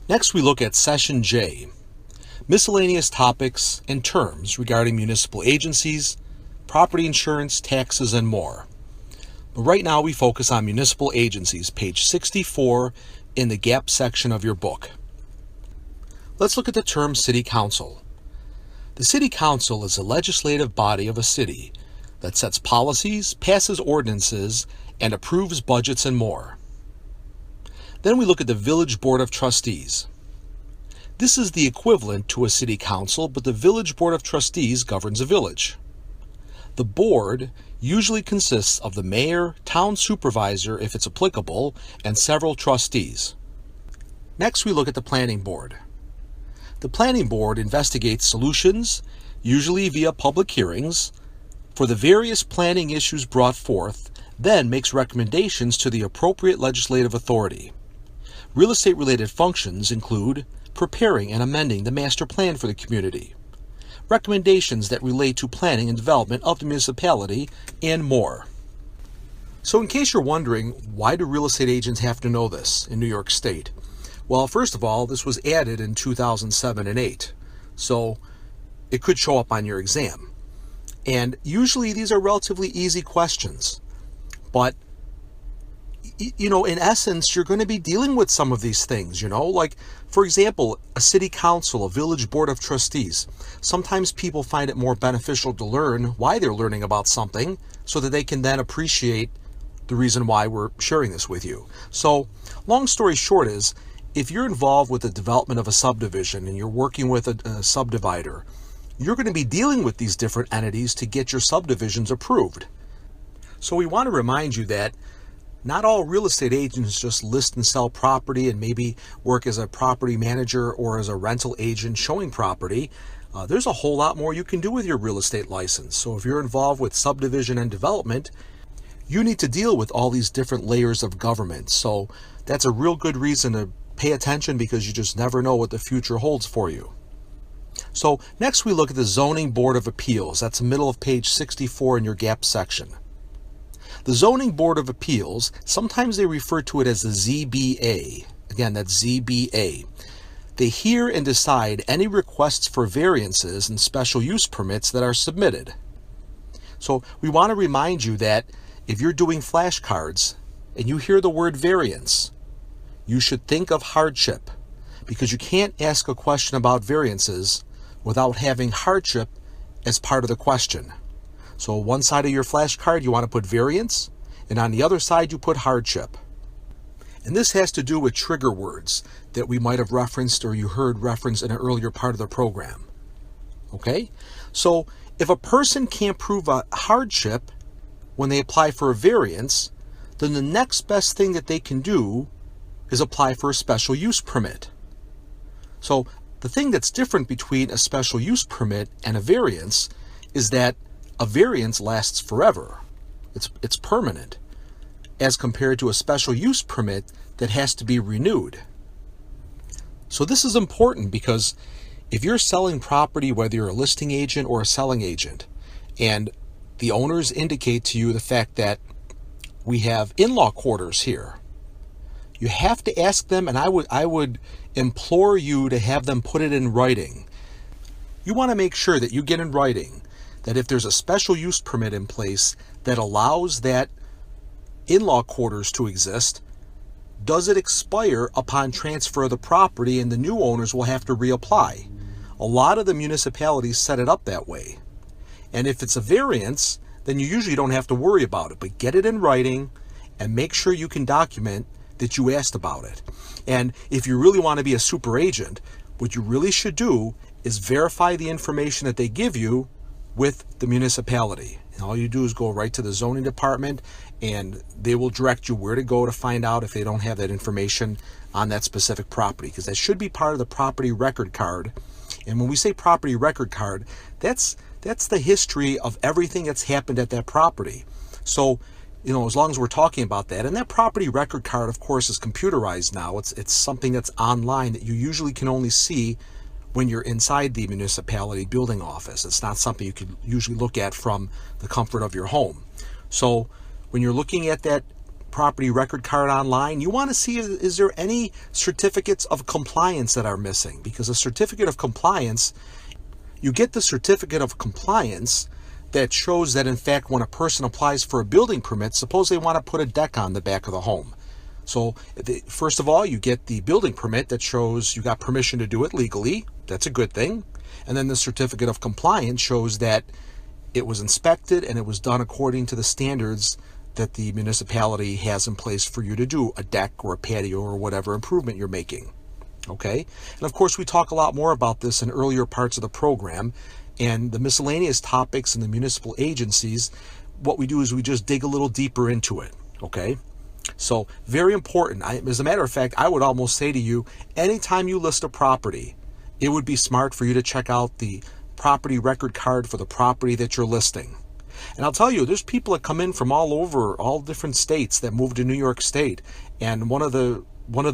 Next, we look at Session J, miscellaneous topics and terms regarding municipal agencies, property insurance, taxes, and more. But right now we focus on municipal agencies, page 64 in the GAP section of your book. Let's look at the term City Council. The City Council is the legislative body of a city that sets policies, passes ordinances, and approves budgets and more. Then we look at the Village Board of Trustees. This is the equivalent to a city council, but the Village Board of Trustees governs a village. The board usually consists of the mayor, town supervisor if it's applicable, and several trustees. Next, we look at the Planning Board. The Planning Board investigates solutions, usually via public hearings, for the various planning issues brought forth, then makes recommendations to the appropriate legislative authority. Real estate-related functions include preparing and amending the master plan for the community, recommendations that relate to planning and development of the municipality, and more. So in case you're wondering, why do real estate agents have to know this in New York State? Well, first of all, this was added in 2007 and 8, so it could show up on your exam. And usually these are relatively easy questions, but in essence, you're going to be dealing with some of these things, like, for example, a city council, a village board of trustees. Sometimes people find it more beneficial to learn why they're learning about something so that they can then appreciate the reason why we're sharing this with you. So, long story short is, if you're involved with the development of a subdivision and you're working with a subdivider, you're going to be dealing with these different entities to get your subdivisions approved. So we want to remind you that not all real estate agents just list and sell property and maybe work as a property manager or as a rental agent showing property. There's a whole lot more you can do with your real estate license. So if you're involved with subdivision and development, you need to deal with all these different layers of government. So that's a real good reason to pay attention, because you just never know what the future holds for you. So next we look at the Zoning Board of Appeals. That's the middle of page 64 in your GAP section. The Zoning Board of Appeals, sometimes they refer to it as the ZBA. Again, that's ZBA. They hear and decide any requests for variances and special use permits that are submitted. So we want to remind you that if you're doing flashcards and you hear the word variance, you should think of hardship, because you can't ask a question about variances without having hardship as part of the question. So one side of your flashcard you want to put variance, and on the other side you put hardship. And this has to do with trigger words that we might have referenced or you heard referenced in an earlier part of the program. Okay? So if a person can't prove a hardship when they apply for a variance, then the next best thing that they can do is apply for a special use permit. So the thing that's different between a special use permit and a variance is that a variance lasts forever. It's permanent, as compared to a special use permit that has to be renewed. So this is important, because if you're selling property, whether you're a listing agent or a selling agent, and the owners indicate to you the fact that we have in-law quarters here, you have to ask them, and I would implore you to have them put it in writing. You want to make sure that you get in writing that if there's a special use permit in place that allows that in-law quarters to exist, does it expire upon transfer of the property and the new owners will have to reapply? A lot of the municipalities set it up that way. And if it's a variance, then you usually don't have to worry about it, but get it in writing and make sure you can document that you asked about it. And if you really want to be a super agent, what you really should do is verify the information that they give you with the municipality. And all you do is go right to the zoning department and they will direct you where to go to find out if they don't have that information on that specific property, because that should be part of the property record card. And when we say property record card, that's the history of everything that's happened at that property. So, as long as we're talking about that, and that property record card, of course, is computerized now. It's something that's online that you usually can only see when you're inside the municipality building office. It's not something you could usually look at from the comfort of your home. So when you're looking at that property record card online, you want to see is there any certificates of compliance that are missing, because a certificate of compliance, you get the certificate of compliance that shows that in fact when a person applies for a building permit, suppose they want to put a deck on the back of the home. So first of all, you get the building permit that shows you got permission to do it legally. That's a good thing. And then the certificate of compliance shows that it was inspected and it was done according to the standards that the municipality has in place for you to do a deck or a patio or whatever improvement you're making. Okay? And of course, we talk a lot more about this in earlier parts of the program. And the miscellaneous topics and the municipal agencies, what we do is we just dig a little deeper into it. Okay? So very important. As a matter of fact, I would almost say to you, anytime you list a property, it would be smart for you to check out the property record card for the property that you're listing. And I'll tell you, there's people that come in from all over, all different states that move to New York State. And one of the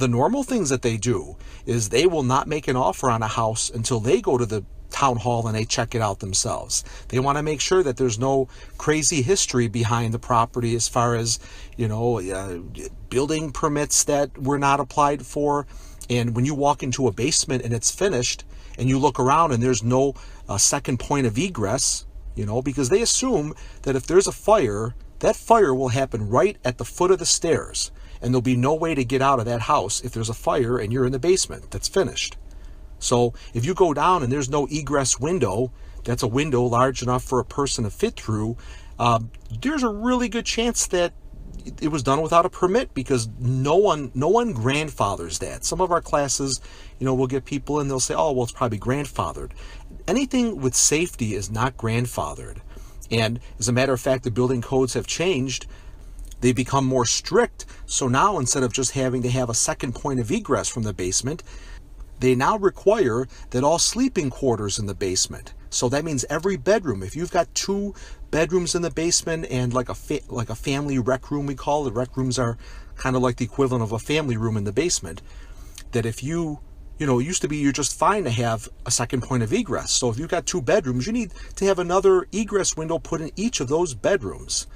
normal things that they do is they will not make an offer on a house until they go to the town hall and they check it out themselves. They want to make sure that there's no crazy history behind the property as far as, building permits that were not applied for. And when you walk into a basement and it's finished and you look around and there's no second point of egress, because they assume that if there's a fire, that fire will happen right at the foot of the stairs. And there'll be no way to get out of that house if there's a fire and you're in the basement that's finished. So if you go down and there's no egress window, that's a window large enough for a person to fit through, there's a really good chance that it was done without a permit, because no one grandfathers that. Some of our classes, we'll get people and they'll say, oh, well, it's probably grandfathered. Anything with safety is not grandfathered. And as a matter of fact, the building codes have changed. They become more strict. So now instead of just having to have a second point of egress from the basement, they now require that all sleeping quarters in the basement. So that means every bedroom, if you've got 2 bedrooms in the basement and like a family rec room, we call it. Rec rooms are kind of like the equivalent of a family room in the basement. That if it used to be you're just fine to have a second point of egress. So if you've got 2 bedrooms, you need to have another egress window put in each of those bedrooms.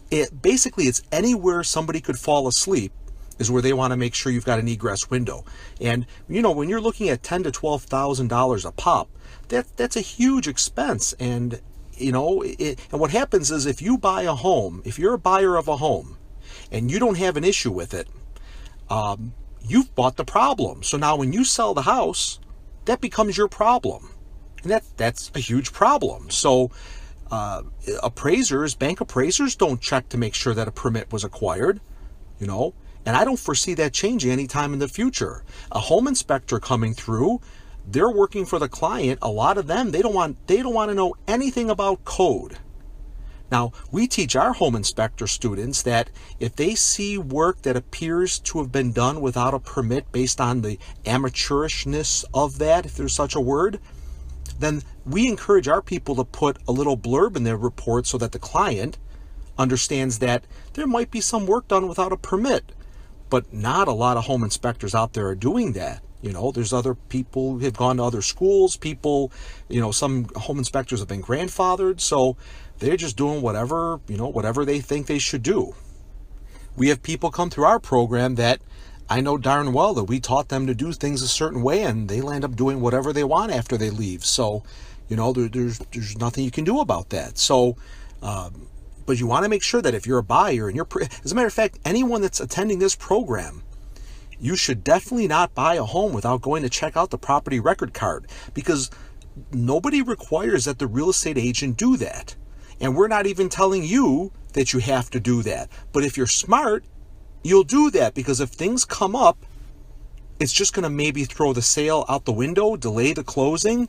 It's anywhere somebody could fall asleep is where they want to make sure you've got an egress window. And when you're looking at $10,000 to $12,000 a pop, that's a huge expense. And and what happens is if you buy a home, if you're a buyer of a home and you don't have an issue with it, you've bought the problem. So now when you sell the house, that becomes your problem. And that's a huge problem. So bank appraisers don't check to make sure that a permit was acquired, and I don't foresee that changing anytime in the future. A home inspector coming through, they're working for the client. A lot of them, they don't want to know anything about code. Now, we teach our home inspector students that if they see work that appears to have been done without a permit based on the amateurishness of that, if there's such a word, then we encourage our people to put a little blurb in their report so that the client understands that there might be some work done without a permit. But not a lot of home inspectors out there are doing that. There's other people who have gone to other schools. People, some home inspectors have been grandfathered. So they're just doing whatever they think they should do. We have people come through our program that I know darn well that we taught them to do things a certain way, and they land up doing whatever they want after they leave. So, there's nothing you can do about that. So, but you want to make sure that if you're a buyer and as a matter of fact, anyone that's attending this program, you should definitely not buy a home without going to check out the property record card, because nobody requires that the real estate agent do that. And we're not even telling you that you have to do that. But if you're smart, you'll do that, because if things come up, it's just going to maybe throw the sale out the window, delay the closing.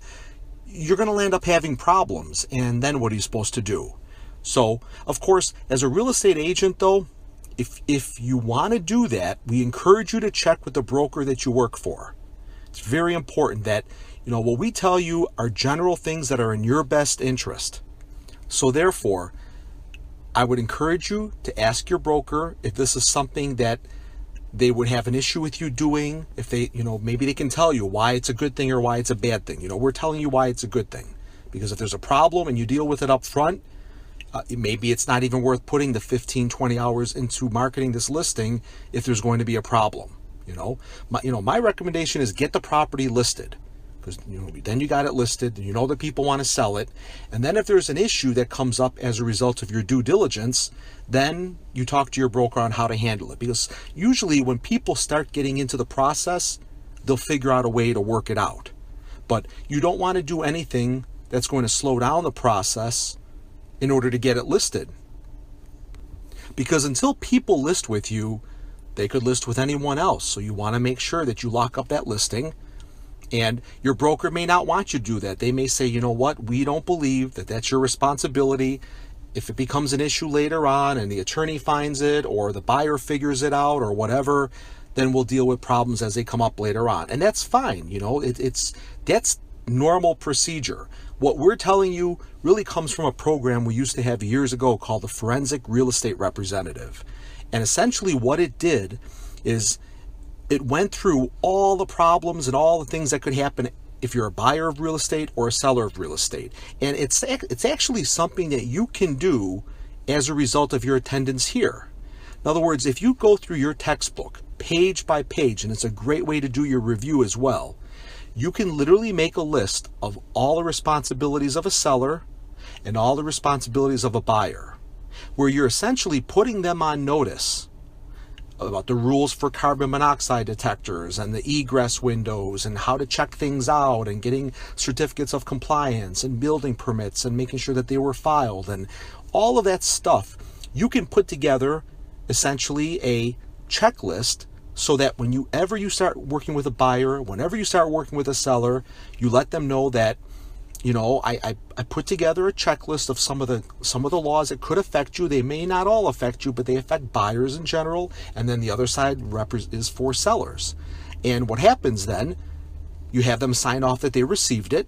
You're going to land up having problems. And then what are you supposed to do? So, of course, as a real estate agent, though, if you want to do that, we encourage you to check with the broker that you work for. It's very important that, what we tell you are general things that are in your best interest. So therefore, I would encourage you to ask your broker if this is something that they would have an issue with you doing. If they, maybe they can tell you why it's a good thing or why it's a bad thing. We're telling you why it's a good thing. Because if there's a problem and you deal with it up front, Maybe it's not even worth putting the 15, 20 hours into marketing this listing if there's going to be a problem. My recommendation is get the property listed, because then you got it listed, and you know that people want to sell it. And then if there's an issue that comes up as a result of your due diligence, then you talk to your broker on how to handle it. Because usually when people start getting into the process, they'll figure out a way to work it out. But you don't want to do anything that's going to slow down the process in order to get it listed. Because until people list with you, they could list with anyone else. So you want to make sure that you lock up that listing. And your broker may not want you to do that. They may say, you know what, we don't believe that that's your responsibility. If it becomes an issue later on and the attorney finds it, or the buyer figures it out, or whatever, then we'll deal with problems as they come up later on. And that's fine. That's normal procedure. What we're telling you really comes from a program we used to have years ago called the Forensic Real Estate Representative. And essentially what it did is it went through all the problems and all the things that could happen if you're a buyer of real estate or a seller of real estate. And it's actually something that you can do as a result of your attendance here. In other words, if you go through your textbook page by page, and it's a great way to do your review as well, you can literally make a list of all the responsibilities of a seller and all the responsibilities of a buyer, where you're essentially putting them on notice about the rules for carbon monoxide detectors and the egress windows and how to check things out and getting certificates of compliance and building permits and making sure that they were filed and all of that stuff. You can put together essentially a checklist so that whenever you start working with a buyer, whenever you start working with a seller, you let them know that, I put together a checklist of some of the laws that could affect you. They may not all affect you, but they affect buyers in general. And then the other side is for sellers. And what happens then, you have them sign off that they received it.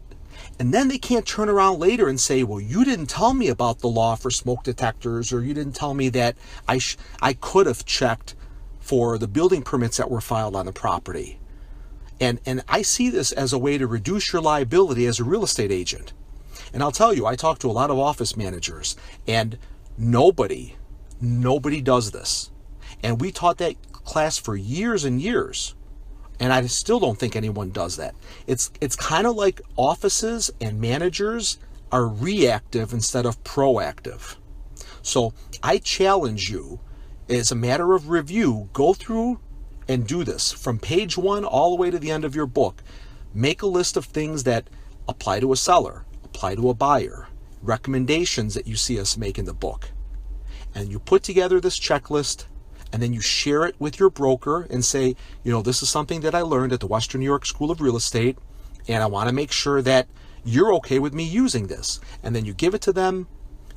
And then they can't turn around later and say, well, you didn't tell me about the law for smoke detectors, or you didn't tell me that I could have checked for the building permits that were filed on the property. And I see this as a way to reduce your liability as a real estate agent. And I'll tell you, I talk to a lot of office managers, and nobody does this. And we taught that class for years and years, and I still don't think anyone does that. It's kind of like offices and managers are reactive instead of proactive. So I challenge you, as a matter of review, go through and do this from page 1 all the way to the end of your book. Make a list of things that apply to a seller, apply to a buyer, recommendations that you see us make in the book. And you put together this checklist, and then you share it with your broker and say, this is something that I learned at the Western New York School of Real Estate, and I want to make sure that you're okay with me using this. And then you give it to them,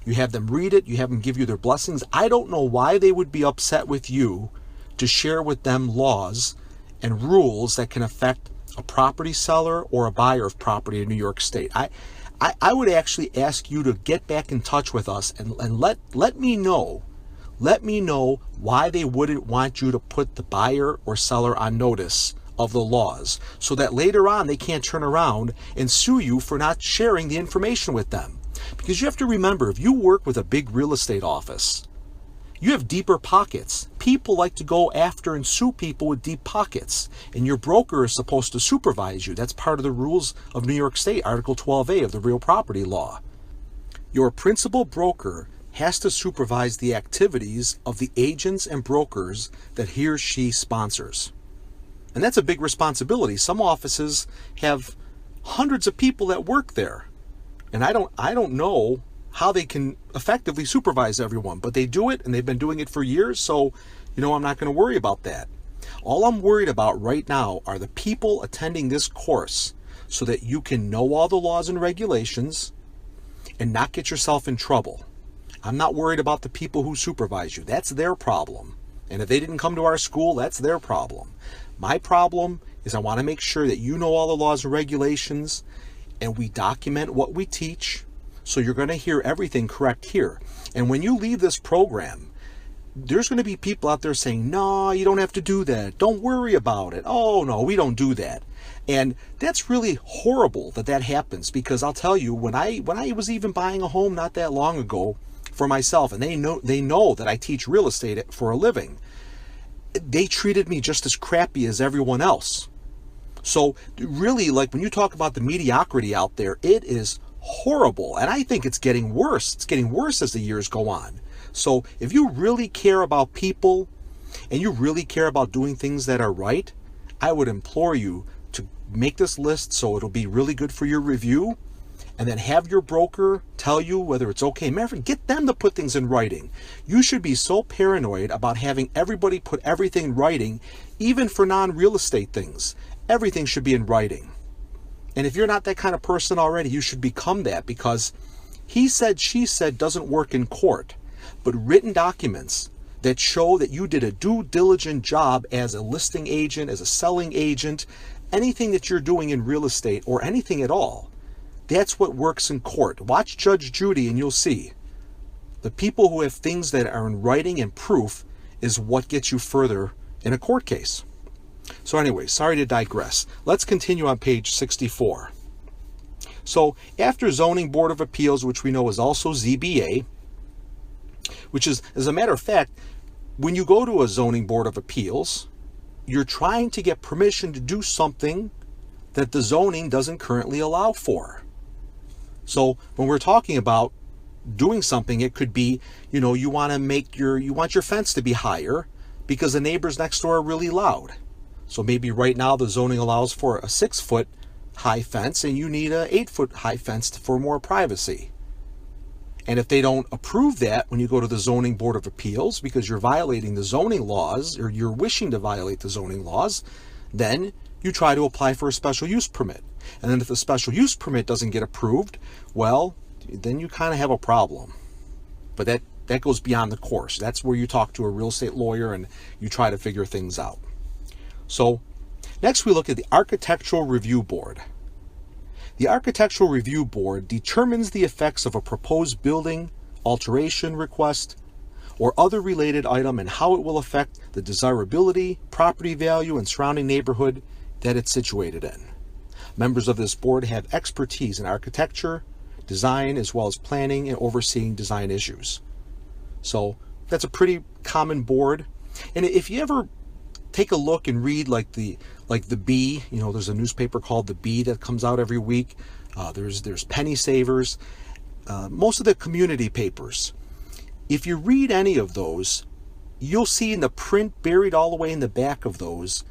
you have them read it, you have them give you their blessings. I don't know why they would be upset with you to share with them laws and rules that can affect a property seller or a buyer of property in New York State. I would actually ask you to get back in touch with us and let me know why they wouldn't want you to put the buyer or seller on notice of the laws, so that later on they can't turn around and sue you for not sharing the information with them. Because you have to remember, if you work with a big real estate office, you have deeper pockets. People like to go after and sue people with deep pockets. And your broker is supposed to supervise you. That's part of the rules of New York State, Article 12A of the Real Property Law. Your principal broker has to supervise the activities of the agents and brokers that he or she sponsors. And that's a big responsibility. Some offices have hundreds of people that work there. And I don't know how they can effectively supervise everyone, but they do it, and they've been doing it for years, so I'm not going to worry about that. All I'm worried about right now are the people attending this course, so that you can know all the laws and regulations and not get yourself in trouble. I'm not worried about the people who supervise you. That's their problem. And if they didn't come to our school, that's their problem. My problem is I want to make sure that you know all the laws and regulations, and we document what we teach. So you're going to hear everything correct here. And when you leave this program, there's going to be people out there saying, no, you don't have to do that. Don't worry about it. Oh, no, we don't do that. And that's really horrible that happens, because I'll tell you, when I was even buying a home not that long ago, for myself, and they know that I teach real estate for a living. They treated me just as crappy as everyone else. So really, like when you talk about the mediocrity out there, it is horrible. And I think it's getting worse. It's getting worse as the years go on. So if you really care about people and you really care about doing things that are right, I would implore you to make this list so it'll be really good for your review, and then have your broker tell you whether it's okay. Matter of fact, get them to put things in writing. You should be so paranoid about having everybody put everything in writing, even for non-real estate things. Everything should be in writing. And if you're not that kind of person already, you should become that, because he said, she said doesn't work in court. But written documents that show that you did a due diligent job as a listing agent, as a selling agent, anything that you're doing in real estate or anything at all, that's what works in court. Watch Judge Judy and you'll see. The people who have things that are in writing and proof is what gets you further in a court case. So anyway, sorry to digress. Let's continue on page 64. So after Zoning Board of Appeals, which we know is also ZBA, which is, as a matter of fact, when you go to a Zoning Board of Appeals, you're trying to get permission to do something that the zoning doesn't currently allow for. So when we're talking about doing something, it could be, you want your fence to be higher because the neighbors next door are really loud. So maybe right now the zoning allows for a 6-foot high fence and you need a 8-foot high fence for more privacy. And if they don't approve that when you go to the Zoning Board of Appeals because you're violating the zoning laws, or you're wishing to violate the zoning laws, then you try to apply for a special use permit. And then if the special use permit doesn't get approved, well, then you kind of have a problem. But that goes beyond the course. That's where you talk to a real estate lawyer and you try to figure things out. So next we look at the Architectural Review Board. The Architectural Review Board determines the effects of a proposed building, alteration request, or other related item and how it will affect the desirability, property value, and surrounding neighborhood that it's situated in. Members of this board have expertise in architecture, design, as well as planning and overseeing design issues. So that's a pretty common board. And if you ever take a look and read like the Bee, there's a newspaper called The Bee that comes out every week. There's Penny Savers, most of the community papers. If you read any of those, you'll see in the print buried all the way in the back of those,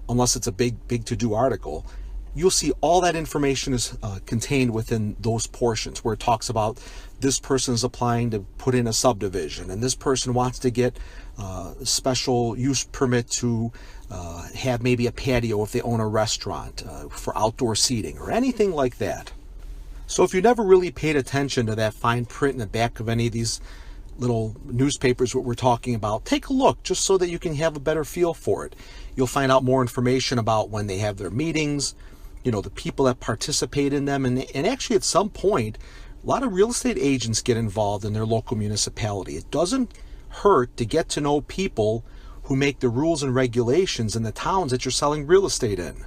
unless it's a big to-do article, you'll see all that information is contained within those portions where it talks about this person is applying to put in a subdivision and this person wants to get a special use permit to have maybe a patio if they own a restaurant for outdoor seating or anything like that. So if you never really paid attention to that fine print in the back of any of these little newspapers what we're talking about, take a look just so that you can have a better feel for it. You'll find out more information about when they have their meetings, the people that participate in them, and actually at some point a lot of real estate agents get involved in their local municipality. It doesn't hurt to get to know people who make the rules and regulations in the towns that you're selling real estate in.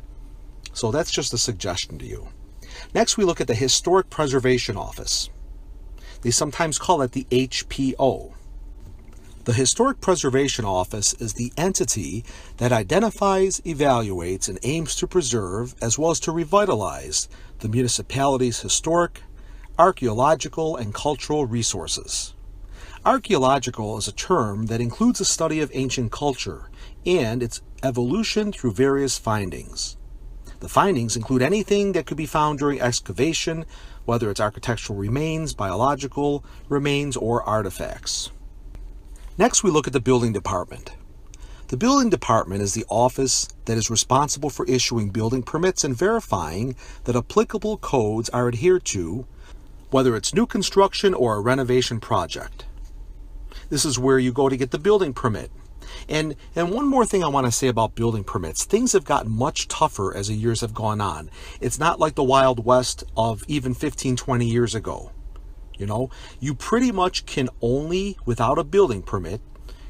So that's just a suggestion to you. Next we look at the Historic Preservation Office. They sometimes call it the HPO. The Historic Preservation Office is the entity that identifies, evaluates, and aims to preserve, as well as to revitalize, the municipality's historic, archaeological, and cultural resources. Archaeological is a term that includes a study of ancient culture and its evolution through various findings. The findings include anything that could be found during excavation, whether it's architectural remains, biological remains, or artifacts. Next, we look at the Building Department. The Building Department is the office that is responsible for issuing building permits and verifying that applicable codes are adhered to, whether it's new construction or a renovation project. This is where you go to get the building permit. And one more thing I want to say about building permits. Things have gotten much tougher as the years have gone on. It's not like the Wild West of even 15, 20 years ago. You pretty much can only, without a building permit,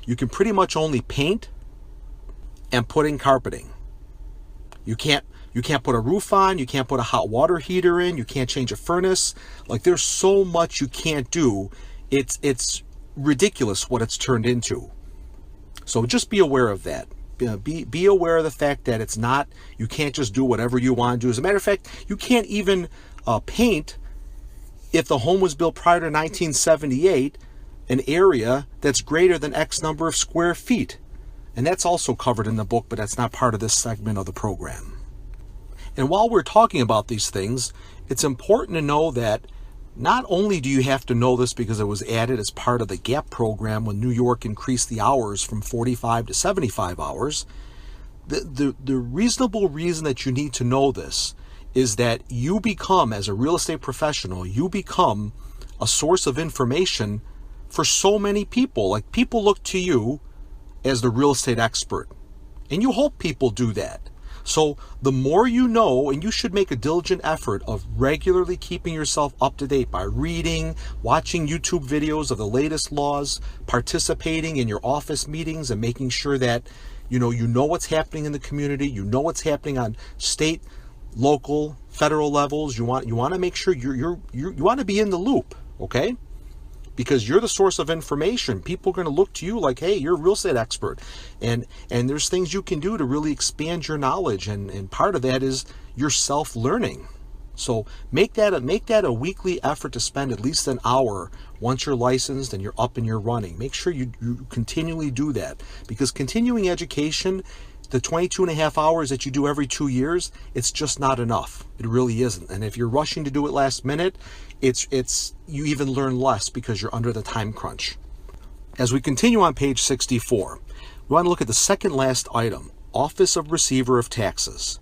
you can pretty much only paint and put in carpeting. You can't put a roof on, you can't put a hot water heater in, you can't change a furnace. Like, there's so much you can't do It's ridiculous what it's turned into. So just be aware of that. Be aware of the fact that it's not, you can't just do whatever you want to do. As a matter of fact, you can't even paint, if the home was built prior to 1978, an area that's greater than X number of square feet. And that's also covered in the book, but that's not part of this segment of the program. And while we're talking about these things, it's important to know that not only do you have to know this because it was added as part of the GAP program when New York increased the hours from 45 to 75 hours, the reasonable reason that you need to know this is that you become, as a real estate professional, you become a source of information for so many people. Like, people look to you as the real estate expert, and you hope people do that. So the more you know, and you should make a diligent effort of regularly keeping yourself up to date by reading, watching YouTube videos of the latest laws, participating in your office meetings, and making sure that you know what's happening in the community, you know what's happening on state, local, federal levels. You want to make sure you want to be in the loop, okay? Because you're the source of information. People are going to look to you like, hey, you're a real estate expert. And there's things you can do to really expand your knowledge. And part of that is your self-learning. So make that a weekly effort to spend at least an hour once you're licensed and you're up and you're running. Make sure you continually do that. Because continuing education, the 22 and a half hours that you do every 2 years, it's just not enough. It really isn't. And if you're rushing to do it last minute, it's you even learn less because you're under the time crunch. As we continue on page 64, we want to look at the second last item, Office of Receiver of Taxes.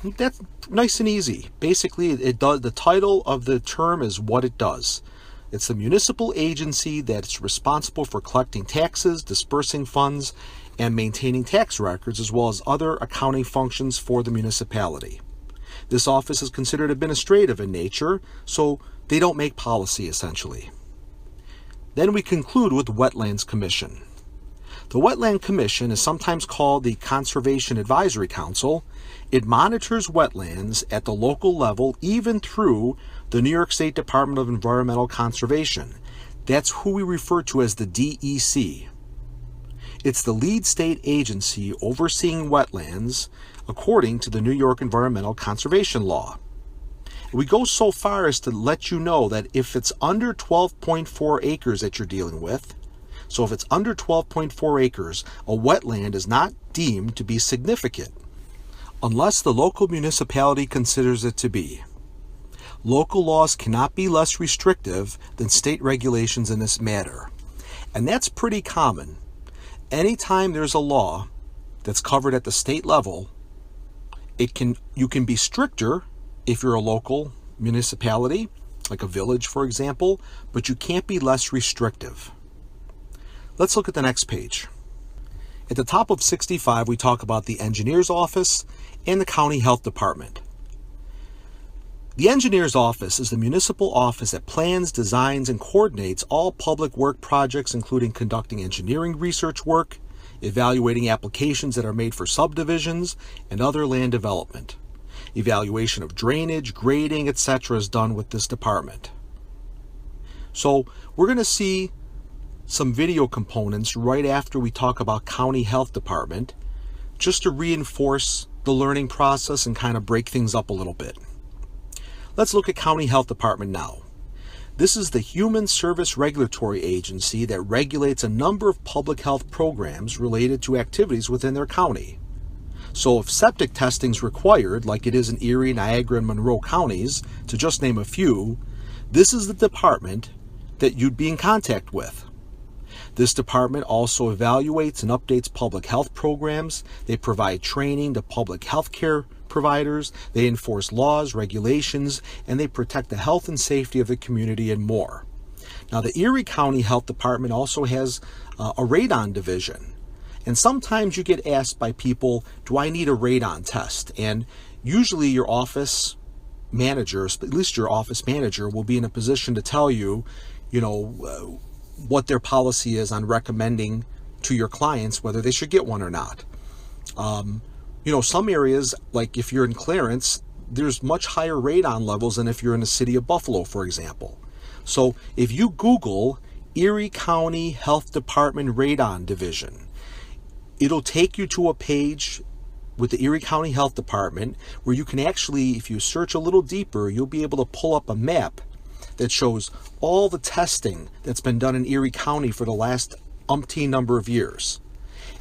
That's nice and easy. Basically, it does. The title of the term is what it does. It's the municipal agency that's responsible for collecting taxes, dispersing funds, and maintaining tax records, as well as other accounting functions for the municipality. This office is considered administrative in nature, so they don't make policy, essentially. Then we conclude with Wetlands Commission. The Wetland Commission is sometimes called the Conservation Advisory Council. It monitors wetlands at the local level, even through the New York State Department of Environmental Conservation. That's who we refer to as the DEC. It's the lead state agency overseeing wetlands according to the New York Environmental Conservation Law. We go so far as to let you know that if it's under 12.4 acres that you're dealing with, so if it's under 12.4 acres, a wetland is not deemed to be significant unless the local municipality considers it to be. Local laws cannot be less restrictive than state regulations in this matter. And that's pretty common. Anytime there's a law that's covered at the state level, you can be stricter if you're a local municipality, like a village, for example, but you can't be less restrictive. Let's look at the next page. At the top of 65, we talk about the engineer's office and the county health department. The engineer's office is the municipal office that plans, designs, and coordinates all public work projects, including conducting engineering research work, evaluating applications that are made for subdivisions, and other land development. Evaluation of drainage, grading, etc. is done with this department. So we're going to see some video components right after we talk about county health department, just to reinforce the learning process and kind of break things up a little bit. Let's look at county health department now. This is the Human Service Regulatory Agency that regulates a number of public health programs related to activities within their county. So if septic testing is required, like it is in Erie, Niagara, and Monroe counties, to just name a few, this is the department that you'd be in contact with. This department also evaluates and updates public health programs. They provide training to public health care providers. They enforce laws, regulations, and they protect the health and safety of the community and more. Now, the Erie County Health Department also has a radon division. And sometimes you get asked by people, do I need a radon test? And usually your office manager, at least your office manager, will be in a position to tell you, what their policy is on recommending to your clients whether they should get one or not. Some areas, like if you're in Clarence, there's much higher radon levels than if you're in the city of Buffalo, for example. So if you Google Erie County Health Department Radon Division, it'll take you to a page with the Erie County Health Department where you can actually, if you search a little deeper, you'll be able to pull up a map that shows all the testing that's been done in Erie County for the last umpteen number of years.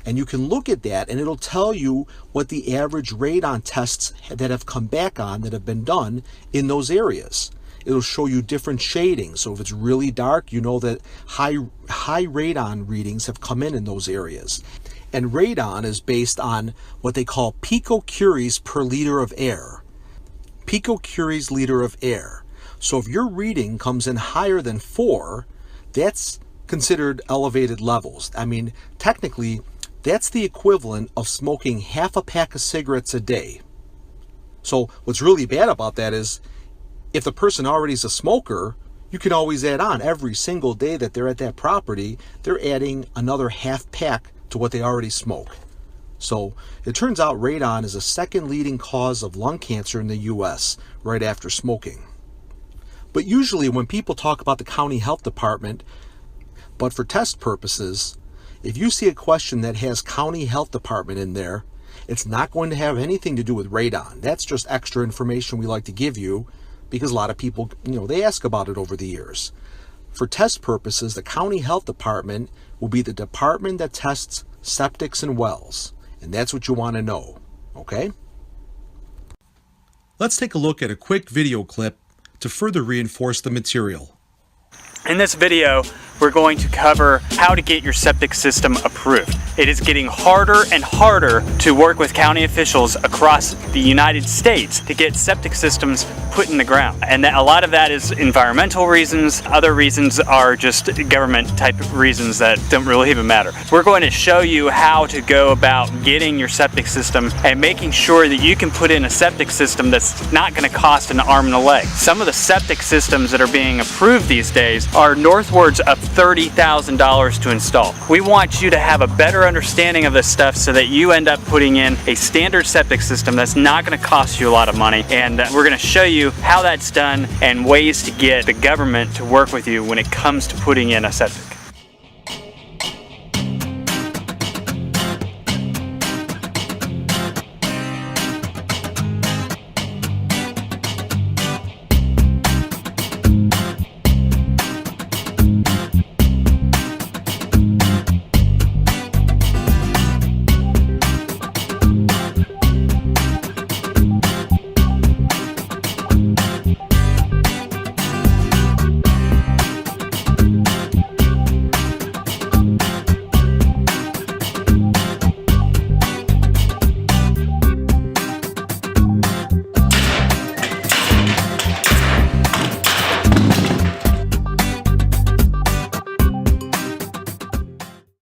And you can look at that and it'll tell you what the average radon tests that have come back on that have been done in those areas. It'll show you different shadings. So if it's really dark, you know that high radon readings have come in those areas. And radon is based on what they call picocuries per liter of air. Picocuries liter of air. So if your reading comes in higher than 4, that's considered elevated levels. I mean, technically, that's the equivalent of smoking half a pack of cigarettes a day. So what's really bad about that is if the person already is a smoker, you can always add on. Every single day that they're at that property, they're adding another half pack to what they already smoke. So it turns out radon is the second leading cause of lung cancer in the U.S. right after smoking. But usually when people talk about the county health department, but for test purposes, if you see a question that has county health department in there, it's not going to have anything to do with radon. That's just extra information we like to give you because a lot of people, they ask about it over the years. For test purposes, the county health department will be the department that tests septics and wells. And that's what you want to know, okay? Let's take a look at a quick video clip to further reinforce the material. In this video, we're going to cover how to get your septic system approved. It is getting harder and harder to work with county officials across the United States to get septic systems put in the ground. And a lot of that is environmental reasons. Other reasons are just government type of reasons that don't really even matter. We're going to show you how to go about getting your septic system and making sure that you can put in a septic system that's not going to cost an arm and a leg. Some of the septic systems that are being approved these days are northwards of $30,000 to install. We want you to have a better understanding of this stuff so that you end up putting in a standard septic system that's not going to cost you a lot of money, and we're going to show you how that's done and ways to get the government to work with you when it comes to putting in a septic.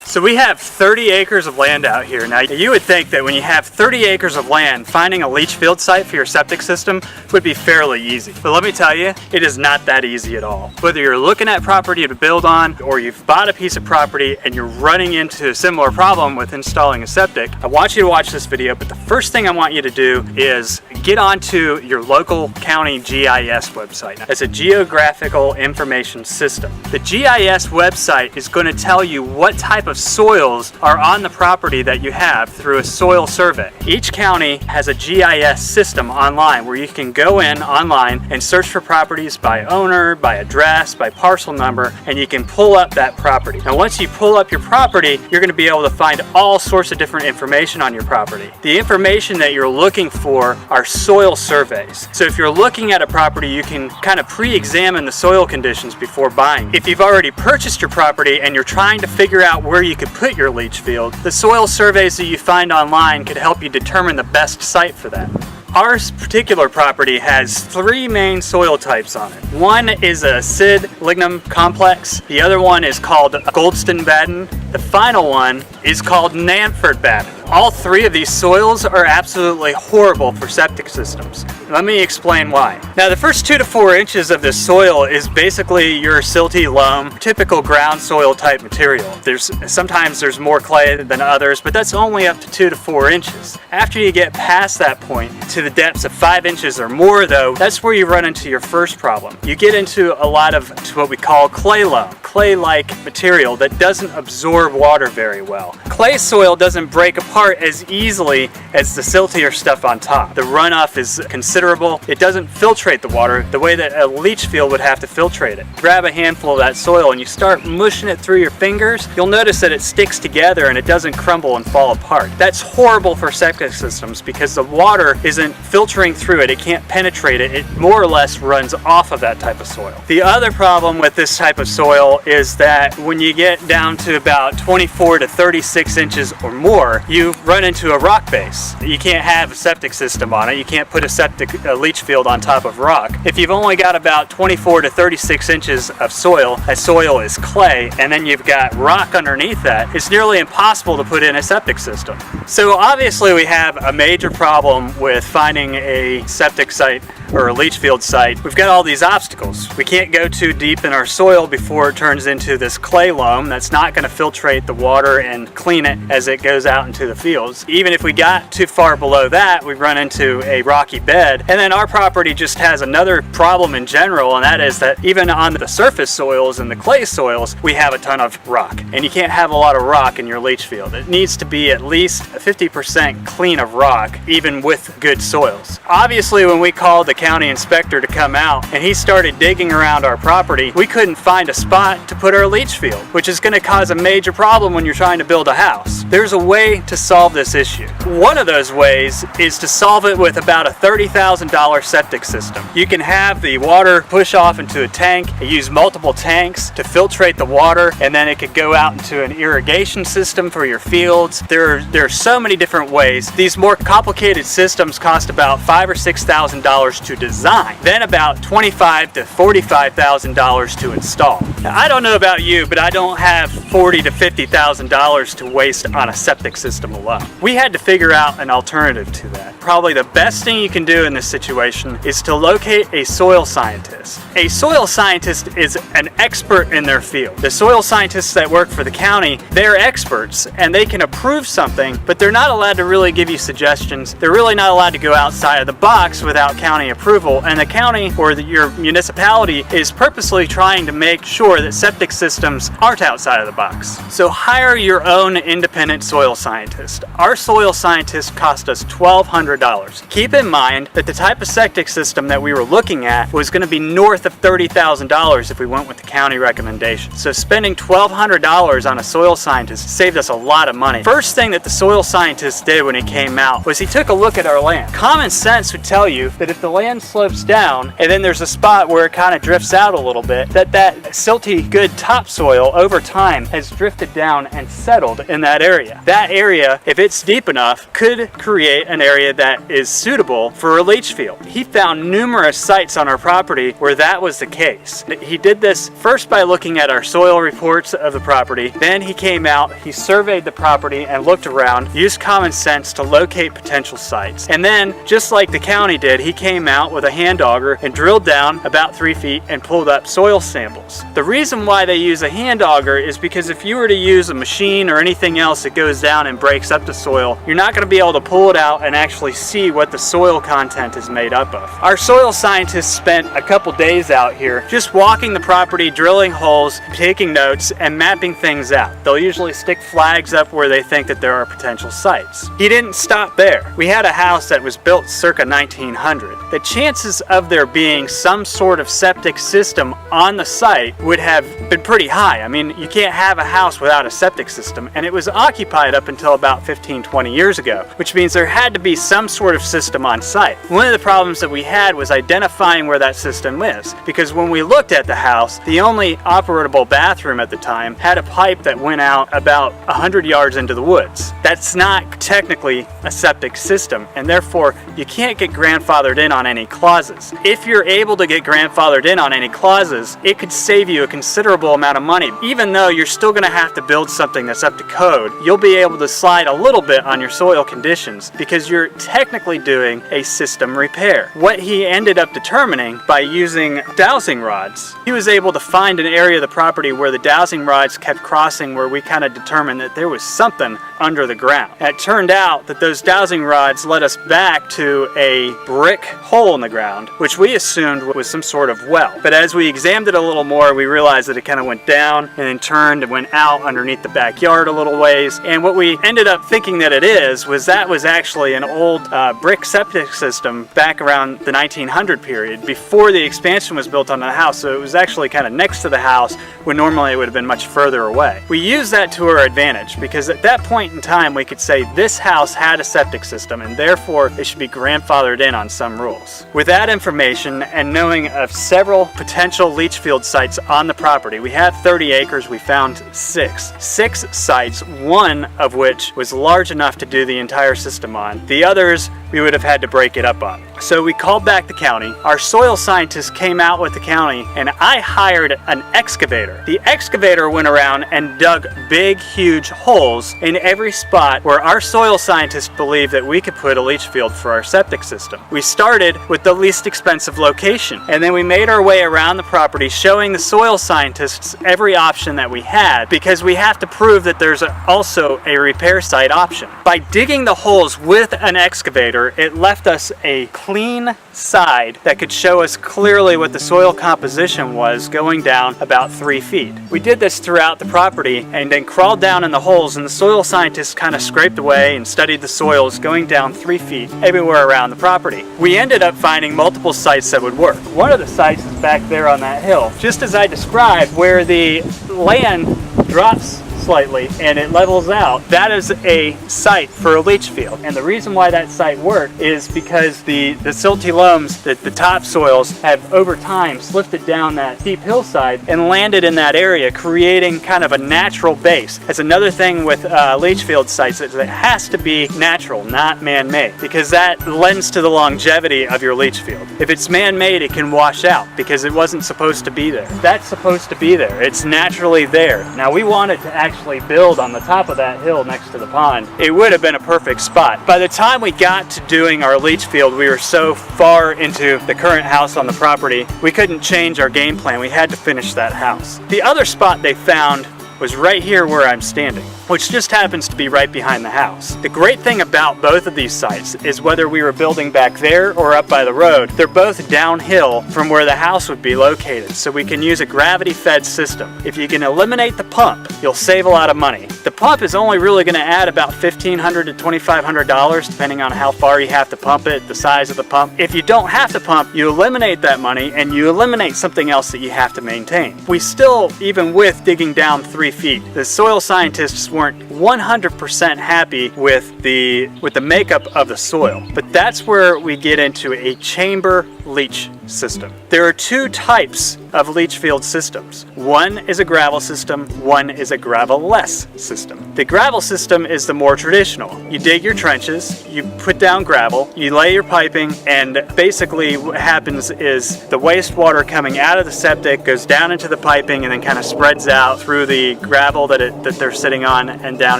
So we have 30 acres of land out here. Now you would think that when you have 30 acres of land, finding a leach field site for your septic system would be fairly easy. But let me tell you, it is not that easy at all. Whether you're looking at property to build on, or you've bought a piece of property and you're running into a similar problem with installing a septic, I want you to watch this video, but the first thing I want you to do is get onto your local county GIS website. It's a geographical information system. The GIS website is going to tell you what type of soils are on the property that you have through a soil survey. Each county has a GIS system online where you can go in online and search for properties by owner, by address, by parcel number, and you can pull up that property. Now once you pull up your property, you're going to be able to find all sorts of different information on your property. The information that you're looking for are soil surveys. So if you're looking at a property, you can kind of pre-examine the soil conditions before buying. If you've already purchased your property and you're trying to figure out where you could put your leach field, the soil surveys that you find online could help you determine the best site for that. Our particular property has 3 main soil types on it. One is a acid lignum complex. The other one is called Goldston-Baden. The final one is called Nanford-Baden. All 3 of these soils are absolutely horrible for septic systems. Let me explain why. Now, the first 2 to 4 inches of this soil is basically your silty loam, typical ground soil type material. Sometimes there's more clay than others, but that's only up to 2 to 4 inches. After you get past that point to the depths of 5 inches or more, though, that's where you run into your first problem. You get into a lot of what we call clay loam, clay-like material that doesn't absorb water very well. Clay soil doesn't break apart as easily as the siltier stuff on top. The runoff is considerable. It doesn't filtrate the water the way that a leach field would have to filtrate it. Grab a handful of that soil and you start mushing it through your fingers, you'll notice that it sticks together and it doesn't crumble and fall apart. That's horrible for septic systems because the water isn't filtering through it. It can't penetrate it. It more or less runs off of that type of soil. The other problem with this type of soil is that when you get down to about 24 to 36 inches or more, you run into a rock base. You can't have a septic system on it. You can't put a leach field on top of rock. If you've only got about 24 to 36 inches of soil, that soil is clay, and then you've got rock underneath that, it's nearly impossible to put in a septic system. So obviously we have a major problem with finding a septic site or a leach field site. We've got all these obstacles. We can't go too deep in our soil before it turns into this clay loam that's not going to filtrate the water and clean it as it goes out into the fields. Even if we got too far below that, we run into a rocky bed. And then our property just has another problem in general, and that is that even on the surface soils and the clay soils, we have a ton of rock. And you can't have a lot of rock in your leach field. It needs to be at least 50% clean of rock, even with good soils. Obviously, when we called the county inspector to come out and he started digging around our property, we couldn't find a spot to put our leach field, which is going to cause a major problem when you're trying to build a house. There's a way to solve this issue. One of those ways is to solve it with about a $30,000 septic system. You can have the water push off into a tank, use multiple tanks to filtrate the water, and then it could go out into an irrigation system for your fields. There are so many different ways. These more complicated systems cost about $5,000 or $6,000 to design, then about $25,000 to $45,000 to install. Now, I don't know about you, but I don't have $40,000 to $50,000 to waste on a septic system alone. We had to figure out an alternative to that. Probably the best thing you can do in this situation is to locate a soil scientist. A soil scientist is an expert in their field. The soil scientists that work for the county, they're experts and they can approve something, but they're not allowed to really give you suggestions. They're really not allowed to go outside of the box without county approval, and the county or your municipality is purposely trying to make sure that septic systems aren't outside of the box. So hire your own independent soil scientist. Our soil scientist cost us $1,200. Keep in mind that the type of septic system that we were looking at was going to be north of $30,000 if we went with the county recommendation. So spending $1,200 on a soil scientist saved us a lot of money. First thing that the soil scientist did when he came out was he took a look at our land. Common sense would tell you that if the land slopes down and then there's a spot where it kind of drifts out a little bit, that silty good topsoil over time has drifted down and settled in that area. That area, if it's deep enough, could create an area that is suitable for a leach field. He found numerous sites on our property where that was the case. He did this first by looking at our soil reports of the property. Then he came out, he surveyed the property and looked around, used common sense to locate potential sites. And then, just like the county did, he came out with a hand auger and drilled down about 3 feet and pulled up soil samples. The reason why they use a hand auger is because if you were to use a machine or anything else that goes down and breaks up the soil, you're not going to be able to pull it out and actually see what the soil content is made up of. Our soil scientists spent a couple days out here just walking the property, drilling holes, taking notes, and mapping things out. They'll usually stick flags up where they think that there are potential sites. He didn't stop there. We had a house that was built circa 1900. The chances of there being some sort of septic system on the site would have been pretty high. I mean, you can't have a house without a septic system, and it was occupied up until about 15-20 years ago, which means there had to be some sort of system on site. One of the problems that we had was identifying where that system is, because when we looked at the house, the only operable bathroom at the time had a pipe that went out about 100 yards into the woods. That's not technically a septic system, and therefore you can't get grandfathered in on any clauses. If you're able to get grandfathered in on any clauses, it could save you a considerable amount of money. Even though you're still going to have to build something that's up to code, you'll be able to slide a little bit on your soil conditions because you're technically doing a system repair. What he ended up determining by using dowsing rods, he was able to find an area of the property where the dowsing rods kept crossing, where we kind of determined that there was something under the ground. And it turned out that those dowsing rods led us back to a brick hole in the ground, which we assumed was some sort of well. But as we examined it a little more, we realized that it kind of went down and then turned and went out underneath the backyard a little ways. And what we ended up thinking that it was actually an old brick septic system back around the 1900 period, before the expansion was built onto the house. So it was actually kind of next to the house when normally it would have been much further away. We used that to our advantage because at that point in time we could say this house had a septic system and therefore it should be grandfathered in on some rules. With that information and knowing of several potential leach field sites on the property, we had 30 acres, we found six sites, one of which was large enough to do the entire system on. The others we would have had to break it up on. So we called back the county. Our soil scientist came out with the county and I hired an excavator. The excavator went around and dug big, huge holes in every spot where our soil scientist believed that we could put a leach field for our septic system. We started with the least expensive location, and then we made our way around the property showing the soil scientists every option that we had, because we have to prove that there's also a repair site option. By digging the holes with an excavator, it left us a clean side that could show us clearly what the soil composition was going down about 3 feet. We did this throughout the property and then crawled down in the holes, and the soil scientists kind of scraped away and studied the soils going down 3 feet everywhere around the property. We ended up finding multiple sites that would work. One of the sites is back there on that hill, just as I described, where the land drops slightly and it levels out. That is a site for a leach field, and the reason why that site worked is because the silty loams, the topsoils, have over time slifted down that steep hillside and landed in that area, creating kind of a natural base. That's another thing with leach field sites, is it has to be natural, not man-made, because that lends to the longevity of your leach field. If it's man-made, it can wash out because it wasn't supposed to be there. That's supposed to be there. It's naturally there. Now we wanted to actually build on the top of that hill next to the pond. It would have been a perfect spot. By the time we got to doing our leach field, we were so far into the current house on the property, we couldn't change our game plan. We had to finish that house. The other spot they found was right here where I'm standing, which just happens to be right behind the house. The great thing about both of these sites is whether we were building back there or up by the road, they're both downhill from where the house would be located, so we can use a gravity-fed system. If you can eliminate the pump, you'll save a lot of money. The pump is only really going to add about $1,500 to $2,500 depending on how far you have to pump it, the size of the pump. If you don't have to pump, you eliminate that money and you eliminate something else that you have to maintain. We still, even with digging down 3 feet, the soil scientists weren't 100% happy with the makeup of the soil. But that's where we get into a chamber leach system. There are two types of leach field systems. One is a gravel system, one is a gravel-less system. The gravel system is the more traditional. You dig your trenches, you put down gravel, you lay your piping, and basically what happens is the wastewater coming out of the septic goes down into the piping and then kind of spreads out through the gravel that they're sitting on and down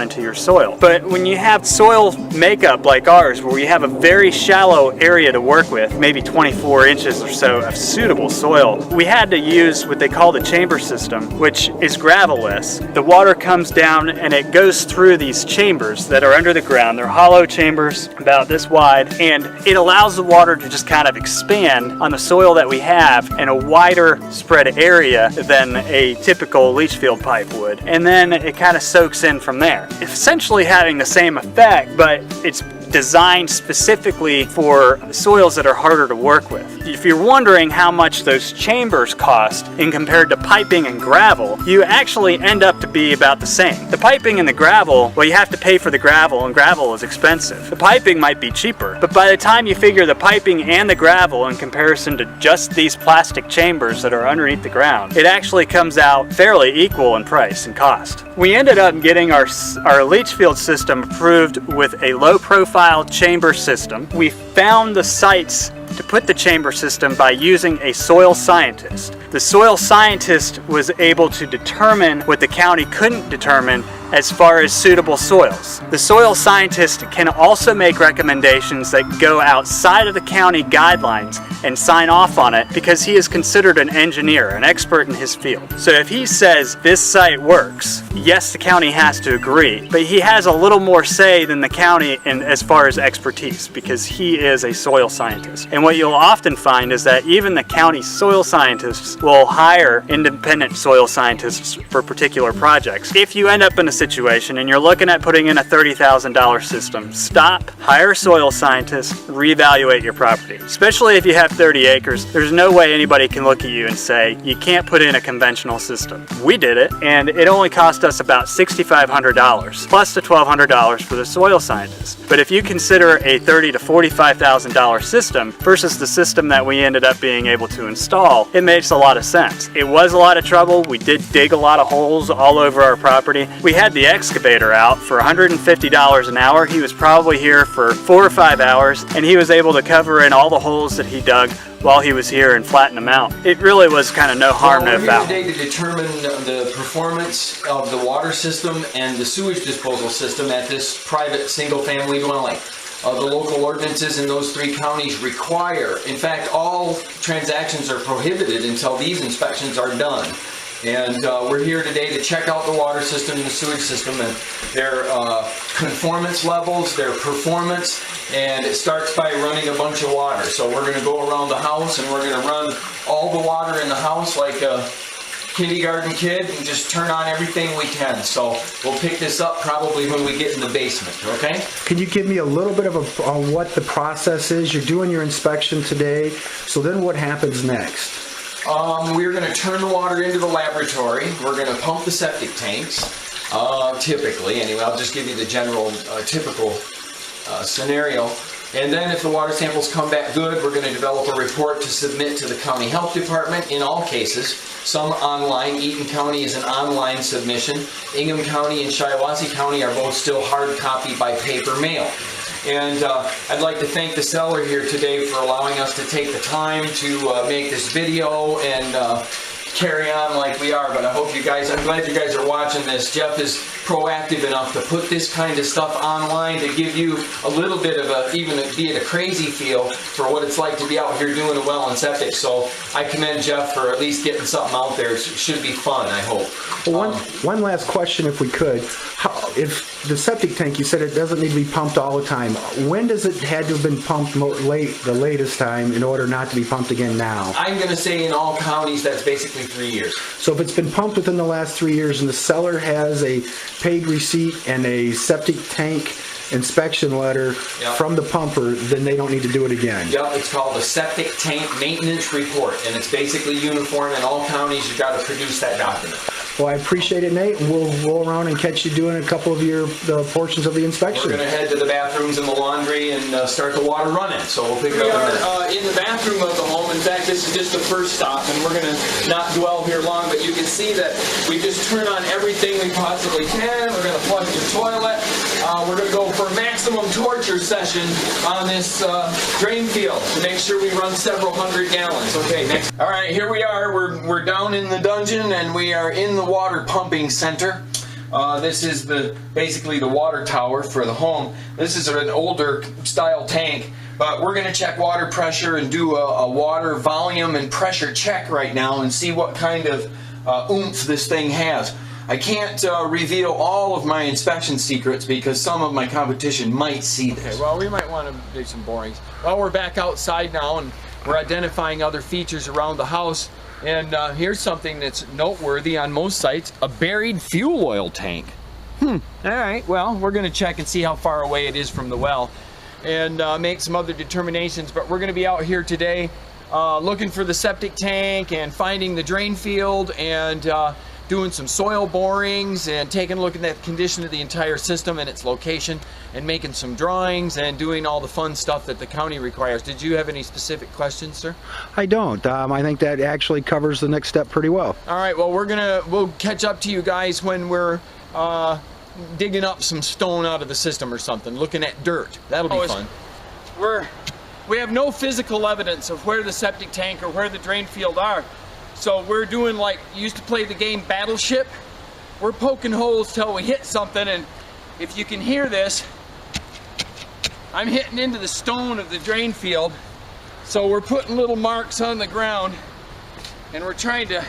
into your soil. But when you have soil makeup like ours, where you have a very shallow area to work with, maybe 24 inches or so of suitable soil, we had to use what they call the chamber system, which is gravel-less. The water comes down and it goes through these chambers that are under the ground. They're hollow chambers about this wide, and it allows the water to just kind of expand on the soil that we have in a wider spread area than a typical leach field pipe would. And then it kind of soaks in from there, essentially having the same effect, but it's designed specifically for soils that are harder to work with. If you're wondering how much those chambers cost in compared to piping and gravel, you actually end up to be about the same. The piping and the gravel, well, you have to pay for the gravel, and gravel is expensive. The piping might be cheaper, but by the time you figure the piping and the gravel in comparison to just these plastic chambers that are underneath the ground, it actually comes out fairly equal in price and cost. We ended up getting our leach field system approved with a low profile chamber system. We found the sites to put the chamber system by using a soil scientist. The soil scientist was able to determine what the county couldn't determine as far as suitable soils. The soil scientist can also make recommendations that go outside of the county guidelines and sign off on it because he is considered an engineer, an expert in his field. So if he says this site works, yes, the county has to agree, but he has a little more say than the county in as far as expertise because he is a soil scientist. And what you'll often find is that even the county soil scientists will hire independent soil scientists for particular projects. If you end up in a situation and you're looking at putting in a $30,000 system, stop, hire a soil scientist, reevaluate your property. Especially if you have 30 acres, there's no way anybody can look at you and say, you can't put in a conventional system. We did it, and it only cost us about $6,500, plus the $1,200 for the soil scientist. But if you consider a $30,000 to $45,000 system versus the system that we ended up being able to install, it makes a lot of sense. It was a lot of trouble. We did dig a lot of holes all over our property. We had the excavator out for $150 an hour. He was probably here for 4 or 5 hours, and he was able to cover in all the holes that he dug while he was here and flatten them out. It really was kind of no harm, no foul. We're here today to determine the performance of the water system and the sewage disposal system at this private single-family dwelling. The local ordinances in those 3 counties require, in fact, all transactions are prohibited until these inspections are done. And we're here today to check out the water system and the sewage system and their conformance levels, their performance, and it starts by running a bunch of water. So we're going to go around the house and we're going to run all the water in the house like a kindergarten kid and just turn on everything we can. So we'll pick this up probably when we get in the basement, okay? Can you give me a little bit of on what the process is? You're doing your inspection today, so then what happens next? We're going to turn the water into the laboratory. We're going to pump the septic tanks, typically. Anyway, I'll just give you the general typical scenario. And then if the water samples come back good, we're going to develop a report to submit to the county health department in all cases. Some online. Eaton County is an online submission. Ingham County and Shiawassee County are both still hard copy by paper mail. And I'd like to thank the seller here today for allowing us to take the time to make this video and carry on like we are. But I hope you guys, I'm glad you guys are watching this. Jeff is proactive enough to put this kind of stuff online to give you a little bit of a, even be it a crazy feel for what it's like to be out here doing a well and septic. So I commend Jeff for at least getting something out there. It should be fun, I hope. Well, one last question, if we could. If the septic tank, you said it doesn't need to be pumped all the time. When does it had to have been pumped the latest time in order not to be pumped again now? I'm going to say in all counties that's basically 3 years. So if it's been pumped within the last 3 years and the seller has a paid receipt and a septic tank inspection letter from the pumper, then they don't need to do it again. Yep, it's called a septic tank maintenance report, and it's basically uniform in all counties. You've got to produce that document. Well, I appreciate it, Nate, and we'll roll around and catch you doing a couple of the portions of the inspection. We're going to head to the bathrooms and the laundry and start the water running, so we'll pick it up in the bathroom of the home. In fact, this is just the first stop, and we're going to not dwell here long, but you can see that we just turn on everything we possibly can. We're going to flush the toilet. We're going to go for a maximum torture session on this drain field to make sure we run several hundred gallons. Okay, next. All right, here we are. We're down in the dungeon, and we are in the water pumping center. This is basically the water tower for the home. This is an older style tank, but we're going to check water pressure and do a water volume and pressure check right now and see what kind of oomph this thing has. I can't reveal all of my inspection secrets because some of my competition might see this. Okay, well, we might want to do some borings. Well, we're back outside now and we're identifying other features around the house. And here's something that's noteworthy on most sites, a buried fuel oil tank. All right, well, we're going to check and see how far away it is from the well and make some other determinations. But we're going to be out here today looking for the septic tank and finding the drain field and doing some soil borings and taking a look at the condition of the entire system and its location and making some drawings and doing all the fun stuff that the county requires. Did you have any specific questions, sir? I don't. I think that actually covers the next step pretty well. All right, well, we'll catch up to you guys when we're digging up some stone out of the system or something, looking at dirt. That'll be fun. we have no physical evidence of where the septic tank or where the drain field are. So we're doing like, you used to play the game Battleship. We're poking holes till we hit something, and if you can hear this, I'm hitting into the stone of the drain field. So we're putting little marks on the ground, and we're trying to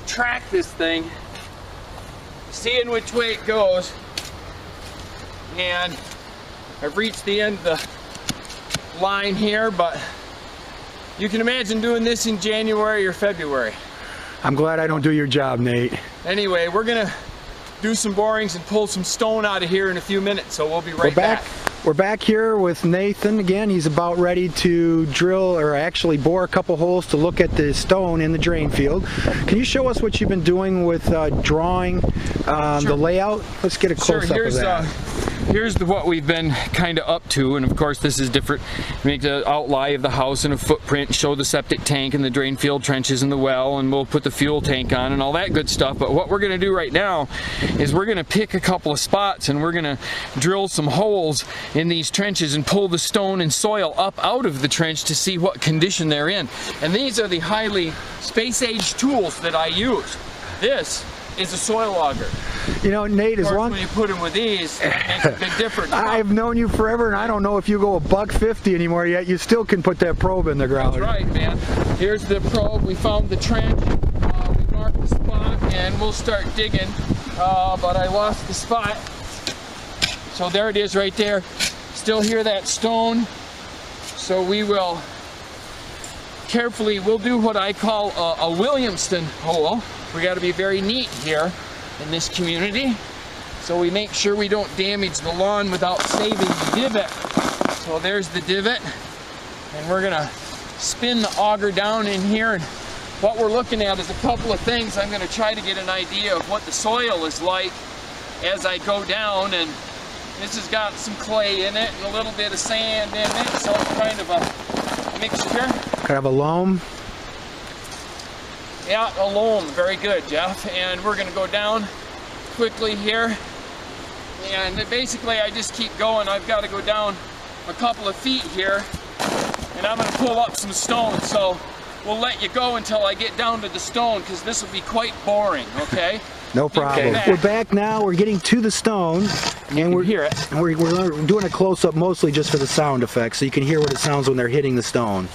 track this thing, seeing which way it goes. And I've reached the end of the line here, but you can imagine doing this in January or February. I'm glad I don't do your job, Nate. Anyway, we're gonna do some borings and pull some stone out of here in a few minutes, so we'll be right back. We're back here with Nathan again. He's about ready to drill, or actually bore a couple holes to look at the stone in the drain field. Can you show us what you've been doing with drawing the layout? Let's get a close-up of that. Here's what we've been kind of up to, and of course this is different. Make the outline of the house and a footprint, show the septic tank and the drain field trenches and the well, and we'll put the fuel tank on and all that good stuff. But what we're going to do right now is we're going to pick a couple of spots and we're going to drill some holes in these trenches and pull the stone and soil up out of the trench to see what condition they're in. And these are the highly space-age tools that I use. This is a soil auger. You know, Nate, as long as when you put them with these, it makes a big difference. I've known you forever, and I don't know if you go $1.50 anymore yet. You still can put that probe in the ground. That's right, man. Here's the probe. We found the trench. We marked the spot, and we'll start digging. But I lost the spot. So there it is right there. Still hear that stone. So we will carefully, we'll do what I call a Williamston hole. We got to be very neat here in this community, so we make sure we don't damage the lawn without saving the divot. So there's the divot, and we're gonna spin the auger down in here, and what we're looking at is a couple of things. I'm gonna try to get an idea of what the soil is like as I go down, and this has got some clay in it and a little bit of sand in it, so it's kind of a mixture. Kind of a loam? Yeah, a loam. Very good, Jeff. And we're going to go down quickly here. And basically, I just keep going. I've got to go down a couple of feet here. And I'm going to pull up some stone. So we'll let you go until I get down to the stone, because this will be quite boring, okay? No problem. We're back now. We're getting to the stone. And we're hear it. And we're doing a close-up mostly just for the sound effects, so you can hear what it sounds when they're hitting the stone.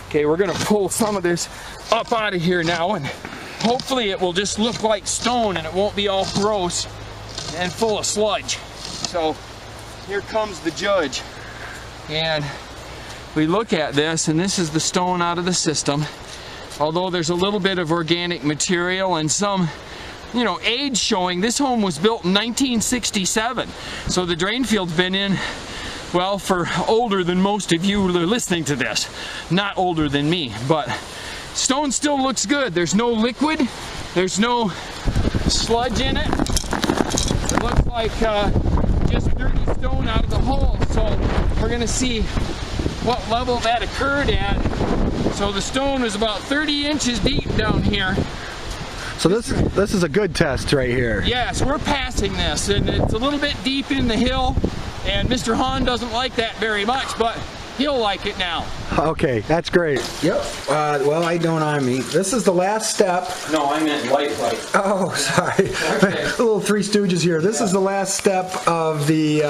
Okay, we're gonna pull some of this up out of here now, and hopefully it will just look like stone and it won't be all gross and full of sludge. So here comes the judge, and we look at this, and this is the stone out of the system. Although there's a little bit of organic material and some, you know, age showing. This home was built in 1967, so the drain field's been in, well, for older than most of you who are listening to this. Not older than me, but stone still looks good. There's no liquid, there's no sludge in it. It looks like just dirty stone out of the hole. So we're gonna see what level that occurred at. So the stone is about 30 inches deep down here. So this is a good test right here. Yes, we're passing this, and it's a little bit deep in the hill. And Mr. Hahn doesn't like that very much, but he'll like it now. Okay, that's great. Yep. Well, I don't on me. This is the last step. No, I meant light. Oh, sorry. Okay. A little Three Stooges here. This is the last step of the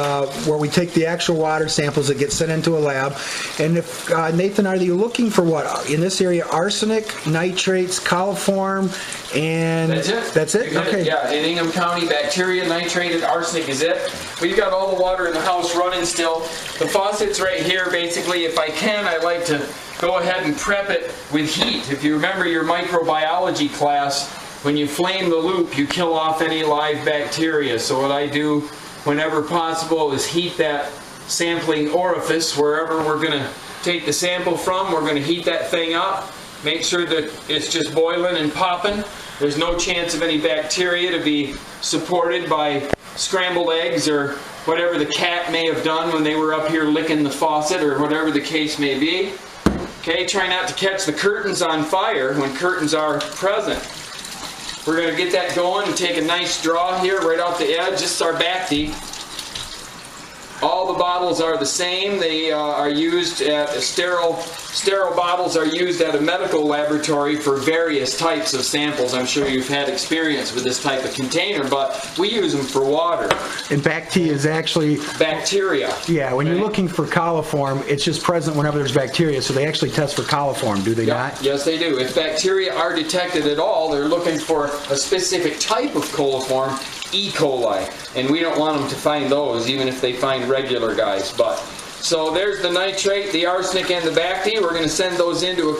where we take the actual water samples that get sent into a lab. And if Nathan, are you looking for what in this area? Arsenic, nitrates, coliform, and that's it. That's it. Okay. Yeah, in Ingham County, bacteria, nitrated, arsenic is it. We've got all the water in the house running still. The faucet's right here. Basically, if I can, I like to go ahead and prep it with heat. If you remember your microbiology class, when you flame the loop, you kill off any live bacteria. So what I do whenever possible is heat that sampling orifice wherever we're going to take the sample from. We're going to heat that thing up. Make sure that it's just boiling and popping. There's no chance of any bacteria to be supported by scrambled eggs or whatever the cat may have done when they were up here licking the faucet, or whatever the case may be. Okay, try not to catch the curtains on fire when curtains are present. We're going to get that going and take a nice draw here right off the edge. This is our back deep. All all the bottles are the same. They are used at sterile bottles are used at a medical laboratory for various types of samples. I'm sure you've had experience with this type of container, but we use them for water. And bacteria is actually... Bacteria. Yeah, when you're looking for coliform, it's just present whenever there's bacteria, so they actually test for coliform, do they not? Yes, they do. If bacteria are detected at all, they're looking for a specific type of coliform, E. coli, and we don't want them to find those, even if they find regular guys. But so there's the nitrate, the arsenic, and the bacti. We're going to send those into a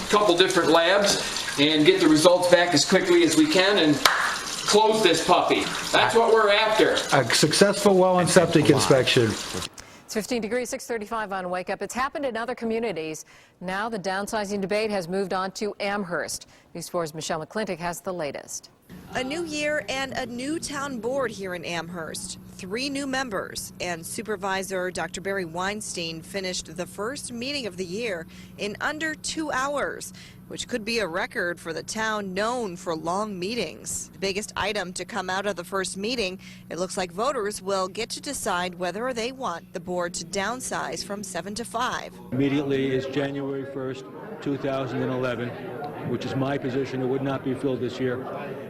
couple different labs and get the results back as quickly as we can and close this puppy. That's what we're after. A successful well and septic inspection. It's 15 degrees, 6:35 on Wake Up. It's happened in other communities. Now the downsizing debate has moved on to Amherst. News 4's Michelle McClintock has the latest. A new year and a new town board here in Amherst. 3 new members, and Supervisor Dr. Barry Weinstein finished the first meeting of the year in under 2 hours, which could be a record for the town known for long meetings. The biggest item to come out of the first meeting, it looks like voters will get to decide whether they want the board to downsize from 7 to 5. Immediately is January 1st, 2011, which is my position. It would not be filled this year.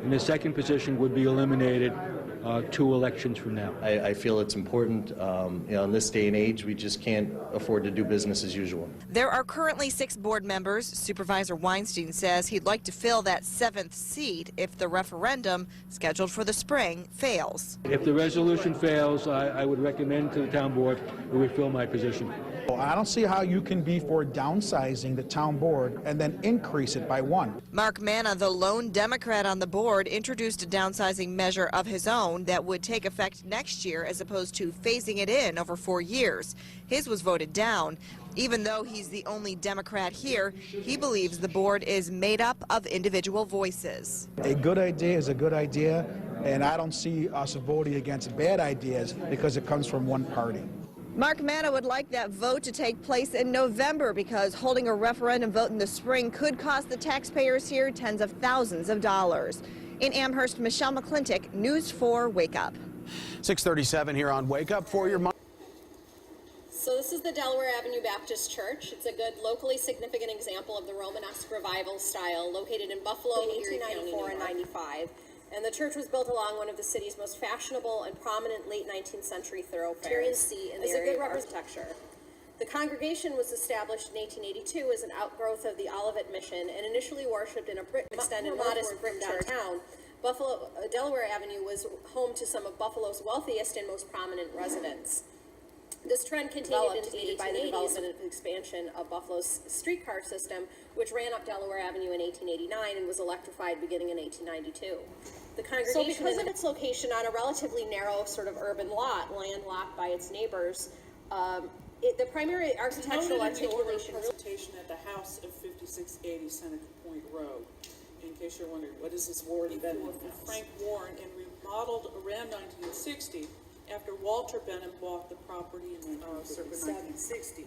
And the second position would be eliminated 2 elections from now. I feel it's important. In this day and age, we just can't afford to do business as usual. There are currently 6 board members. Supervisor Weinstein says he'd like to fill that 7th seat if the referendum, scheduled for the spring, fails. If the resolution fails, I would recommend to the town board that we fill my position. I don't see how you can be for downsizing the town board and then increase it by 1. Mark Manna, the lone Democrat on the board, introduced a downsizing measure of his own that would take effect next year as opposed to phasing it in over 4 years. His was voted down. Even though he's the only Democrat here, he believes the board is made up of individual voices. A good idea is a good idea, and I don't see us voting against bad ideas because it comes from one party. Mark Manna would like that vote to take place in November because holding a referendum vote in the spring could cost the taxpayers here tens of thousands of dollars. In Amherst, Michelle McClintock, News 4 Wake Up. 6:37 here on Wake Up for your. So this is the Delaware Avenue Baptist Church. It's a good locally significant example of the Romanesque revival style located in Buffalo in 1894 and 95. And the church was built along one of the city's most fashionable and prominent late 19th century thoroughfares. It's a good architecture. The congregation was established in 1882 as an outgrowth of the Olivet Mission and initially worshipped in a extended modest brick downtown. Delaware Avenue was home to some of Buffalo's wealthiest and most prominent residents. This trend continued into the 1880s by the development and expansion of Buffalo's streetcar system, which ran up Delaware Avenue in 1889 and was electrified beginning in 1892. The congregation, so because of its location on a relatively narrow sort of urban lot, landlocked by its neighbors, the primary architectural articulation presentation at the house of 5680 Seneca Point Road. In case you're wondering, what is this Warren Benham? Frank Warren, and remodeled around 1960. After Walter Benham bought the property in 1960.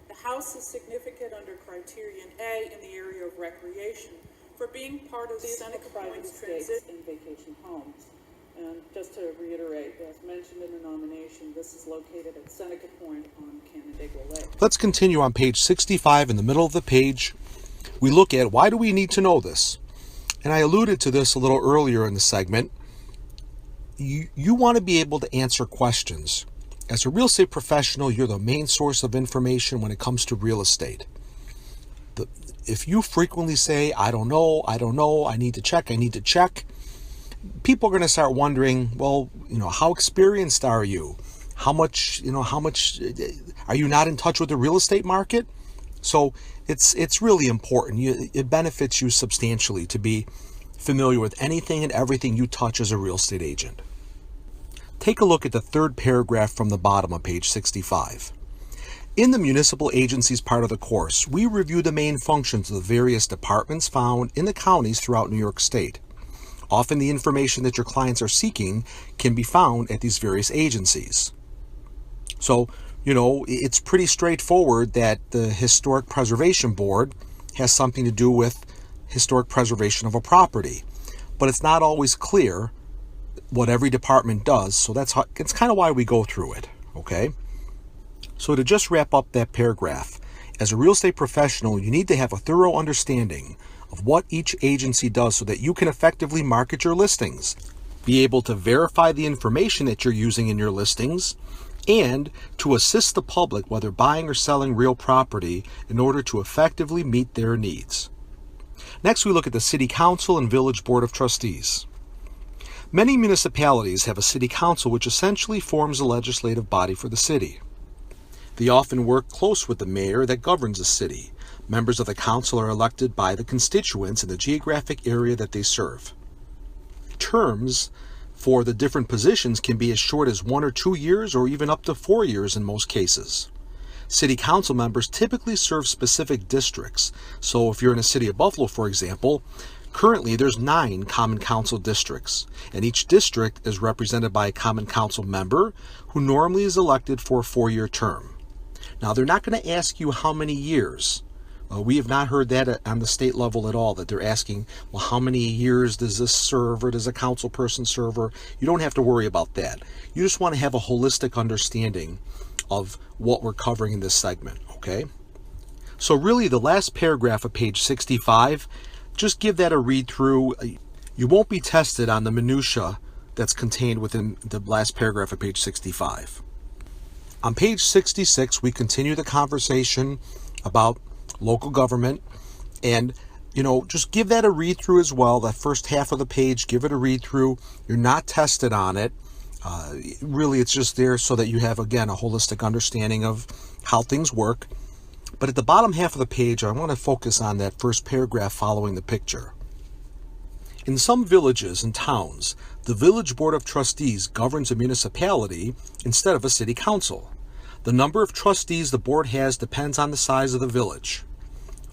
The house is significant under criterion A in the area of recreation for being part of the Seneca Point transit and vacation homes. And just to reiterate, as mentioned in the nomination, this is located at Seneca Point on Canandaigua Lake. Let's continue on page 65 in the middle of the page. We look at why do we need to know this? And I alluded to this a little earlier in the segment. You want to be able to answer questions. As a real estate professional, you're the main source of information when it comes to real estate. If you frequently say, I don't know, I need to check, people are going to start wondering, well, how experienced are you? How much are you not in touch with the real estate market? So it's really important. It benefits you substantially to be familiar with anything and everything you touch as a real estate agent. Take a look at the third paragraph from the bottom of page 65. In the municipal agencies part of the course, we review the main functions of the various departments found in the counties throughout New York State. Often the information that your clients are seeking can be found at these various agencies. So, it's pretty straightforward that the Historic Preservation Board has something to do with historic preservation of a property, but it's not always clear what every department does, so it's kind of why we go through it. Okay? So to just wrap up that paragraph, as a real estate professional, you need to have a thorough understanding of what each agency does so that you can effectively market your listings, be able to verify the information that you're using in your listings, and to assist the public, whether buying or selling real property, in order to effectively meet their needs. Next, we look at the City Council and Village Board of Trustees. Many municipalities have a city council which essentially forms a legislative body for the city. They often work close with the mayor that governs the city. Members of the council are elected by the constituents in the geographic area that they serve. Terms for the different positions can be as short as 1 or 2 years or even up to 4 years in most cases. City council members typically serve specific districts. So if you're in a city of Buffalo, for example, currently there's 9 common council districts, and each district is represented by a common council member who normally is elected for a 4-year term. Now, they're not going to ask you how many years. We have not heard that on the state level at all, that they're asking, well, how many years does this serve, or does a council person serve? Or you don't have to worry about that. You just want to have a holistic understanding of what we're covering in this segment, okay? So really, the last paragraph of page 65, just give that a read through. You won't be tested on the minutia that's contained within the last paragraph of page 65. On page 66, we continue the conversation about local government, and just give that a read through as well. That first half of the page, give it a read through. You're not tested on it. Really, it's just there so that you have, again, a holistic understanding of how things work. But at the bottom half of the page, I want to focus on that first paragraph following the picture. In some villages and towns, the Village Board of Trustees governs a municipality instead of a city council. The number of trustees the board has depends on the size of the village.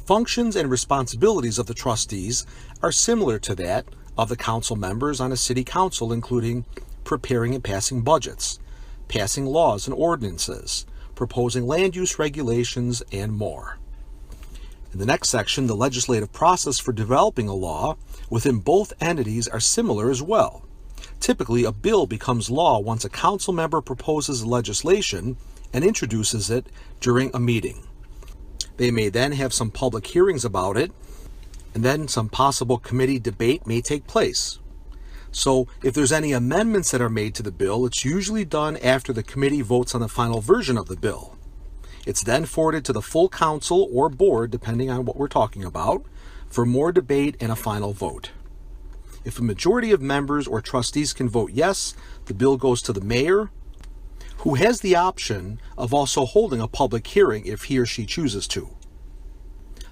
Functions and responsibilities of the trustees are similar to that of the council members on a city council, including preparing and passing budgets, passing laws and ordinances, proposing land use regulations, and more. In the next section, the legislative process for developing a law within both entities are similar as well. Typically, a bill becomes law once a council member proposes legislation and introduces it during a meeting. They may then have some public hearings about it, and then some possible committee debate may take place. So if there's any amendments that are made to the bill, it's usually done after the committee votes on the final version of the bill. It's then forwarded to the full council or board, depending on what we're talking about, for more debate and a final vote. If a majority of members or trustees can vote yes, the bill goes to the mayor, who has the option of also holding a public hearing if he or she chooses to.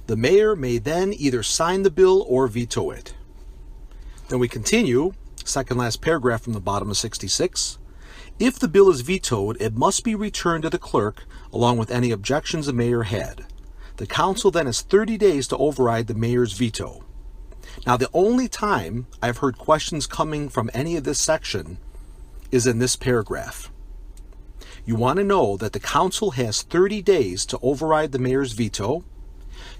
The mayor may then either sign the bill or veto it. Then we continue, second last paragraph from the bottom of 66. If the bill is vetoed, it must be returned to the clerk along with any objections the mayor had. The council then has 30 days to override the mayor's veto. Now, the only time I've heard questions coming from any of this section is in this paragraph. You want to know that the council has 30 days to override the mayor's veto.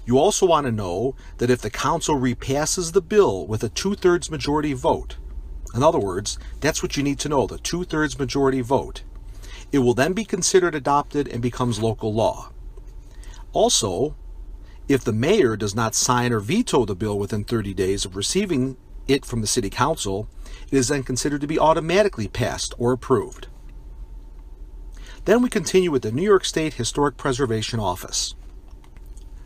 You also want to know that if the council repasses the bill with a 2/3 majority vote, in other words, that's what you need to know, the 2/3 majority vote, it will then be considered adopted and becomes local law. Also, if the mayor does not sign or veto the bill within 30 days of receiving it from the city council, it is then considered to be automatically passed or approved. Then we continue with the New York State Historic Preservation Office.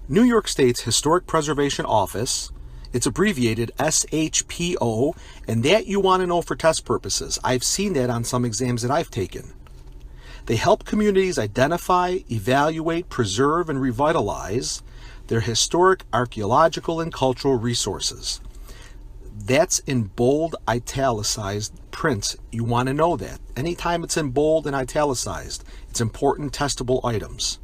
New York State's Historic Preservation Office, it's abbreviated SHPO, and that you want to know for test purposes. I've seen that on some exams that I've taken. They help communities identify, evaluate, preserve, and revitalize their historic, archaeological, and cultural resources. That's in bold, italicized print. You want to know that. Anytime it's in bold and italicized, it's important testable items.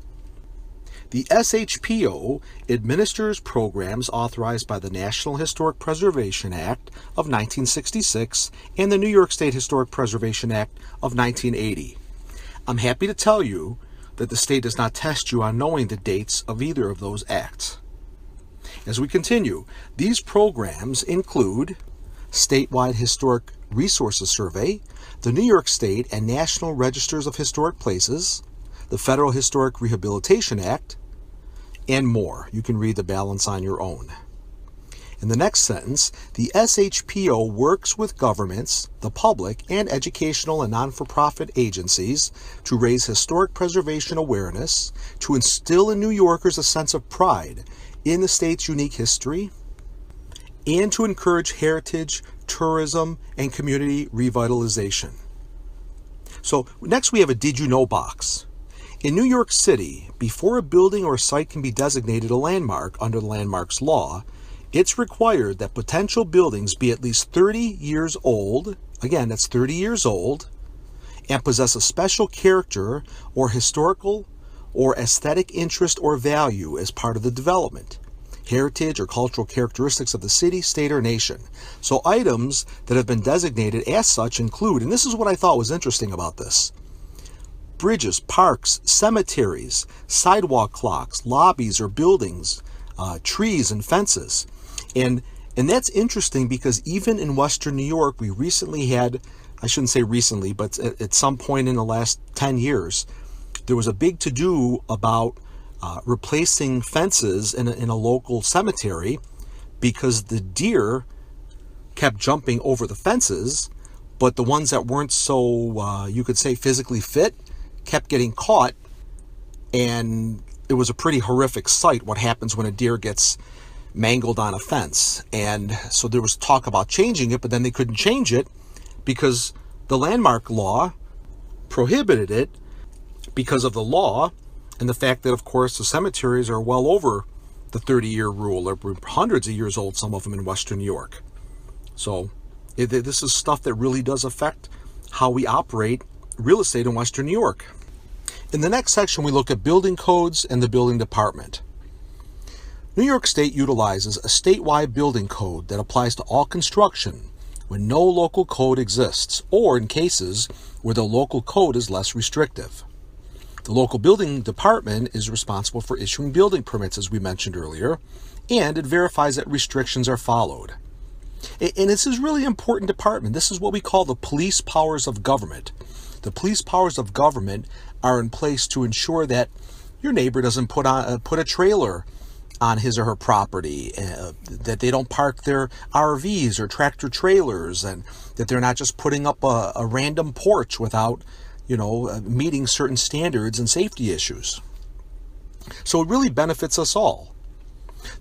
The SHPO administers programs authorized by the National Historic Preservation Act of 1966 and the New York State Historic Preservation Act of 1980. I'm happy to tell you that the state does not test you on knowing the dates of either of those acts. As we continue, these programs include Statewide Historic Resources Survey, the New York State and National Registers of Historic Places, the Federal Historic Rehabilitation Act, and more. You can read the balance on your own. In the next sentence, the SHPO works with governments, the public, and educational and non-for-profit agencies to raise historic preservation awareness, to instill in New Yorkers a sense of pride in the state's unique history, and to encourage heritage, tourism, and community revitalization. So next we have a Did You Know box. In New York City, before a building or site can be designated a landmark under the Landmarks Law, it's required that potential buildings be at least 30 years old, again, that's 30 years old, and possess a special character or historical or aesthetic interest or value as part of the development, heritage or cultural characteristics of the city, state, or nation. So items that have been designated as such include, and this is what I thought was interesting about this, bridges, parks, cemeteries, sidewalk clocks, lobbies or buildings, trees and fences. And that's interesting because even in Western New York, we recently had, I shouldn't say recently, but at some point in the last 10 years, there was a big to-do about replacing fences in a local cemetery because the deer kept jumping over the fences, but the ones that weren't so, you could say, physically fit kept getting caught, and it was a pretty horrific sight what happens when a deer gets mangled on a fence. And so there was talk about changing it, but then they couldn't change it because the landmark law prohibited it because of the law and the fact that, of course, the cemeteries are well over the 30-year rule. They're hundreds of years old, some of them in Western New York. So this is stuff that really does affect how we operate real estate in Western New York. In the next section, we look at building codes and the building department. New York State utilizes a statewide building code that applies to all construction when no local code exists, or in cases where the local code is less restrictive. The local building department is responsible for issuing building permits, as we mentioned earlier, and it verifies that restrictions are followed. And this is really important department. This is what we call the police powers of government. The police powers of government are in place to ensure that your neighbor doesn't put a trailer on his or her property, that they don't park their RVs or tractor trailers, and that they're not just putting up a random porch without, meeting certain standards and safety issues. So it really benefits us all.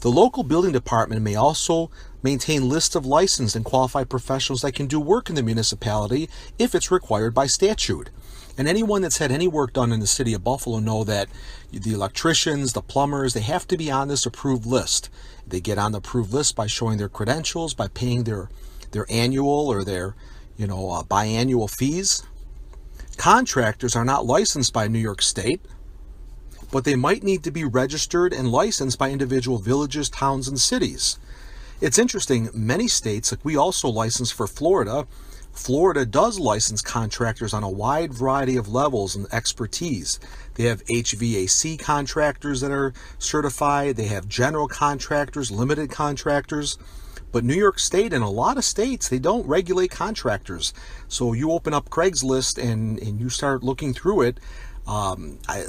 The local building department may also maintain lists of licensed and qualified professionals that can do work in the municipality if it's required by statute. And anyone that's had any work done in the city of Buffalo know that the electricians, the plumbers, they have to be on this approved list. They get on the approved list by showing their credentials, by paying their annual or their biannual fees. Contractors are not licensed by New York State, but they might need to be registered and licensed by individual villages, towns, and cities. It's interesting, many states, like we also license for Florida. Florida does license contractors on a wide variety of levels and expertise. They have HVAC contractors that are certified. They have general contractors, limited contractors. But New York State and a lot of states, they don't regulate contractors. So you open up Craigslist and you start looking through it. A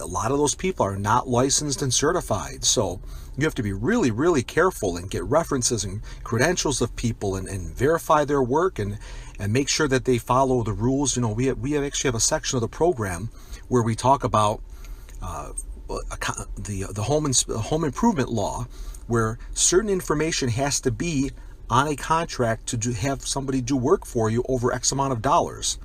lot of those people are not licensed and certified. So you have to be really, really careful and get references and credentials of people and verify their work and make sure that they follow the rules. We actually have a section of the program where we talk about the home improvement law, where certain information has to be on a contract to have somebody do work for you over X amount of dollars.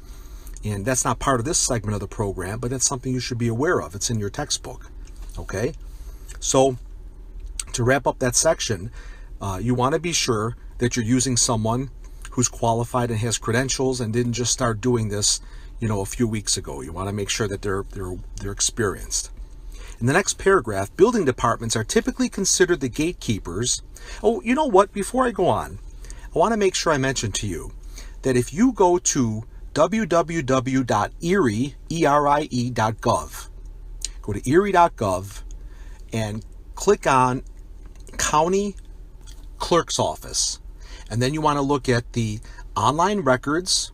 And that's not part of this segment of the program, but that's something you should be aware of. It's in your textbook. Okay? So, to wrap up that section, you want to be sure that you're using someone who's qualified and has credentials and didn't just start doing this, a few weeks ago. You want to make sure that they're experienced. In the next paragraph, building departments are typically considered the gatekeepers. Oh, you know what? Before I go on, I want to make sure I mention to you that if you go to www.erie.gov. Go to erie.gov and click on County Clerk's Office. And then you want to look at the online records,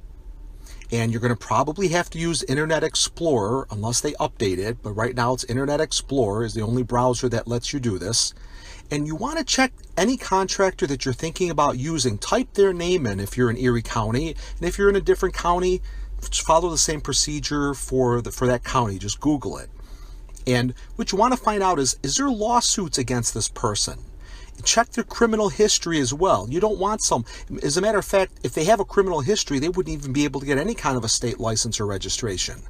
and you're going to probably have to use Internet Explorer unless they update it, but right now it's Internet Explorer is the only browser that lets you do this. And you want to check any contractor that you're thinking about using. Type their name in if you're in Erie County, and if you're in a different county, follow the same procedure for that county. Just Google it. And what you want to find out is there lawsuits against this person? Check their criminal history as well. You don't want some, as a matter of fact, if they have a criminal history, they wouldn't even be able to get any kind of a state license or registration.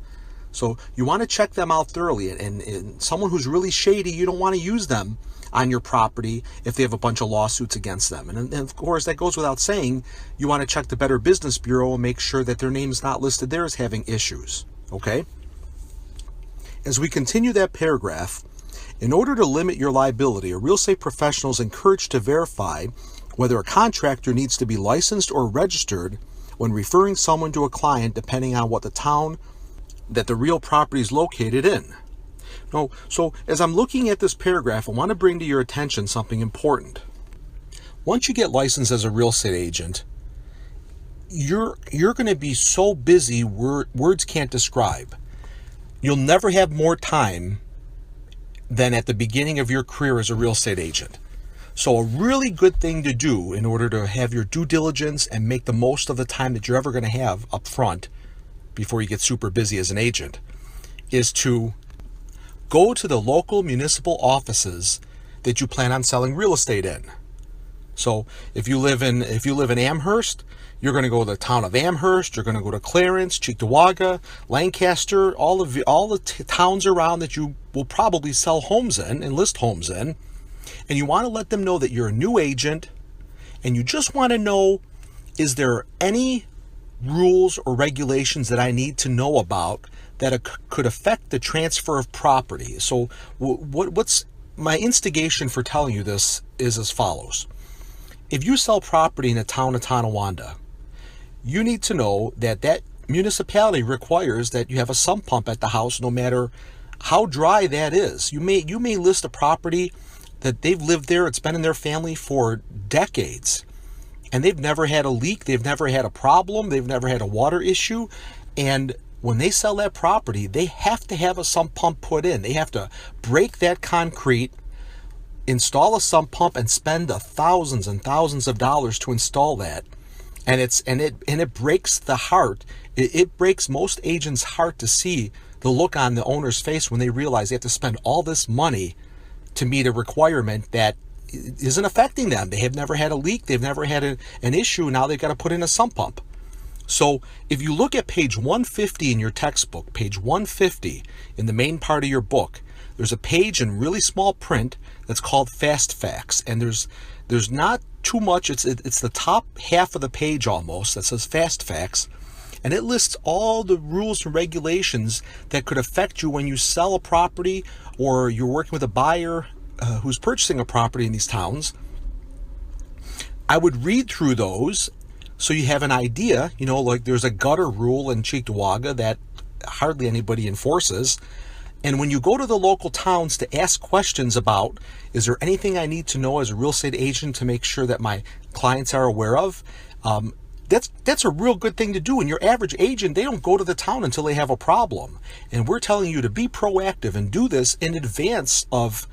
So you want to check them out thoroughly. And someone who's really shady, you don't want to use them on your property if they have a bunch of lawsuits against them. And of course, that goes without saying, you want to check the Better Business Bureau and make sure that their name is not listed there as having issues. Okay? As we continue that paragraph, in order to limit your liability, a real estate professional is encouraged to verify whether a contractor needs to be licensed or registered when referring someone to a client, depending on what the town that the real property is located in. No, so as I'm looking at this paragraph, I want to bring to your attention something important. Once you get licensed as a real estate agent, you're going to be so busy, words can't describe. You'll never have more time than at the beginning of your career as a real estate agent. So a really good thing to do in order to have your due diligence and make the most of the time that you're ever going to have up front before you get super busy as an agent is to go to the local municipal offices that you plan on selling real estate in. So if you live in Amherst, you're going to go to the town of Amherst, you're going to go to Clarence, Cheektowaga, Lancaster, all the towns around that you will probably sell homes in and list homes in. And you want to let them know that you're a new agent, and you just want to know, is there any rules or regulations that I need to know about that could affect the transfer of property? So what's my instigation for telling you this is as follows. If you sell property in the town of Tonawanda, you need to know that that municipality requires that you have a sump pump at the house, no matter how dry that is. You may list a property that they've lived there, it's been in their family for decades, and they've never had a leak, they've never had a problem, they've never had a water issue, and when they sell that property, they have to have a sump pump put in. They have to break that concrete, install a sump pump, and spend thousands and thousands of dollars to install that. And it breaks the heart. It breaks most agents' heart to see the look on the owner's face when they realize they have to spend all this money to meet a requirement that isn't affecting them. They have never had a leak. They've never had an issue. Now they've got to put in a sump pump. So if you look at page 150 in your textbook, page 150 in the main part of your book, there's a page in really small print that's called Fast Facts. And there's not too much. It's the top half of the page almost that says Fast Facts. And it lists all the rules and regulations that could affect you when you sell a property or you're working with a buyer who's purchasing a property in these towns. I would read through those so you have an idea. You know, like there's a gutter rule in Cheektowaga that hardly anybody enforces. And when you go to the local towns to ask questions about, is there anything I need to know as a real estate agent to make sure that my clients are aware of? That's a real good thing to do. And your average agent, they don't go to the town until they have a problem. And we're telling you to be proactive and do this in advance of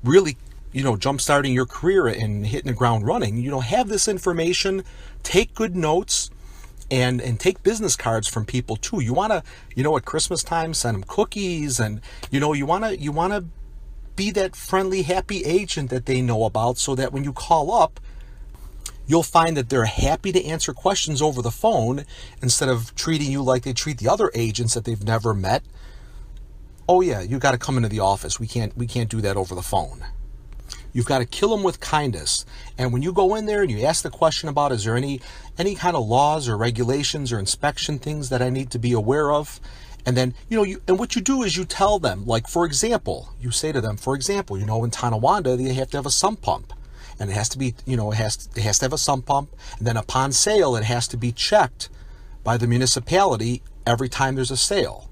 really, jump-starting your career and hitting the ground running. Have this information, take good notes, and take business cards from people too. You want to, at Christmas time, send them cookies, and you want to be that friendly, happy agent that they know about, so that when you call up, you'll find that they're happy to answer questions over the phone instead of treating you like they treat the other agents that they've never met. Oh yeah, you got to come into the office. We can't do that over the phone. You've got to kill them with kindness. And when you go in there and you ask the question about, is there any kind of laws or regulations or inspection things that I need to be aware of? And then, and what you do is you tell them, like, for example, you say to them, in Tonawanda, they have to have a sump pump. And it has to be, it has to have a sump pump. And then upon sale, it has to be checked by the municipality every time there's a sale.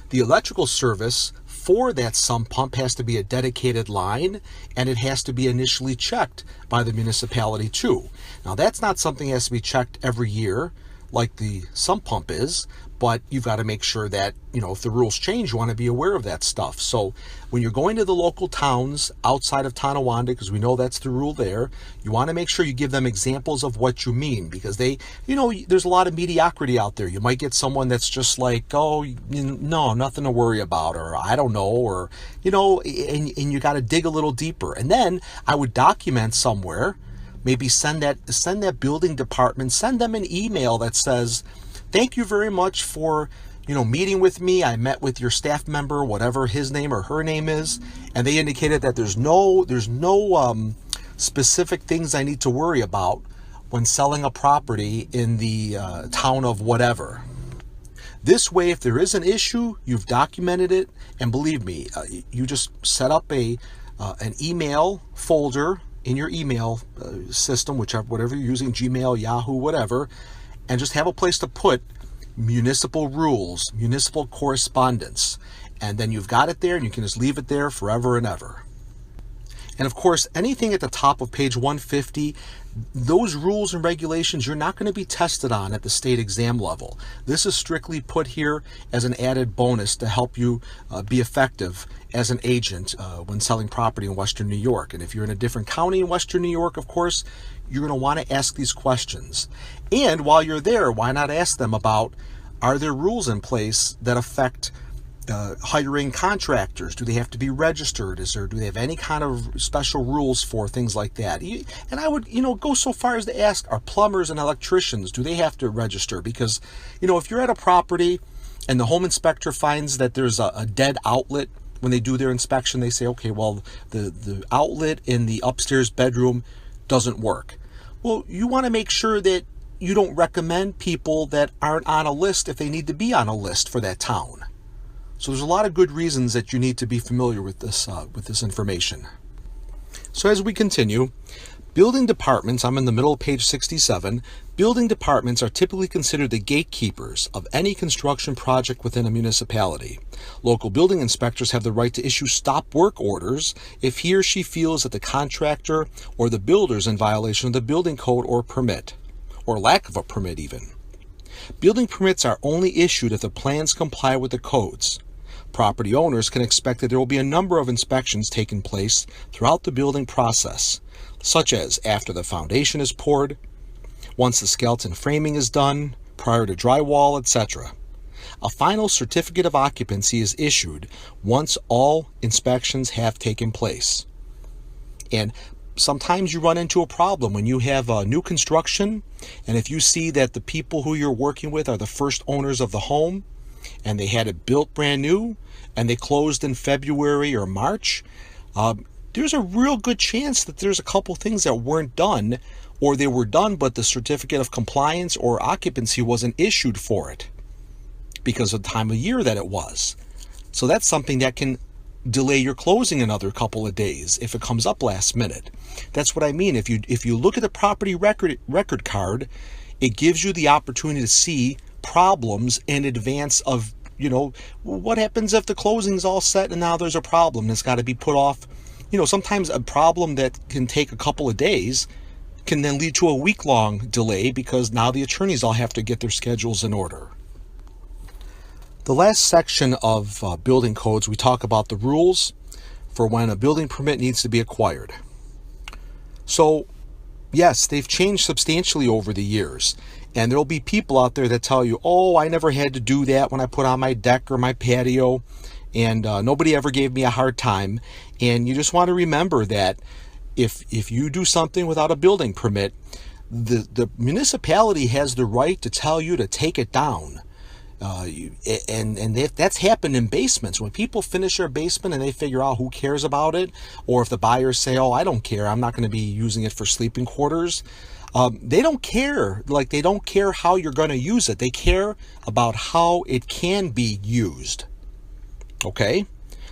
The electrical service for that sump pump has to be a dedicated line, and it has to be initially checked by the municipality too. Now, that's not something that has to be checked every year like the sump pump is, but you've got to make sure that, if the rules change, you want to be aware of that stuff. So when you're going to the local towns outside of Tonawanda, because we know that's the rule there, you want to make sure you give them examples of what you mean, because there's a lot of mediocrity out there. You might get someone that's just like, oh, no, nothing to worry about, or I don't know, or, and you got to dig a little deeper. And then I would document somewhere, maybe send that building department, send them an email that says, thank you very much for, meeting with me. I met with your staff member, whatever his name or her name is, and they indicated that there's no specific things I need to worry about when selling a property in the town of whatever. This way, if there is an issue, you've documented it, and believe me, you just set up an email folder in your email system, whatever you're using, Gmail, Yahoo, whatever, and just have a place to put municipal rules, municipal correspondence, and then you've got it there, and you can just leave it there forever and ever. And of course, anything at the top of page 150, those rules and regulations, you're not going to be tested on at the state exam level. This is strictly put here as an added bonus to help you be effective as an agent when selling property in Western New York. And if you're in a different county in Western New York, of course, you're going to want to ask these questions. And while you're there, why not ask them about, are there rules in place that affect hiring contractors? Do they have to be registered? Do they have any kind of special rules for things like that? And I would, go so far as to ask, are plumbers and electricians, do they have to register? Because, if you're at a property and the home inspector finds that there's a dead outlet, when they do their inspection, they say, okay, well, the outlet in the upstairs bedroom doesn't work. Well, you want to make sure that you don't recommend people that aren't on a list if they need to be on a list for that town. So there's a lot of good reasons that you need to be familiar with this information. So as we continue, building departments, I'm in the middle of page 67, building departments are typically considered the gatekeepers of any construction project within a municipality. Local building inspectors have the right to issue stop work orders if he or she feels that the contractor or the builder is in violation of the building code or permit, or lack of a permit even. Building permits are only issued if the plans comply with the codes. Property owners can expect that there will be a number of inspections taking place throughout the building process, such as after the foundation is poured, once the skeleton framing is done, prior to drywall, etc. A final certificate of occupancy is issued once all inspections have taken place. And sometimes you run into a problem when you have new construction, and if you see that the people who you're working with are the first owners of the home, and they had it built brand new, and they closed in February or March, there's a real good chance that there's a couple things that weren't done, or they were done, but the certificate of compliance or occupancy wasn't issued for it because of the time of year that it was. So that's something that can delay your closing another couple of days if it comes up last minute. That's what I mean. If you look at the property record card, it gives you the opportunity to see problems in advance of, what happens if the closing's all set and now there's a problem that's got to be put off. Sometimes a problem that can take a couple of days can then lead to a week-long delay because now the attorneys all have to get their schedules in order. The last section of building codes, we talk about the rules for when a building permit needs to be acquired. So, yes, they've changed substantially over the years. And there'll be people out there that tell you, oh, I never had to do that when I put on my deck or my patio, and nobody ever gave me a hard time. And you just want to remember that if you do something without a building permit, the municipality has the right to tell you to take it down. And that's happened in basements. When people finish their basement and they figure out who cares about it, or if the buyers say, oh, I don't care, I'm not going to be using it for sleeping quarters, they don't care. Like, they don't care how you're going to use it. They care about how it can be used. Okay?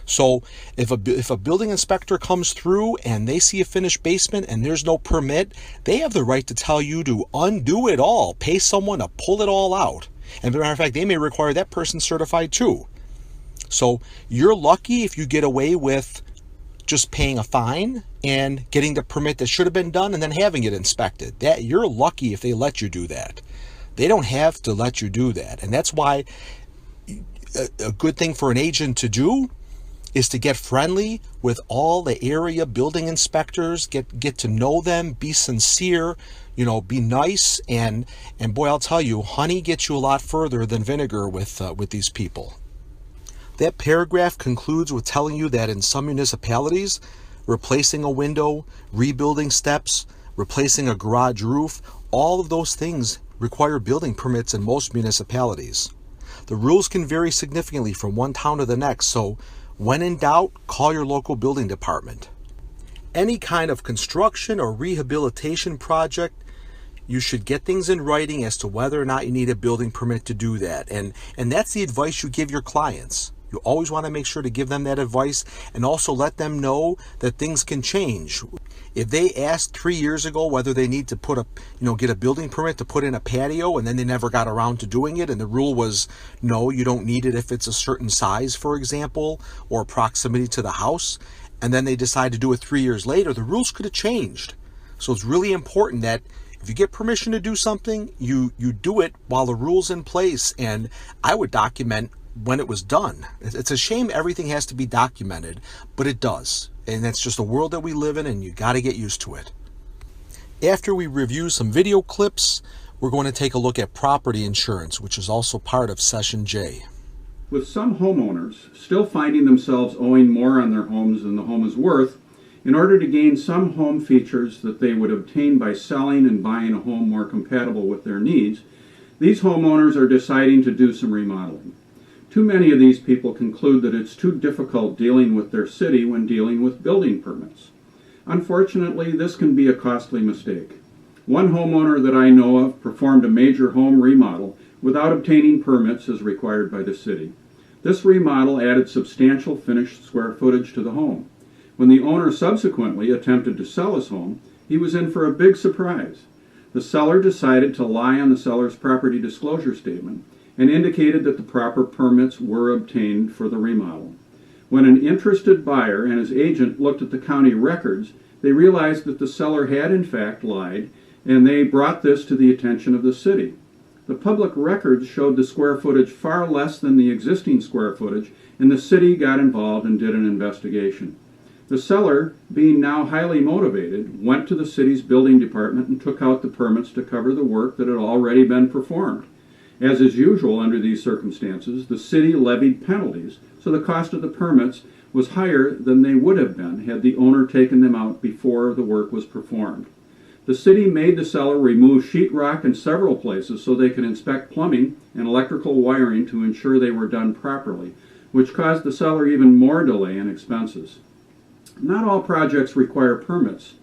So if a building inspector comes through and they see a finished basement and there's no permit, they have the right to tell you to undo it all, pay someone to pull it all out. And as a matter of fact, they may require that person certified too. So you're lucky if you get away with just paying a fine and getting the permit that should have been done and then having it inspected. That you're lucky if they let you do that. They don't have to let you do that. And that's why a good thing for an agent to do is to get friendly with all the area building inspectors, get to know them, be sincere, be nice, and boy, I'll tell you, honey gets you a lot further than vinegar with these people. That paragraph concludes with telling you that in some municipalities, replacing a window, rebuilding steps, replacing a garage roof, all of those things require building permits in most municipalities. The rules can vary significantly from one town to the next, so when in doubt, call your local building department. Any kind of construction or rehabilitation project, you should get things in writing as to whether or not you need a building permit to do that. And that's the advice you give your clients. You always want to make sure to give them that advice and also let them know that things can change. If they asked 3 years ago whether they need to get a building permit to put in a patio and then they never got around to doing it, and the rule was no, you don't need it if it's a certain size, for example, or proximity to the house, and then they decide to do it 3 years later, the rules could have changed. So it's really important that if you get permission to do something, you do it while the rule's in place, and I would document when it was done. It's a shame everything has to be documented, but it does. And that's just the world that we live in, and you got to get used to it. After we review some video clips, we're going to take a look at property insurance, which is also part of Session J. With some homeowners still finding themselves owing more on their homes than the home is worth, in order to gain some home features that they would obtain by selling and buying a home more compatible with their needs, these homeowners are deciding to do some remodeling. Too many of these people conclude that it's too difficult dealing with their city when dealing with building permits. Unfortunately, this can be a costly mistake. One homeowner that I know of performed a major home remodel without obtaining permits as required by the city. This remodel added substantial finished square footage to the home. When the owner subsequently attempted to sell his home, he was in for a big surprise. The seller decided to lie on the seller's property disclosure statement and indicated that the proper permits were obtained for the remodel. When an interested buyer and his agent looked at the county records, they realized that the seller had in fact lied, and they brought this to the attention of the city. The public records showed the square footage far less than the existing square footage, and the city got involved and did an investigation. The seller, being now highly motivated, went to the city's building department and took out the permits to cover the work that had already been performed. As is usual under these circumstances, the city levied penalties, so the cost of the permits was higher than they would have been had the owner taken them out before the work was performed. The city made the seller remove sheetrock in several places so they could inspect plumbing and electrical wiring to ensure they were done properly, which caused the seller even more delay and expenses. Not all projects require permits.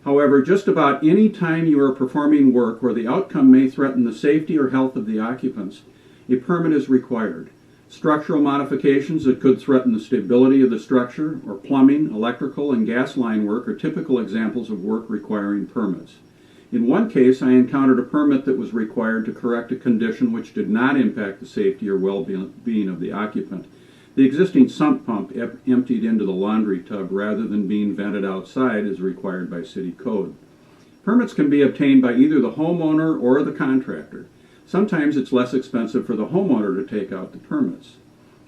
However, just about any time you are performing work where the outcome may threaten the safety or health of the occupants, a permit is required. Structural modifications that could threaten the stability of the structure, or plumbing, electrical, and gas line work are typical examples of work requiring permits. In one case, I encountered a permit that was required to correct a condition which did not impact the safety or well-being of the occupant. The existing sump pump emptied into the laundry tub rather than being vented outside as required by city code. Permits can be obtained by either the homeowner or the contractor. Sometimes it's less expensive for the homeowner to take out the permits.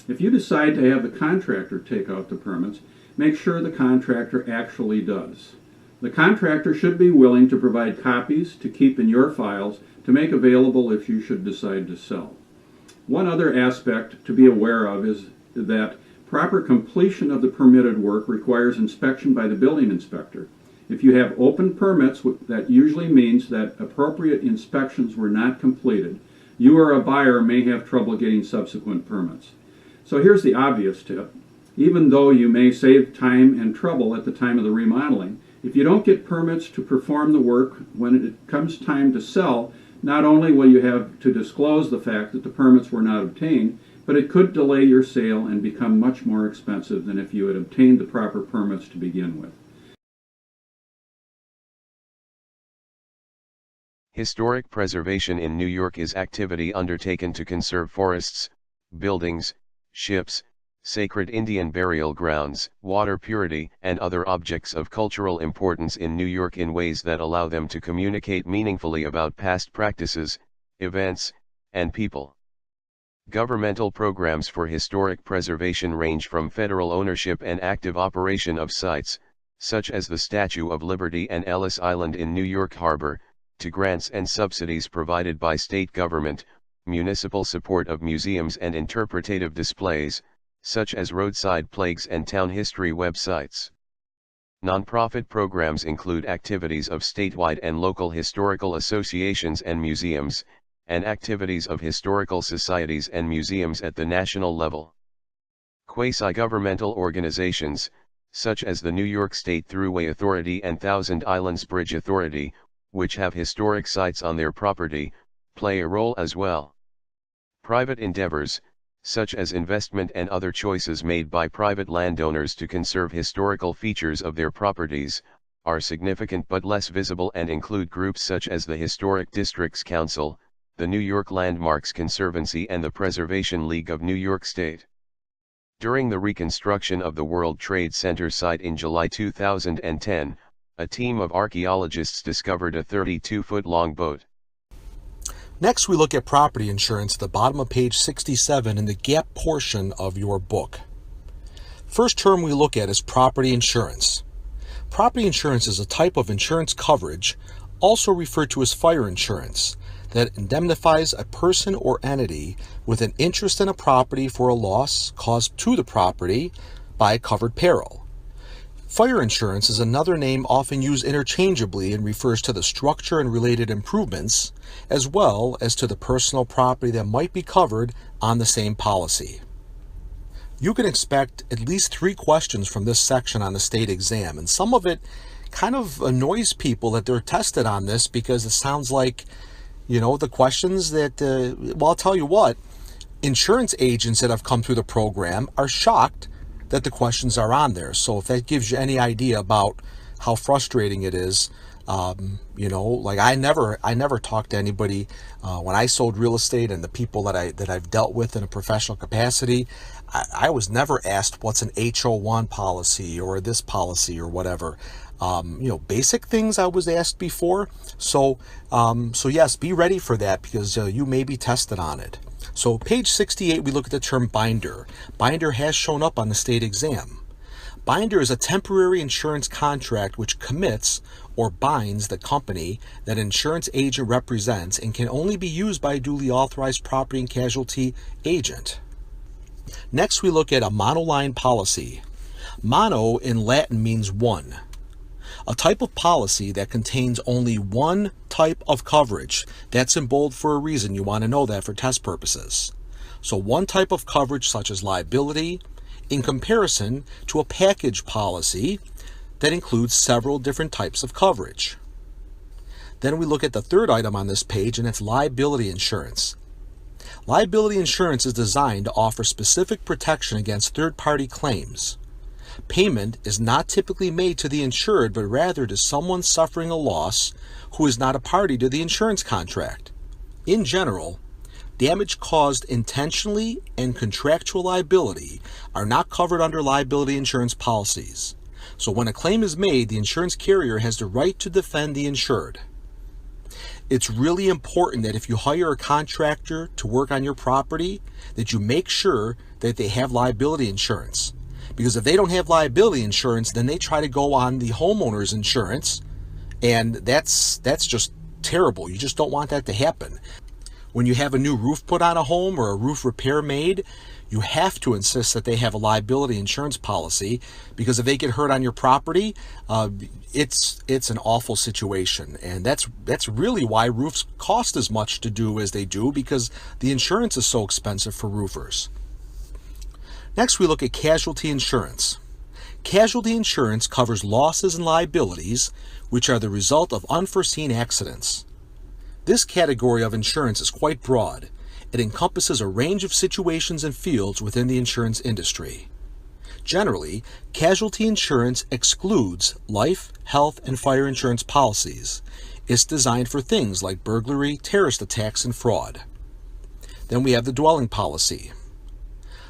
If you decide to have the contractor take out the permits, make sure the contractor actually does. The contractor should be willing to provide copies to keep in your files to make available if you should decide to sell. One other aspect to be aware of is that proper completion of the permitted work requires inspection by the building inspector. If you have open permits, that usually means that appropriate inspections were not completed. You or a buyer may have trouble getting subsequent permits. So here's the obvious tip. Even though you may save time and trouble at the time of the remodeling, if you don't get permits to perform the work when it comes time to sell, not only will you have to disclose the fact that the permits were not obtained, but it could delay your sale and become much more expensive than if you had obtained the proper permits to begin with. Historic preservation in New York is activity undertaken to conserve forests, buildings, ships, sacred Indian burial grounds, water purity, and other objects of cultural importance in New York in ways that allow them to communicate meaningfully about past practices, events, and people. Governmental programs for historic preservation range from federal ownership and active operation of sites, such as the Statue of Liberty and Ellis Island in New York Harbor, to grants and subsidies provided by state government, municipal support of museums and interpretative displays, such as roadside plaques and town history websites. Nonprofit programs include activities of statewide and local historical associations and museums, and activities of historical societies and museums at the national level. Quasi-governmental organizations, such as the New York State Thruway Authority and Thousand Islands Bridge Authority, which have historic sites on their property, play a role as well. Private endeavors, such as investment and other choices made by private landowners to conserve historical features of their properties, are significant but less visible and include groups such as the Historic Districts Council, the New York Landmarks Conservancy and the Preservation League of New York State. During the reconstruction of the World Trade Center site in July 2010, a team of archaeologists discovered a 32-foot-long boat. Next, we look at property insurance at the bottom of page 67 in the gap portion of your book. First term we look at is property insurance. Property insurance is a type of insurance coverage, also referred to as fire insurance, that indemnifies a person or entity with an interest in a property for a loss caused to the property by a covered peril. Fire insurance is another name often used interchangeably and refers to the structure and related improvements, as well as to the personal property that might be covered on the same policy. You can expect at least 3 questions from this section on the state exam, and some of it kind of annoys people that they're tested on this because it sounds like, the questions that, well, I'll tell you what, insurance agents that have come through the program are shocked that the questions are on there. So if that gives you any idea about how frustrating it is, like I never talked to anybody when I sold real estate, and the people that I've dealt with in a professional capacity, I was never asked what's an HO1 policy or this policy or whatever. Basic things I was asked before. So yes, be ready for that because you may be tested on it. So page 68, we look at the term binder. Binder has shown up on the state exam. Binder is a temporary insurance contract which commits or binds the company that an insurance agent represents and can only be used by a duly authorized property and casualty agent. Next, we look at a monoline policy. Mono in Latin means one. A type of policy that contains only one type of coverage. That's in bold for a reason. You want to know that for test purposes. So one type of coverage such as liability in comparison to a package policy that includes several different types of coverage. Then we look at the third item on this page, and it's liability insurance. Liability insurance is designed to offer specific protection against third-party claims. Payment is not typically made to the insured, but rather to someone suffering a loss who is not a party to the insurance contract. In general, damage caused intentionally and contractual liability are not covered under liability insurance policies. So when a claim is made, the insurance carrier has the right to defend the insured. It's really important that if you hire a contractor to work on your property, that you make sure that they have liability insurance. Because if they don't have liability insurance, then they try to go on the homeowner's insurance, and that's just terrible. You just don't want that to happen. When you have a new roof put on a home or a roof repair made, you have to insist that they have a liability insurance policy, because if they get hurt on your property, it's an awful situation. And that's really why roofs cost as much to do as they do, because the insurance is so expensive for roofers. Next, we look at casualty insurance. Casualty insurance covers losses and liabilities which are the result of unforeseen accidents. This category of insurance is quite broad. It encompasses a range of situations and fields within the insurance industry. Generally, casualty insurance excludes life, health, and fire insurance policies. It's designed for things like burglary, terrorist attacks, and fraud. Then we have the dwelling policy.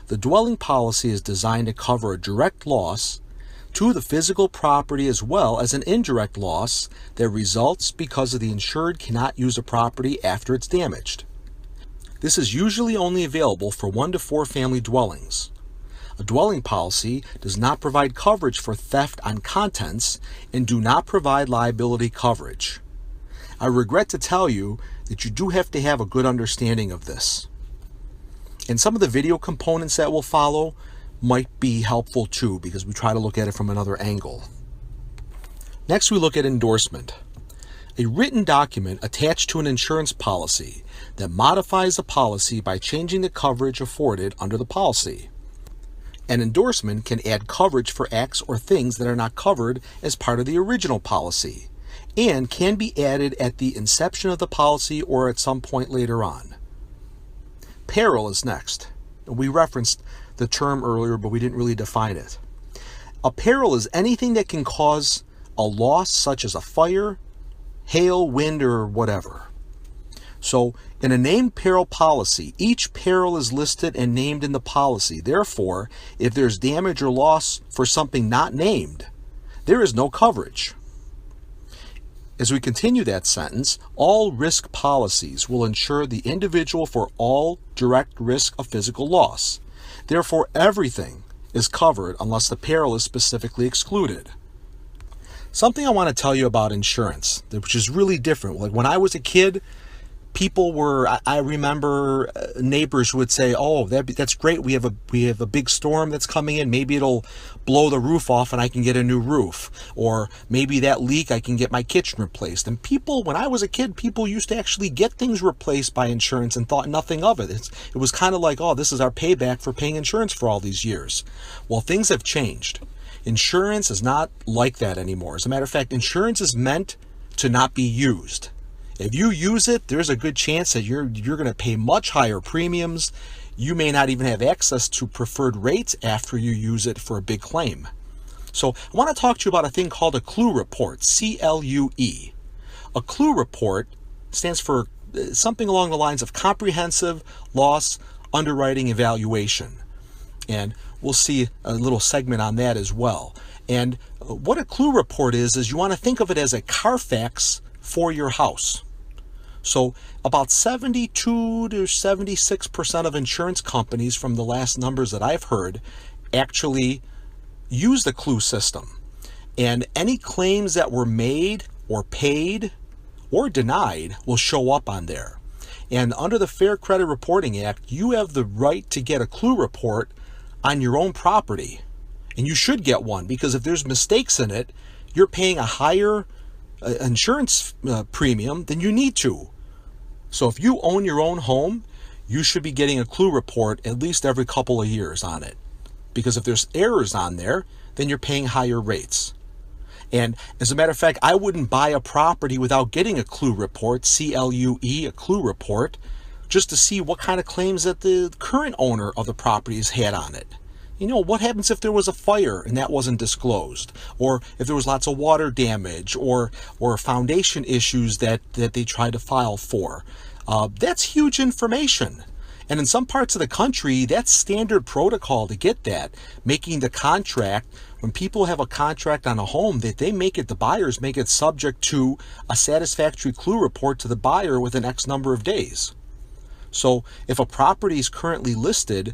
The dwelling policy is designed to cover a direct loss to the physical property as well as an indirect loss that results because the insured cannot use a property after it's damaged. This is usually only available for 1 to 4 family dwellings. A dwelling policy does not provide coverage for theft on contents and do not provide liability coverage. I regret to tell you that you do have to have a good understanding of this. And some of the video components that will follow might be helpful too, because we try to look at it from another angle. Next, we look at endorsement. A written document attached to an insurance policy that modifies the policy by changing the coverage afforded under the policy. An endorsement can add coverage for acts or things that are not covered as part of the original policy, and can be added at the inception of the policy or at some point later on. Peril is next. We referenced the term earlier, but we didn't really define it. A peril is anything that can cause a loss such as a fire, hail, wind, or whatever. So in a named peril policy, each peril is listed and named in the policy. Therefore, if there's damage or loss for something not named, there is no coverage. As we continue that sentence, all risk policies will insure the individual for all direct risk of physical loss. Therefore, everything is covered unless the peril is specifically excluded. Something I want to tell you about insurance, which is really different. Like when I was a kid, I remember neighbors would say, "Oh, that's great. We have a big storm that's coming in. Maybe it'll blow the roof off and I can get a new roof. Or maybe that leak, I can get my kitchen replaced." And when I was a kid, people used to actually get things replaced by insurance and thought nothing of it. It was kind of like, "Oh, this is our payback for paying insurance for all these years." Well, things have changed. Insurance is not like that anymore. As a matter of fact, insurance is meant to not be used. If you use it, there's a good chance that you're going to pay much higher premiums. You may not even have access to preferred rates after you use it for a big claim. So I want to talk to you about a thing called a CLUE report, C-L-U-E. A CLUE report stands for something along the lines of Comprehensive Loss Underwriting Evaluation. And we'll see a little segment on that as well. And what a CLUE report is you want to think of it as a Carfax for your house. So about 72 to 76% of insurance companies, from the last numbers that I've heard, actually use the CLUE system. And any claims that were made or paid or denied will show up on there. And under the Fair Credit Reporting Act, you have the right to get a CLUE report on your own property. And you should get one, because if there's mistakes in it, you're paying a higher insurance premium than you need to. So if you own your own home, you should be getting a CLUE report at least every couple of years on it. Because if there's errors on there, then you're paying higher rates. And as a matter of fact, I wouldn't buy a property without getting a CLUE report, C-L-U-E, a CLUE report, just to see what kind of claims that the current owner of the property has had on it. You know, what happens if there was a fire and that wasn't disclosed? Or if there was lots of water damage or foundation issues that they tried to file for? That's huge information. And in some parts of the country, that's standard protocol to get that. Making the contract, when people have a contract on a home, the buyers make it subject to a satisfactory CLUE report to the buyer within X number of days. So if a property is currently listed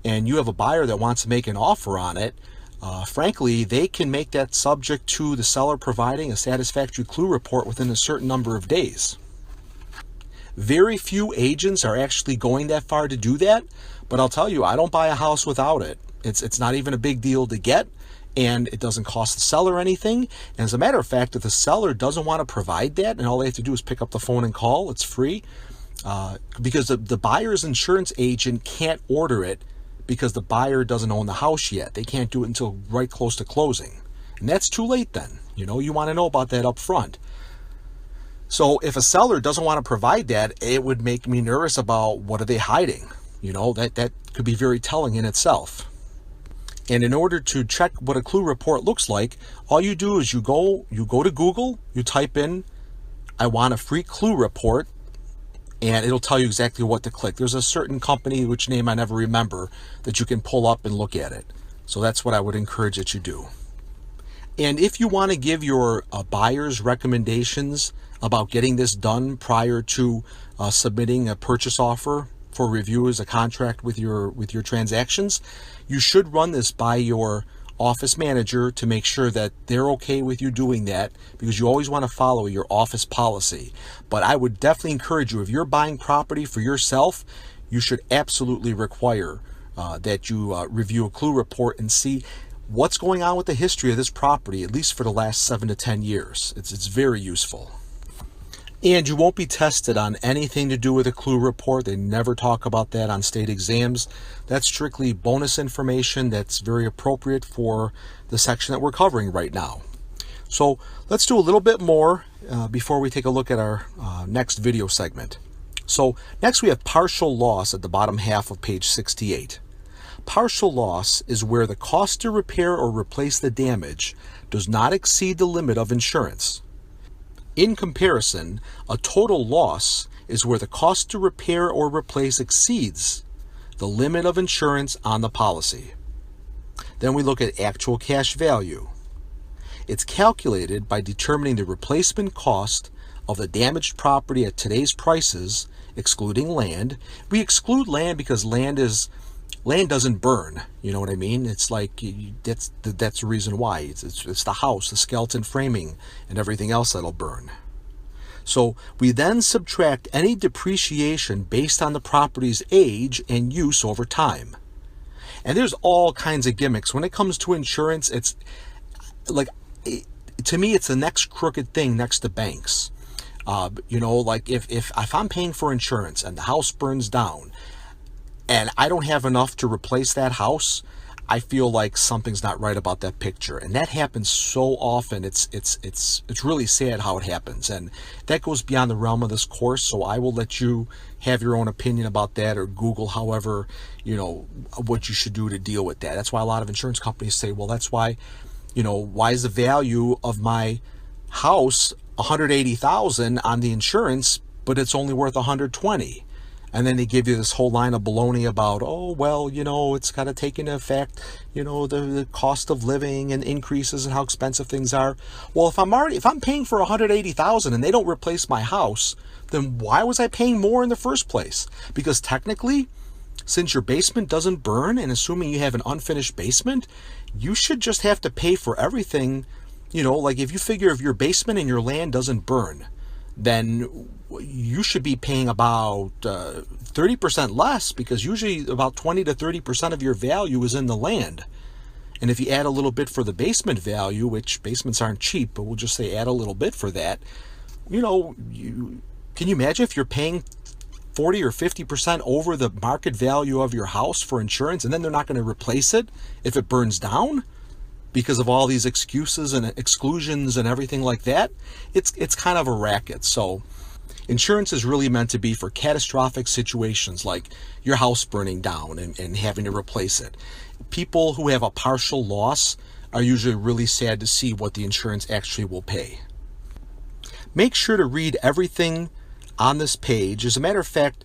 and you have a buyer that wants to make an offer on it, frankly, they can make that subject to the seller providing a satisfactory CLUE report within a certain number of days. Very few agents are actually going that far to do that, but I'll tell you, I don't buy a house without it. It's not even a big deal to get, and it doesn't cost the seller anything. And as a matter of fact, if the seller doesn't want to provide that, and all they have to do is pick up the phone and call, it's free, because the buyer's insurance agent can't order it because the buyer doesn't own the house yet. They can't do it until right close to closing. And that's too late then. You know, you want to know about that up front. So if a seller doesn't want to provide that, it would make me nervous about what are they hiding. You know, that could be very telling in itself. And in order to check what a CLUE report looks like, all you do is you go to Google, you type in, "I want a free CLUE report," and it'll tell you exactly what to click. There's a certain company, which name I never remember, that you can pull up and look at it. So that's what I would encourage that you do. And if you want to give your buyers recommendations about getting this done prior to submitting a purchase offer for review as a contract with your transactions, you should run this by your office manager to make sure that they're okay with you doing that, because you always want to follow your office policy. But I would definitely encourage you, if you're buying property for yourself, you should absolutely require that you review a clue report and see what's going on with the history of this property, at least for the last 7 to 10 years. It's very useful. And you won't be tested on anything to do with a clue report. They never talk about that on state exams. That's strictly bonus information that's very appropriate for the section that we're covering right now. So let's do a little bit more before we take a look at our next video segment. So next we have partial loss at the bottom half of page 68. Partial loss is where the cost to repair or replace the damage does not exceed the limit of insurance. In comparison, a total loss is where the cost to repair or replace exceeds the limit of insurance on the policy. Then we look at actual cash value. It's calculated by determining the replacement cost of the damaged property at today's prices, excluding land. We exclude land because land doesn't burn. You know what I mean? It's like that's the reason why. It's the house, the skeleton framing, and everything else that'll burn. So we then subtract any depreciation based on the property's age and use over time. And there's all kinds of gimmicks when it comes to insurance. It's like, to me, it's the next crooked thing next to banks. Like if I'm paying for insurance and the house burns down, and I don't have enough to replace that house, I feel like something's not right about that picture. And that happens so often. It's really sad how it happens. And that goes beyond the realm of this course, so I will let you have your own opinion about that, or Google however, what you should do to deal with that. That's why a lot of insurance companies say, well, that's why, why is the value of my house $180,000 on the insurance, but it's only worth $120,000? And then they give you this whole line of baloney about, oh, well, it's got to take into effect, the cost of living and increases and how expensive things are. Well, if I'm paying for $180,000 and they don't replace my house, then why was I paying more in the first place? Because technically, since your basement doesn't burn, and assuming you have an unfinished basement, you should just have to pay for everything. Like if you figure if your basement and your land doesn't burn, then you should be paying about 30% less, because usually about 20 to 30% of your value is in the land. And if you add a little bit for the basement value, which basements aren't cheap, but we'll just say add a little bit for that, can you imagine if you're paying 40 or 50% over the market value of your house for insurance, and then they're not going to replace it if it burns down because of all these excuses and exclusions and everything like that? It's kind of a racket. So insurance is really meant to be for catastrophic situations like your house burning down and having to replace it. People who have a partial loss are usually really sad to see what the insurance actually will pay. Make sure to read everything on this page. As a matter of fact,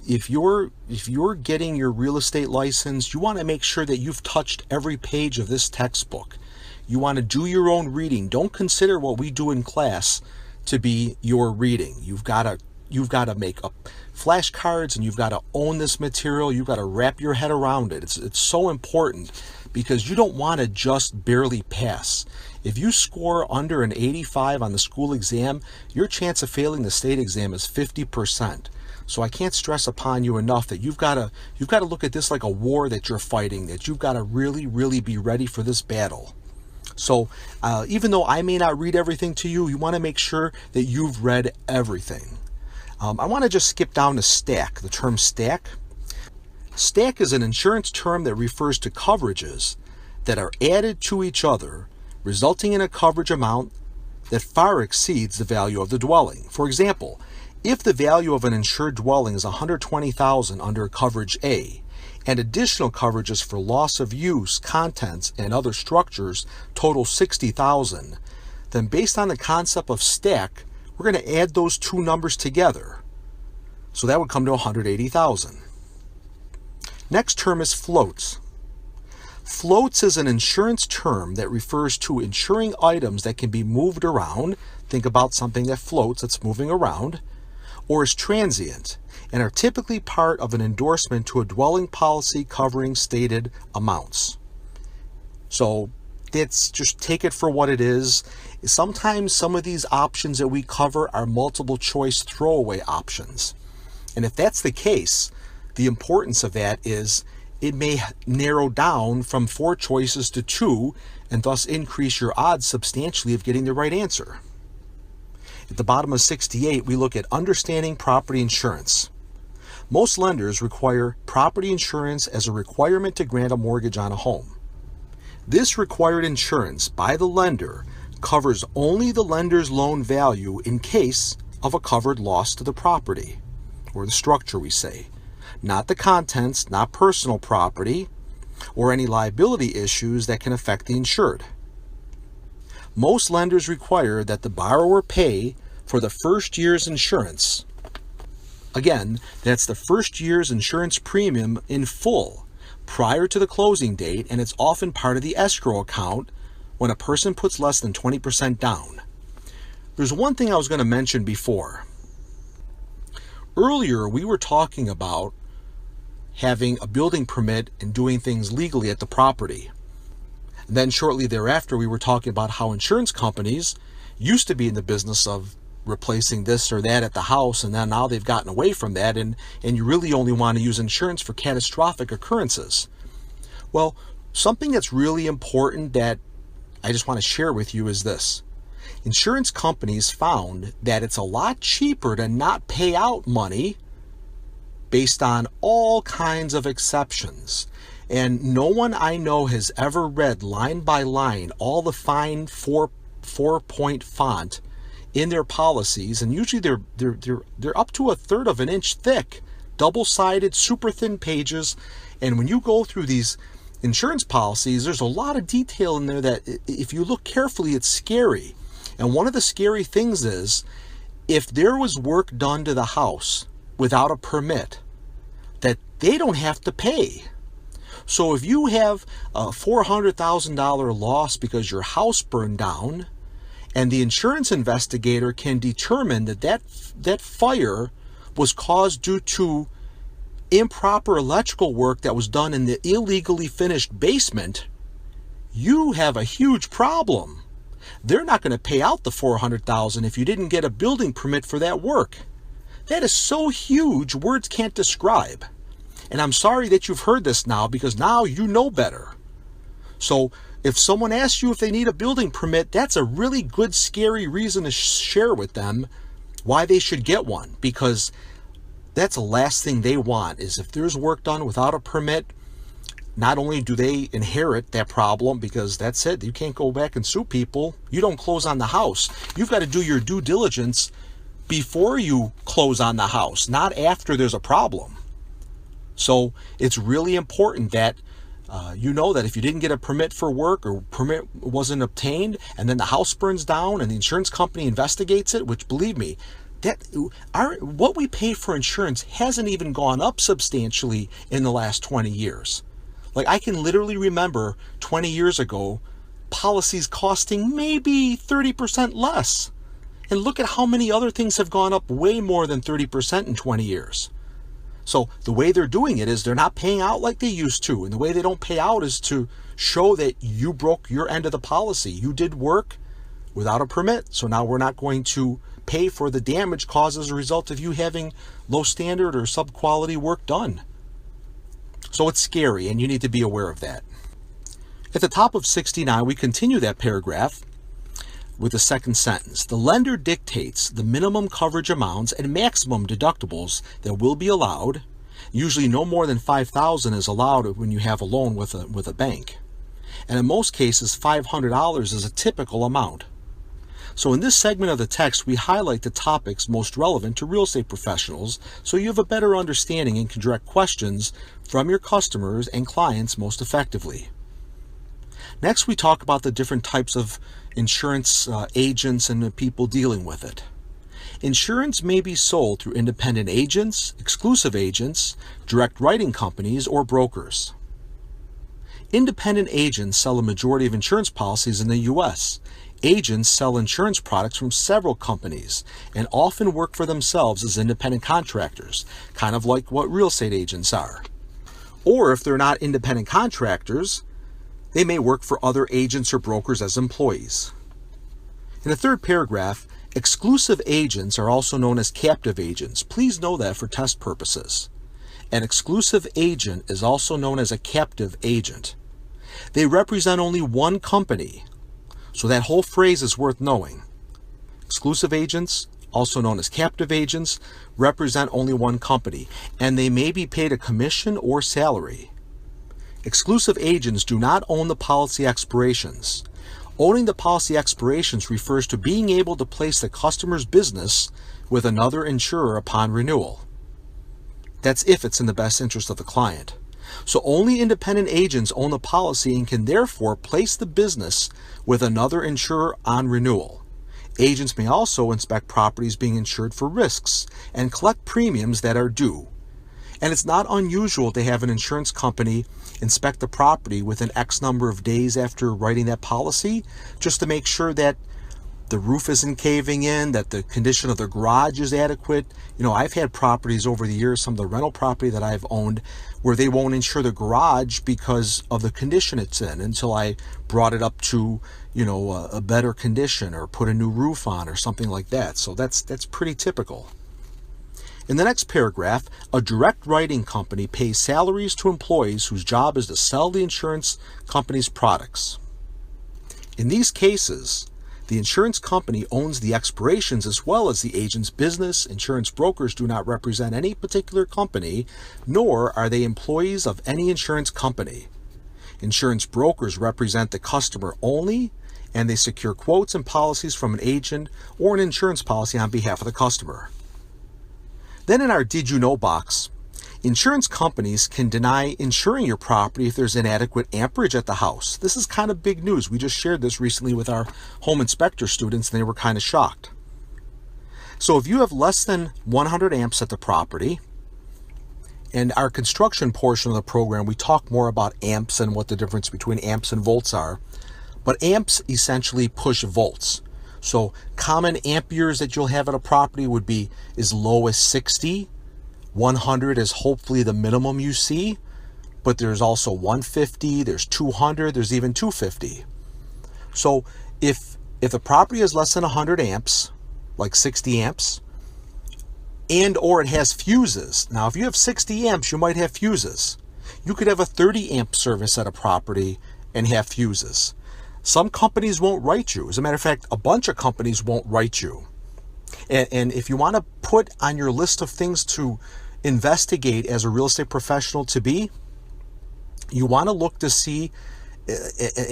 if you're getting your real estate license, you want to make sure that you've touched every page of this textbook. You want to do your own reading. Don't consider what we do in class to be your reading. You've got to make up flashcards, and you've got to own this material. You've got to wrap your head around it. It's so important, because you don't want to just barely pass. If you score under an 85 on the school exam, your chance of failing the state exam is 50%. So I can't stress upon you enough that you've got to look at this like a war that you're fighting, that you've got to really, really be ready for this battle. So even though I may not read everything to you, you want to make sure that you've read everything. I want to just skip down to stack, the term stack. Stack is an insurance term that refers to coverages that are added to each other, resulting in a coverage amount that far exceeds the value of the dwelling. For example, if the value of an insured dwelling is $120,000 under coverage A, and additional coverages for loss of use, contents, and other structures total $60,000, then based on the concept of stack, we're going to add those two numbers together. So that would come to $180,000. Next term is floats. Floats is an insurance term that refers to insuring items that can be moved around. Think about something that floats, that's moving around, or is transient, and are typically part of an endorsement to a dwelling policy covering stated amounts. So it's just take it for what it is. Sometimes some of these options that we cover are multiple choice throwaway options. And if that's the case, the importance of that is it may narrow down from 4 choices to 2 and thus increase your odds substantially of getting the right answer. At the bottom of 68, we look at understanding property insurance. Most lenders require property insurance as a requirement to grant a mortgage on a home. This required insurance by the lender covers only the lender's loan value in case of a covered loss to the property, or the structure we say, not the contents, not personal property, or any liability issues that can affect the insured. Most lenders require that the borrower pay for the first year's insurance. Again, that's the first year's insurance premium in full prior to the closing date, and it's often part of the escrow account when a person puts less than 20% down. There's one thing I was going to mention before. Earlier, we were talking about having a building permit and doing things legally at the property. Then shortly thereafter, we were talking about how insurance companies used to be in the business of replacing this or that at the house, and then now they've gotten away from that, and you really only want to use insurance for catastrophic occurrences. Well, something that's really important that I just want to share with you is this. Insurance companies found that it's a lot cheaper to not pay out money based on all kinds of exceptions. And no one I know has ever read line by line all the fine four-point font in their policies, and usually they're up to 1/3 of an inch thick, double-sided, super thin pages. And when you go through these insurance policies, there's a lot of detail in there that if you look carefully, it's scary. And one of the scary things is if there was work done to the house without a permit, that they don't have to pay. So if you have a $400,000 loss because your house burned down, and the insurance investigator can determine that fire was caused due to improper electrical work that was done in the illegally finished basement, you have a huge problem. They're not going to pay out the $400,000 if you didn't get a building permit for that work. That is so huge, words can't describe. And I'm sorry that you've heard this now, because now you know better. So if someone asks you if they need a building permit, that's a really good, scary reason to share with them why they should get one, because that's the last thing they want is if there's work done without a permit, not only do they inherit that problem, because that's it, you can't go back and sue people. You don't close on the house. You've got to do your due diligence before you close on the house, not after there's a problem. So it's really important that you know that if you didn't get a permit for work, or permit wasn't obtained, and then the house burns down and the insurance company investigates it, which, believe me, what we pay for insurance hasn't even gone up substantially in the last 20 years. Like, I can literally remember 20 years ago, policies costing maybe 30% less. And look at how many other things have gone up way more than 30% in 20 years. So the way they're doing it is they're not paying out like they used to. And the way they don't pay out is to show that you broke your end of the policy. You did work without a permit. So now we're not going to pay for the damage caused as a result of you having low standard or sub-quality work done. So it's scary, and you need to be aware of that. At the top of 69, we continue that paragraph with the second sentence. The lender dictates the minimum coverage amounts and maximum deductibles that will be allowed. Usually no more than $5,000 is allowed when you have a loan with a bank. And in most cases, $500 is a typical amount. So in this segment of the text, we highlight the topics most relevant to real estate professionals so you have a better understanding and can direct questions from your customers and clients most effectively. Next, we talk about the different types of insurance agents and the people dealing with it. Insurance may be sold through independent agents, exclusive agents, direct writing companies, or brokers. Independent agents sell a majority of insurance policies in the U.S. Agents sell insurance products from several companies and often work for themselves as independent contractors, kind of like what real estate agents are. Or if they're not independent contractors, they may work for other agents or brokers as employees. In the third paragraph, exclusive agents are also known as captive agents. Please know that for test purposes. An exclusive agent is also known as a captive agent. They represent only one company, so that whole phrase is worth knowing. Exclusive agents, also known as captive agents, represent only one company, and they may be paid a commission or salary. Exclusive agents do not own the policy expirations. Owning the policy expirations refers to being able to place the customer's business with another insurer upon renewal. That's if it's in the best interest of the client. So only independent agents own the policy and can therefore place the business with another insurer on renewal. Agents may also inspect properties being insured for risks and collect premiums that are due. And it's not unusual to have an insurance company inspect the property within X number of days after writing that policy, just to make sure that the roof isn't caving in, that the condition of the garage is adequate. You know, I've had properties over the years, some of the rental property that I've owned, where they won't insure the garage because of the condition it's in until I brought it up to, a better condition or put a new roof on or something like that. So that's pretty typical. In the next paragraph, a direct writing company pays salaries to employees whose job is to sell the insurance company's products. In these cases, the insurance company owns the expirations as well as the agent's business. Insurance brokers do not represent any particular company, nor are they employees of any insurance company. Insurance brokers represent the customer only, and they secure quotes and policies from an agent or an insurance policy on behalf of the customer. Then in our Did You Know box, insurance companies can deny insuring your property if there's inadequate amperage at the house. This is kind of big news. We just shared this recently with our home inspector students, and they were kind of shocked. So if you have less than 100 amps at the property, and our construction portion of the program, we talk more about amps and what the difference between amps and volts are. But amps essentially push volts. So common amperes that you'll have at a property would be as low as 60. 100 is hopefully the minimum you see, but there's also 150, there's 200, there's even 250. So if the property is less than 100 amps, like 60 amps, and or it has fuses. Now, if you have 60 amps, you might have fuses. You could have a 30 amp service at a property and have fuses. Some companies won't write you. As a matter of fact, a bunch of companies won't write you. And if you want to put on your list of things to investigate as a real estate professional to be, you want to look to see,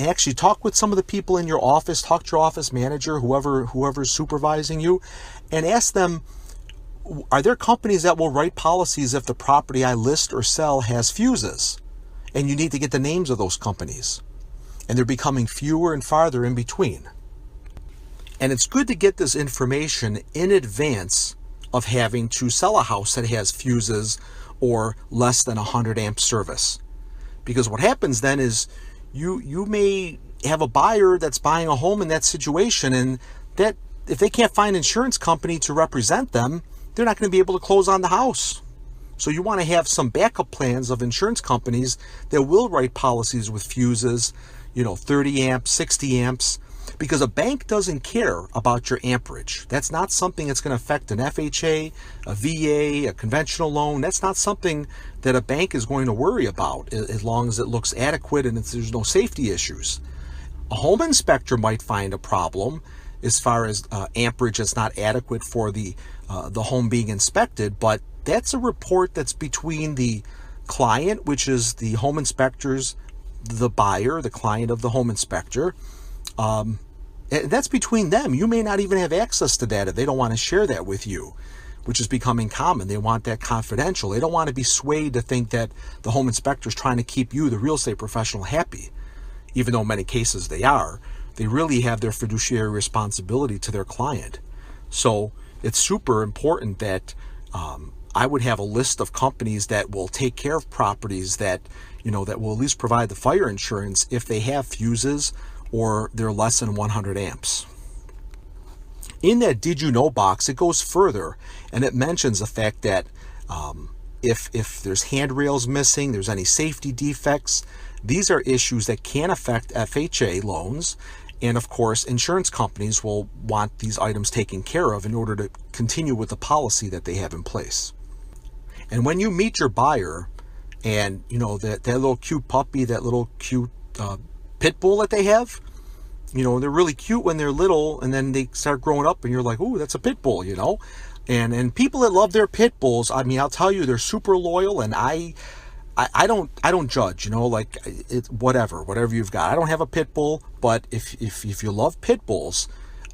actually talk with some of the people in your office, talk to your office manager, whoever's supervising you, and ask them, are there companies that will write policies if the property I list or sell has fuses? And you need to get the names of those companies. And they're becoming fewer and farther in between. And it's good to get this information in advance of having to sell a house that has fuses or less than 100 amp service. Because what happens then is you may have a buyer that's buying a home in that situation, and that if they can't find an insurance company to represent them, they're not going to be able to close on the house. So you want to have some backup plans of insurance companies that will write policies with fuses, 30 amps, 60 amps, because a bank doesn't care about your amperage. That's not something that's going to affect an FHA, a VA, a conventional loan. That's not something that a bank is going to worry about as long as it looks adequate and there's no safety issues. A home inspector might find a problem as far as amperage that's not adequate for the home being inspected, but that's a report that's between the client, which is the home inspector's, the buyer, the client of the home inspector. That's between them. You may not even have access to that if they don't want to share that with you, which is becoming common. They want that confidential. They don't want to be swayed to think that the home inspector is trying to keep you, the real estate professional, happy, even though in many cases they are. They really have their fiduciary responsibility to their client. So it's super important that I would have a list of companies that will take care of properties that, that will at least provide the fire insurance if they have fuses or they're less than 100 amps. In that did you know box, it goes further and it mentions the fact that if there's handrails missing, there's any safety defects, these are issues that can affect FHA loans. And of course, insurance companies will want these items taken care of in order to continue with the policy that they have in place. And when you meet your buyer and, that little cute puppy, that little cute pit bull that they have, they're really cute when they're little and then they start growing up and you're like, ooh, that's a pit bull, And people that love their pit bulls, I mean, I'll tell you, they're super loyal, and I don't judge, it's whatever you've got. I don't have a pit bull, but if you love pit bulls,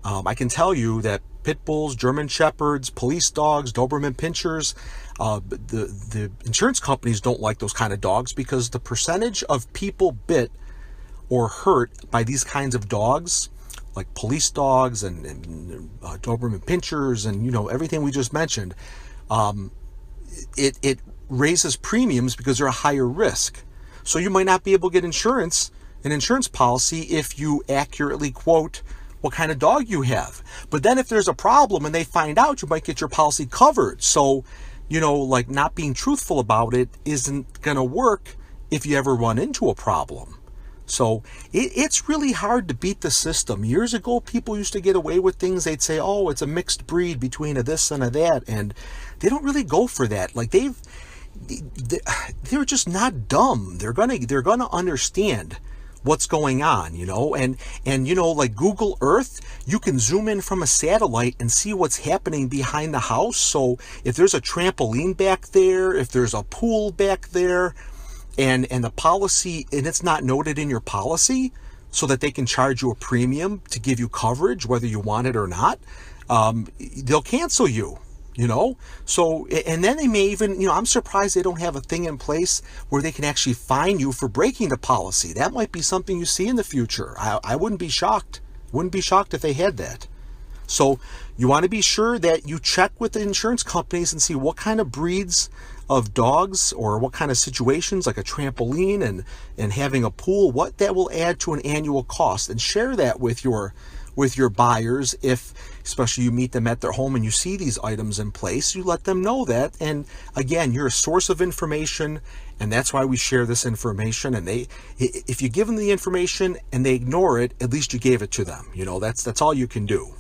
I can tell you that pit bulls, German shepherds, police dogs, Doberman pinschers, the insurance companies don't like those kind of dogs because the percentage of people bit or hurt by these kinds of dogs, like police dogs and Doberman pinschers and everything we just mentioned, it raises premiums because they're a higher risk. So you might not be able to get an insurance policy if you accurately quote what kind of dog you have. But then if there's a problem and they find out, you might get your policy covered. So, not being truthful about it isn't going to work if you ever run into a problem. So it's really hard to beat the system. Years ago, people used to get away with things. They'd say, oh, it's a mixed breed between a this and a that. And they don't really go for that. Like they're just not dumb. They're gonna understand what's going on, and like Google Earth, you can zoom in from a satellite and see what's happening behind the house. So if there's a trampoline back there, if there's a pool back there, and the policy, and it's not noted in your policy so that they can charge you a premium to give you coverage whether you want it or not, they'll cancel you. So, and then they may even, I'm surprised they don't have a thing in place where they can actually fine you for breaking the policy. That might be something you see in the future. I wouldn't be shocked. Wouldn't be shocked if they had that. So you want to be sure that you check with the insurance companies and see what kind of breeds of dogs or what kind of situations, like a trampoline and having a pool, what that will add to an annual cost, and share that with your buyers. If especially you meet them at their home and you see these items in place, you let them know that. And again, you're a source of information, and that's why we share this information. And if you give them the information and they ignore it, at least you gave it to them. That's all you can do.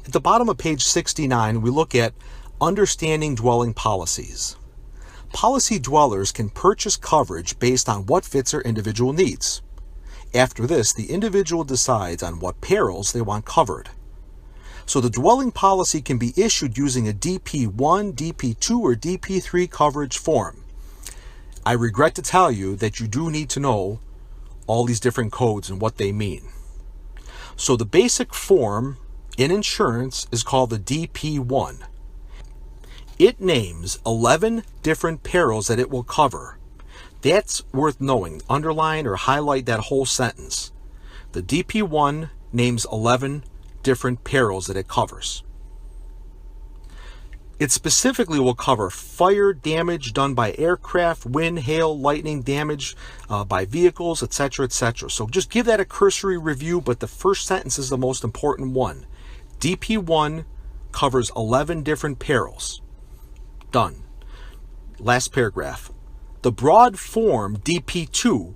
At the bottom of page 69, we look at understanding dwelling policies. Policy dwellers can purchase coverage based on what fits their individual needs. After this, the individual decides on what perils they want covered. So the dwelling policy can be issued using a DP1, DP2, or DP3 coverage form. I regret to tell you that you do need to know all these different codes and what they mean. So the basic form in insurance is called the DP1. It names 11 different perils that it will cover. That's worth knowing. Underline or highlight that whole sentence. The DP1 names 11 different perils that it covers. It specifically will cover fire damage done by aircraft, wind, hail, lightning, damage by vehicles, etc., etc. So just give that a cursory review, but the first sentence is the most important one. DP1 covers 11 different perils. Done. Last paragraph. The broad form DP2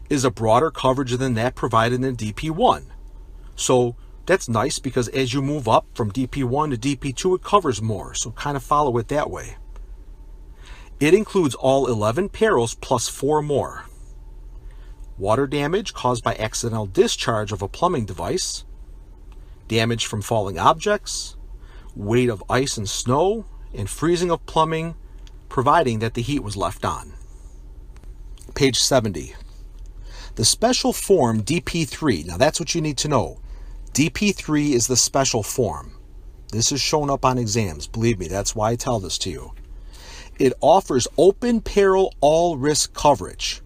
is a broader coverage than that provided in DP1. So that's nice because as you move up from DP1 to DP2, it covers more. So kind of follow it that way. It includes all 11 perils plus 4 more. Water damage caused by accidental discharge of a plumbing device, damage from falling objects, weight of ice and snow, and freezing of plumbing, providing that the heat was left on. Page 70. The special form DP3, now that's what you need to know. DP3 is the special form. This is shown up on exams. Believe me, that's why I tell this to you. It offers open peril all risk coverage.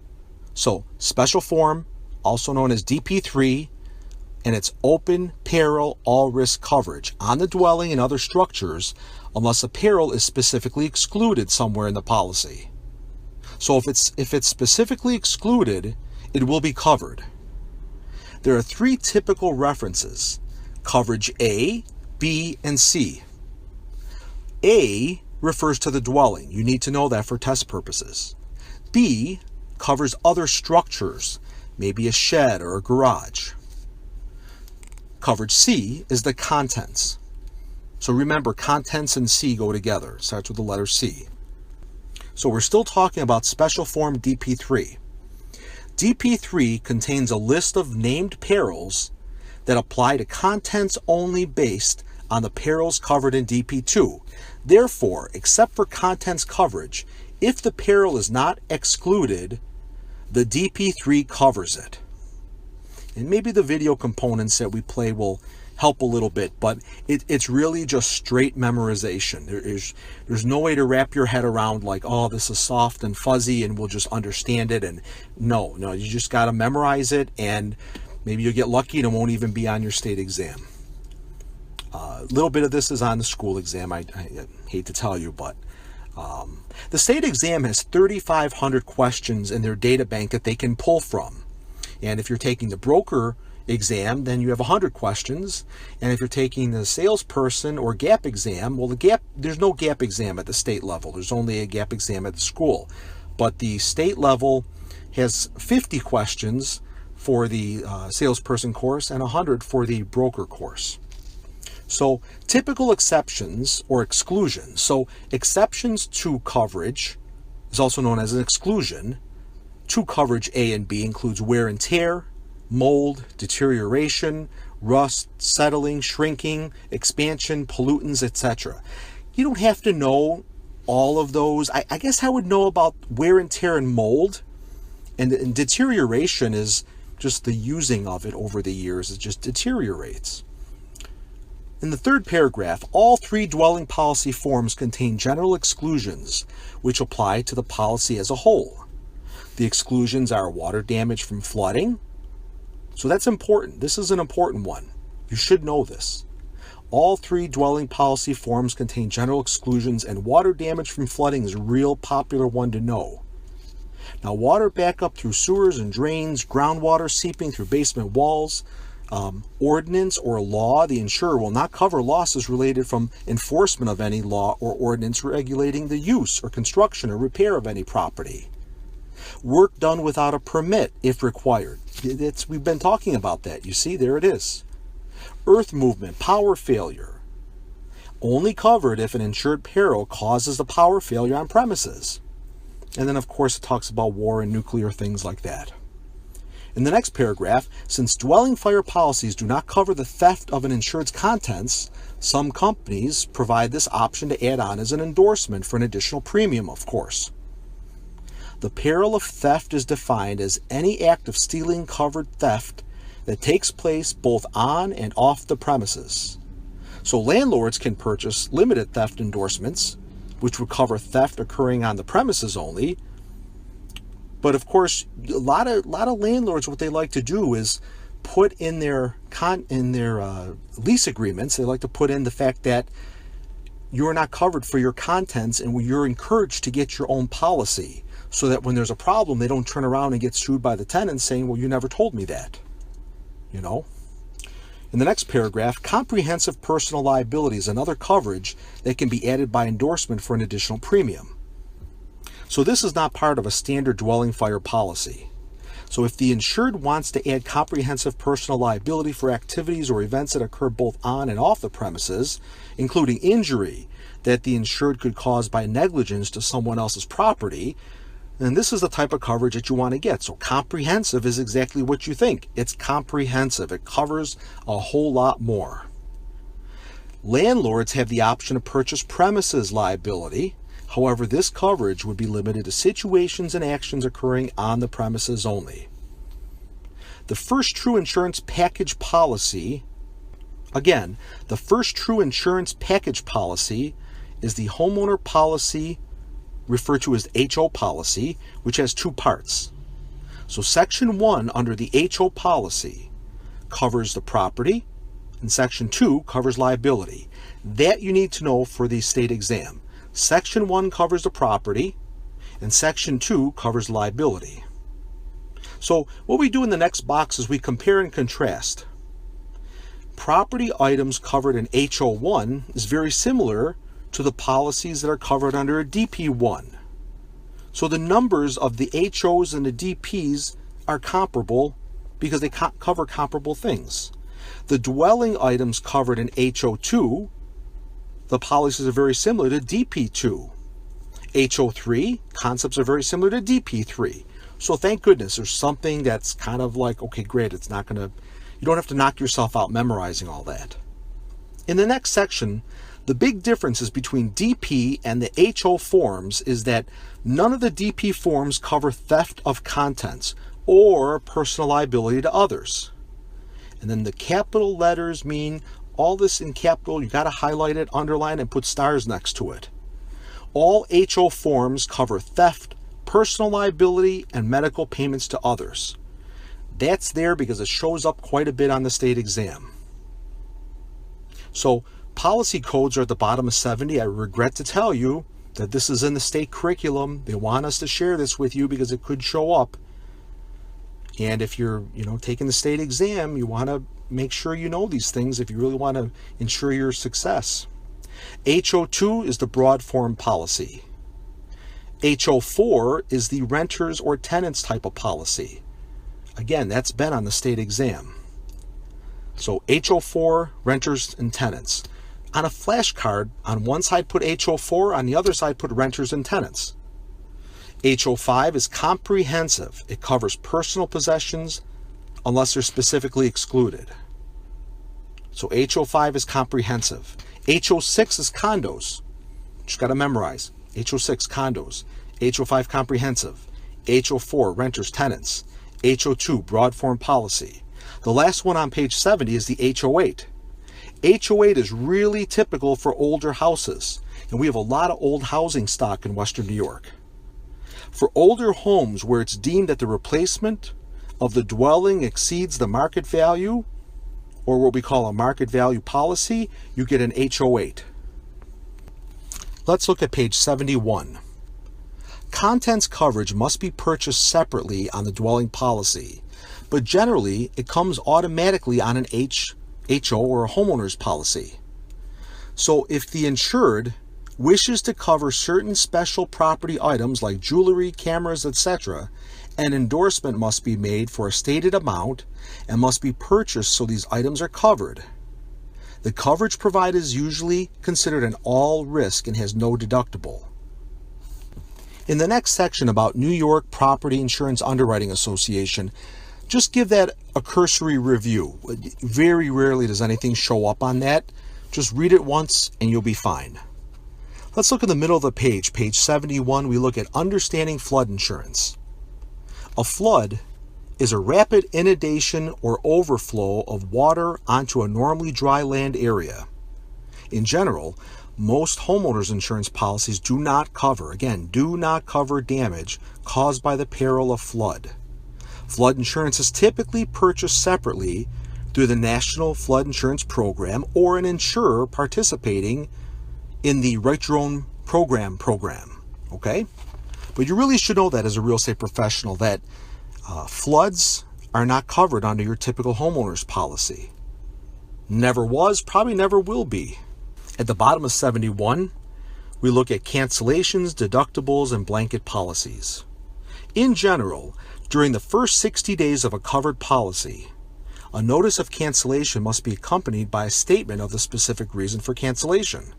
So, special form, also known as DP3, and it's open peril all risk coverage on the dwelling and other structures unless a peril is specifically excluded somewhere in the policy. So if it's specifically excluded, it will be covered. There are 3 typical references: coverage A, B, and C. A refers to the dwelling. You need to know that for test purposes. B covers other structures, maybe a shed or a garage. Coverage C is the contents. So remember, contents and C go together. It starts with the letter C. So we're still talking about Special Form DP3. DP3 contains a list of named perils that apply to contents only based on the perils covered in DP2. Therefore, except for contents coverage, if the peril is not excluded, the DP3 covers it. And maybe the video components that we play will help a little bit, but it's really just straight memorization. There's no way to wrap your head around like, oh, this is soft and fuzzy and we'll just understand it. And no, you just got to memorize it, and maybe you'll get lucky and it won't even be on your state exam. A little bit of this is on the school exam. I hate to tell you, but the state exam has 3,500 questions in their data bank that they can pull from. And if you're taking the broker exam, then you have 100 questions. And if you're taking the salesperson or GAP exam, well, there's no GAP exam at the state level. There's only a GAP exam at the school. But the state level has 50 questions for the salesperson course and 100 for the broker course. So typical exceptions or exclusions. So exceptions to coverage is also known as an exclusion. To coverage A and B includes wear and tear, mold, deterioration, rust, settling, shrinking, expansion, pollutants, etc. You don't have to know all of those. I guess I would know about wear and tear and mold, and deterioration is just the using of it over the years. It just deteriorates. In the third paragraph, all 3 dwelling policy forms contain general exclusions which apply to the policy as a whole. The exclusions are water damage from flooding. So that's important. This is an important one. You should know this. All 3 dwelling policy forms contain general exclusions, and water damage from flooding is a real popular one to know. Now, water backup through sewers and drains, groundwater seeping through basement walls, ordinance or law, the insurer will not cover losses related from enforcement of any law or ordinance regulating the use or construction or repair of any property. Work done without a permit if required. We've been talking about that. You see, there it is. Earth movement, power failure. Only covered if an insured peril causes the power failure on premises. And then, of course, it talks about war and nuclear things like that. In the next paragraph, since dwelling fire policies do not cover the theft of an insured's contents, some companies provide this option to add on as an endorsement for an additional premium, of course. The peril of theft is defined as any act of stealing covered theft that takes place both on and off the premises. So landlords can purchase limited theft endorsements, which would cover theft occurring on the premises only. But of course, a lot of landlords, what they like to do is put in their lease agreements, they like to put in the fact that you're not covered for your contents and you're encouraged to get your own policy, so that when there's a problem, they don't turn around and get sued by the tenant saying, well, you never told me that. You know? In the next paragraph, comprehensive personal liability is another coverage that can be added by endorsement for an additional premium. So this is not part of a standard dwelling fire policy. So if the insured wants to add comprehensive personal liability for activities or events that occur both on and off the premises, including injury that the insured could cause by negligence to someone else's property, then this is the type of coverage that you want to get. So comprehensive is exactly what you think. It's comprehensive. It covers a whole lot more. Landlords have the option to purchase premises liability. However, this coverage would be limited to situations and actions occurring on the premises only. The first true insurance package policy, again, the first true insurance package policy is the homeowner policy referred to as HO policy, which has 2 parts. So Section 1 under the HO policy covers the property, and Section 2 covers liability. That you need to know for the state exam. Section 1 covers the property, and Section 2 covers liability. So what we do in the next box is we compare and contrast. Property items covered in HO1 is very similar to the policies that are covered under a DP1. So the numbers of the HOs and the DPs are comparable because they cover comparable things. The dwelling items covered in HO2, the policies are very similar to DP2. HO3, concepts are very similar to DP3. So thank goodness there's something that's kind of like, okay, great, it's not going to, you don't have to knock yourself out memorizing all that. In the next section, the big differences between DP and the HO forms is that none of the DP forms cover theft of contents or personal liability to others. And then the capital letters mean all this in capital, you got to highlight it, underline, and put stars next to it. All HO forms cover theft, personal liability, and medical payments to others. That's there because it shows up quite a bit on the state exam. So policy codes are at the bottom of 70. I regret to tell you that this is in the state curriculum. They want us to share this with you because it could show up. And if you're, taking the state exam, you want to make sure you know these things if you really want to ensure your success. HO2 is the broad form policy. HO4 is the renters or tenants type of policy. Again, that's been on the state exam. So HO4, renters and tenants. On a flashcard, on one side put HO4, on the other side put renters and tenants. HO5 is comprehensive. It covers personal possessions unless they're specifically excluded. So HO5 is comprehensive. HO6 is condos. Just got to memorize. HO6 condos. HO5 comprehensive. HO4 renters, tenants. HO2 broad form policy. The last one on page 70 is the HO8. HO8 is really typical for older houses, and we have a lot of old housing stock in Western New York. For older homes where it's deemed that the replacement of the dwelling exceeds the market value, or what we call a market value policy, you get an HO8. Let's look at page 71. Contents coverage must be purchased separately on the dwelling policy, but generally it comes automatically on an HO or a homeowner's policy. So if the insured wishes to cover certain special property items like jewelry, cameras, etc., an endorsement must be made for a stated amount and must be purchased so these items are covered. The coverage provided is usually considered an all risk and has no deductible. In the next section about New York Property Insurance Underwriting Association, just give that a cursory review. Very rarely does anything show up on that. Just read it once and you'll be fine. Let's look in the middle of the page, page 71. We look at understanding flood insurance. A flood is a rapid inundation or overflow of water onto a normally dry land area. In general, most homeowners insurance policies do not cover damage caused by the peril of flood. Flood insurance is typically purchased separately through the National Flood Insurance Program or an insurer participating in the Write Your Own program, okay? But you really should know that as a real estate professional that floods are not covered under your typical homeowner's policy. Never was, probably never will be. At the bottom of 71, we look at cancellations, deductibles, and blanket policies. In general, during the first 60 days of a covered policy, a notice of cancellation must be accompanied by a statement of the specific reason for cancellation.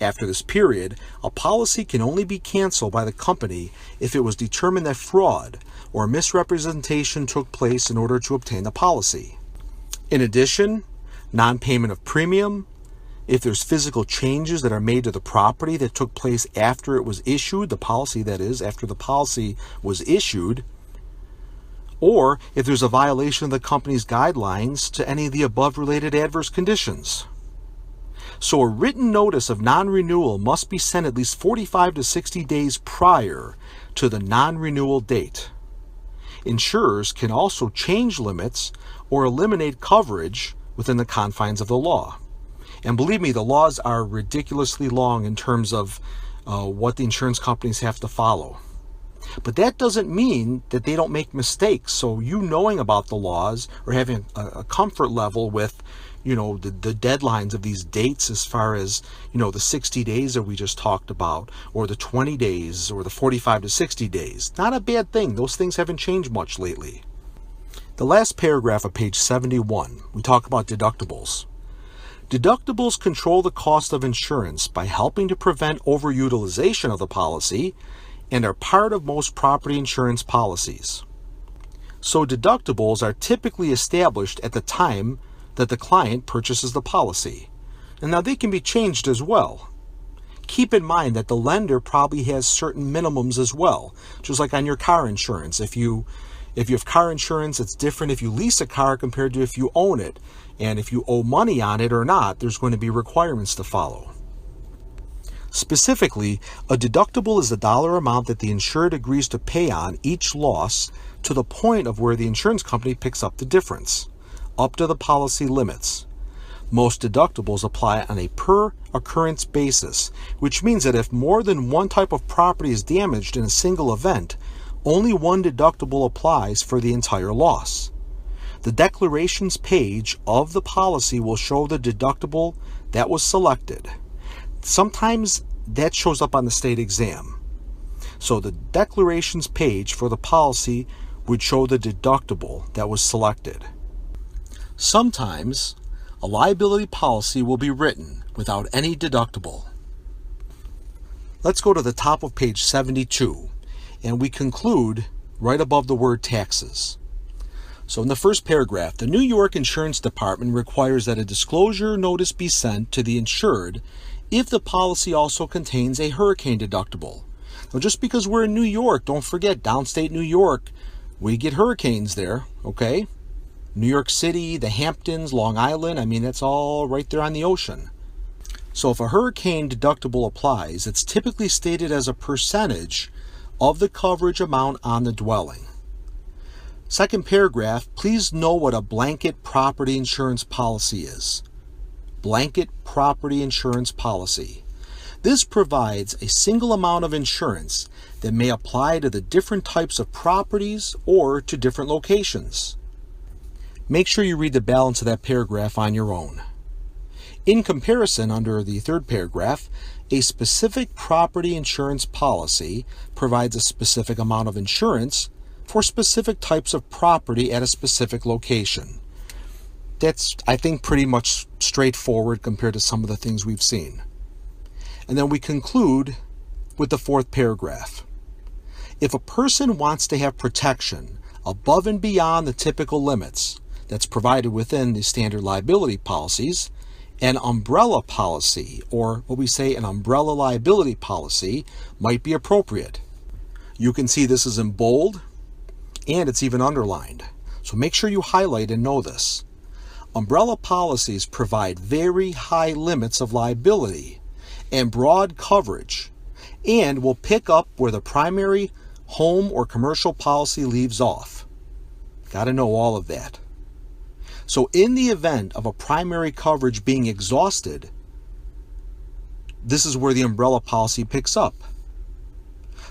After this period, a policy can only be canceled by the company if it was determined that fraud or misrepresentation took place in order to obtain the policy. In addition, non-payment of premium, if there's physical changes that are made to the property that took place after it was issued, the policy that is, after the policy was issued, or if there's a violation of the company's guidelines to any of the above related adverse conditions. So a written notice of non-renewal must be sent at least 45 to 60 days prior to the non-renewal date. Insurers can also change limits or eliminate coverage within the confines of the law. And believe me, the laws are ridiculously long in terms of what the insurance companies have to follow. But that doesn't mean that they don't make mistakes. So you knowing about the laws or having a comfort level with, the deadlines of these dates as far as, the 60 days that we just talked about, or the 20 days, or the 45 to 60 days. Not a bad thing. Those things haven't changed much lately. The last paragraph of page 71, we talk about deductibles. Deductibles control the cost of insurance by helping to prevent overutilization of the policy and are part of most property insurance policies. So deductibles are typically established at the time that the client purchases the policy. And now they can be changed as well. Keep in mind that the lender probably has certain minimums as well, just like on your car insurance. If you have car insurance, it's different if you lease a car compared to if you own it. And if you owe money on it or not, there's going to be requirements to follow. Specifically, a deductible is the dollar amount that the insured agrees to pay on each loss to the point of where the insurance company picks up the difference, up to the policy limits. Most deductibles apply on a per occurrence basis, which means that if more than one type of property is damaged in a single event, only one deductible applies for the entire loss. The declarations page of the policy will show the deductible that was selected. Sometimes that shows up on the state exam. So the declarations page for the policy would show the deductible that was selected. Sometimes a liability policy will be written without any deductible. Let's go to the top of page 72, and we conclude right above the word taxes. So in the first paragraph, the New York Insurance Department requires that a disclosure notice be sent to the insured if the policy also contains a hurricane deductible. Now, just because we're in New York, don't forget, downstate New York, we get hurricanes there, okay? New York City, the Hamptons, Long Island, that's all right there on the ocean. So if a hurricane deductible applies, it's typically stated as a percentage of the coverage amount on the dwelling. Second paragraph, please know what a blanket property insurance policy is. Blanket property insurance policy. This provides a single amount of insurance that may apply to the different types of properties or to different locations. Make sure you read the balance of that paragraph on your own. In comparison, under the third paragraph, a specific property insurance policy provides a specific amount of insurance for specific types of property at a specific location. That's, I think, pretty much straightforward compared to some of the things we've seen. And then we conclude with the fourth paragraph. If a person wants to have protection above and beyond the typical limits that's provided within the standard liability policies, an umbrella policy, or what we say an umbrella liability policy, might be appropriate. You can see this is in bold, and it's even underlined. So make sure you highlight and know this. Umbrella policies provide very high limits of liability and broad coverage, and will pick up where the primary home or commercial policy leaves off. Got to know all of that. So in the event of a primary coverage being exhausted, this is where the umbrella policy picks up.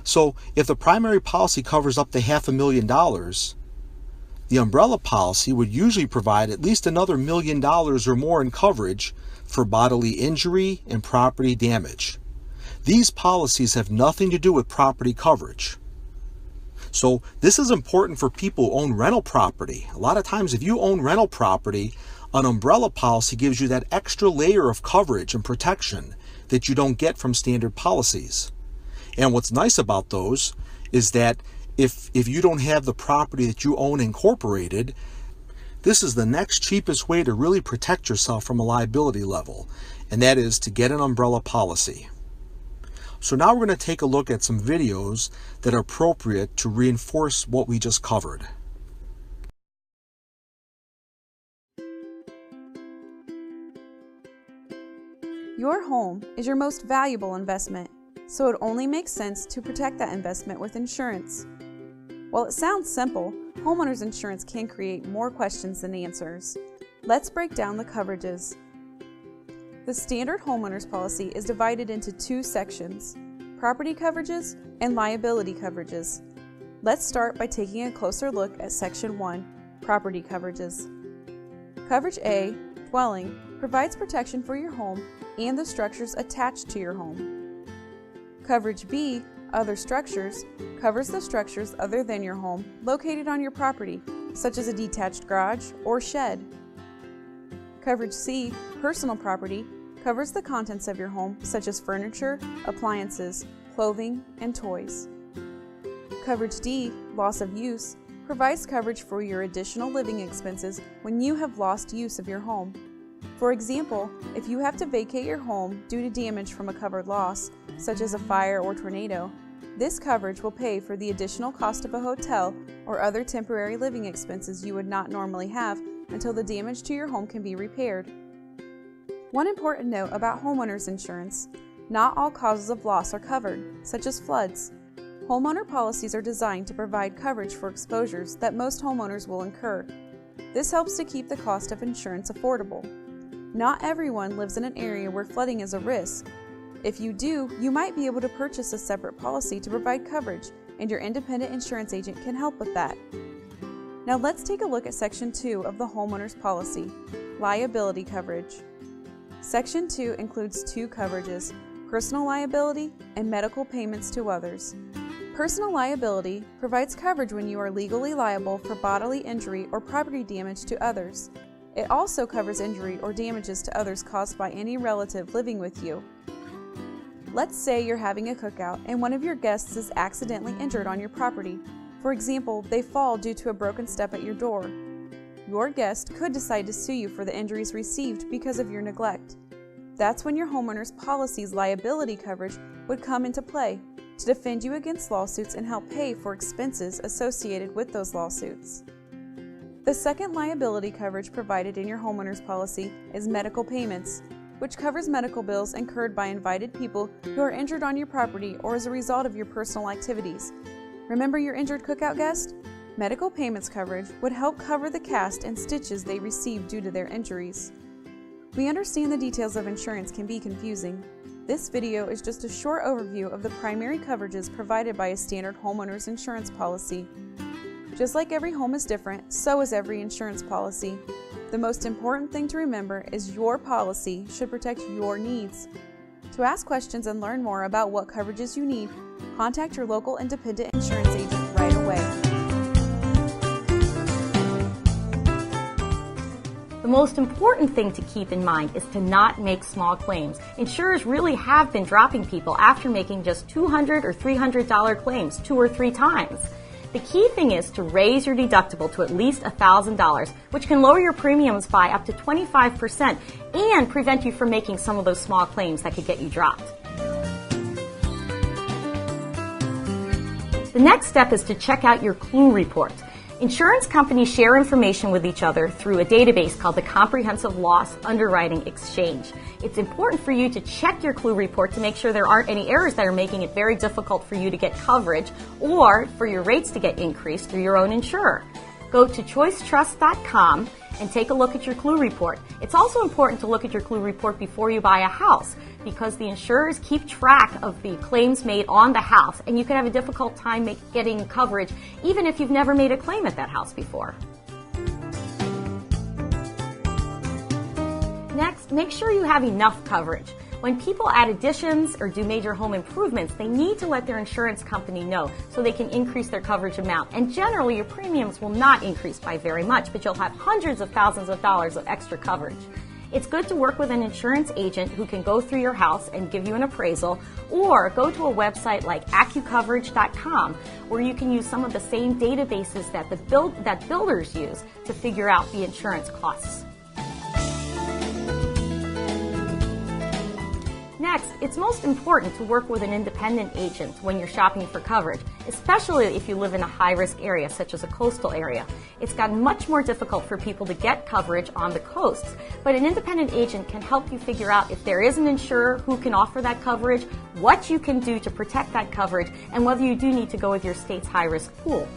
So if the primary policy covers up to $500,000, the umbrella policy would usually provide at least another $1 million or more in coverage for bodily injury and property damage. These policies have nothing to do with property coverage. So this is important for people who own rental property. A lot of times if you own rental property, an umbrella policy gives you that extra layer of coverage and protection that you don't get from standard policies. And what's nice about those is that if you don't have the property that you own incorporated, this is the next cheapest way to really protect yourself from a liability level, and that is to get an umbrella policy. So now we're going to take a look at some videos that are appropriate to reinforce what we just covered. Your home is your most valuable investment, so it only makes sense to protect that investment with insurance. While it sounds simple, homeowners insurance can create more questions than answers. Let's break down the coverages. The standard homeowners policy is divided into two sections: property coverages and liability coverages. Let's start by taking a closer look at Section 1, property coverages. Coverage A, dwelling, provides protection for your home and the structures attached to your home. Coverage B, other structures, covers the structures other than your home located on your property, such as a detached garage or shed. Coverage C, personal property, covers the contents of your home, such as furniture, appliances, clothing, and toys. Coverage D, loss of use, provides coverage for your additional living expenses when you have lost use of your home. For example, if you have to vacate your home due to damage from a covered loss, such as a fire or tornado, this coverage will pay for the additional cost of a hotel or other temporary living expenses you would not normally have until the damage to your home can be repaired. One important note about homeowners insurance: not all causes of loss are covered, such as floods. Homeowner policies are designed to provide coverage for exposures that most homeowners will incur. This helps to keep the cost of insurance affordable. Not everyone lives in an area where flooding is a risk. If you do, you might be able to purchase a separate policy to provide coverage, and your independent insurance agent can help with that. Now let's take a look at Section 2 of the homeowner's policy, liability coverage. Section 2 includes two coverages: personal liability and medical payments to others. Personal liability provides coverage when you are legally liable for bodily injury or property damage to others. It also covers injury or damages to others caused by any relative living with you. Let's say you're having a cookout and one of your guests is accidentally injured on your property. For example, they fall due to a broken step at your door. Your guest could decide to sue you for the injuries received because of your neglect. That's when your homeowner's policy's liability coverage would come into play to defend you against lawsuits and help pay for expenses associated with those lawsuits. The second liability coverage provided in your homeowner's policy is medical payments, which covers medical bills incurred by invited people who are injured on your property or as a result of your personal activities. Remember your injured cookout guest? Medical payments coverage would help cover the cast and stitches they received due to their injuries. We understand the details of insurance can be confusing. This video is just a short overview of the primary coverages provided by a standard homeowner's insurance policy. Just like every home is different, so is every insurance policy. The most important thing to remember is your policy should protect your needs. To ask questions and learn more about what coverages you need, contact your local independent insurance agent right away. The most important thing to keep in mind is to not make small claims. Insurers really have been dropping people after making just $200 or $300 claims 2 or 3 times. The key thing is to raise your deductible to at least $1,000, which can lower your premiums by up to 25% and prevent you from making some of those small claims that could get you dropped. The next step is to check out your clue report. Insurance companies share information with each other through a database called the Comprehensive Loss Underwriting Exchange. It's important for you to check your clue report to make sure there aren't any errors that are making it very difficult for you to get coverage or for your rates to get increased through your own insurer. Go to choicetrust.com and take a look at your clue report. It's also important to look at your clue report before you buy a house, because the insurers keep track of the claims made on the house, and you can have a difficult time getting coverage even if you've never made a claim at that house before. Next, make sure you have enough coverage. When people add additions or do major home improvements, they need to let their insurance company know so they can increase their coverage amount. And generally, your premiums will not increase by very much, but you'll have hundreds of thousands of dollars of extra coverage. It's good to work with an insurance agent who can go through your house and give you an appraisal, or go to a website like AccuCoverage.com, where you can use some of the same databases that builders use to figure out the insurance costs. Next, it's most important to work with an independent agent when you're shopping for coverage, especially if you live in a high-risk area such as a coastal area. It's gotten much more difficult for people to get coverage on the coasts, but an independent agent can help you figure out if there is an insurer who can offer that coverage, what you can do to protect that coverage, and whether you do need to go with your state's high-risk pool.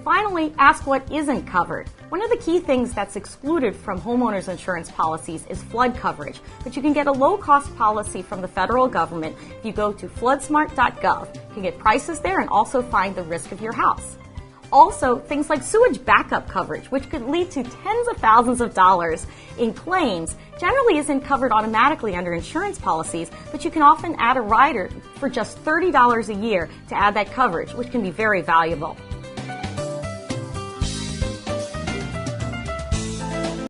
finally, ask what isn't covered. One of the key things that's excluded from homeowners insurance policies is flood coverage, but you can get a low-cost policy from the federal government if you go to floodsmart.gov. You can get prices there and also find the risk of your house. Also, things like sewage backup coverage, which could lead to tens of thousands of dollars in claims, generally isn't covered automatically under insurance policies, but you can often add a rider for just $30 a year to add that coverage, which can be very valuable.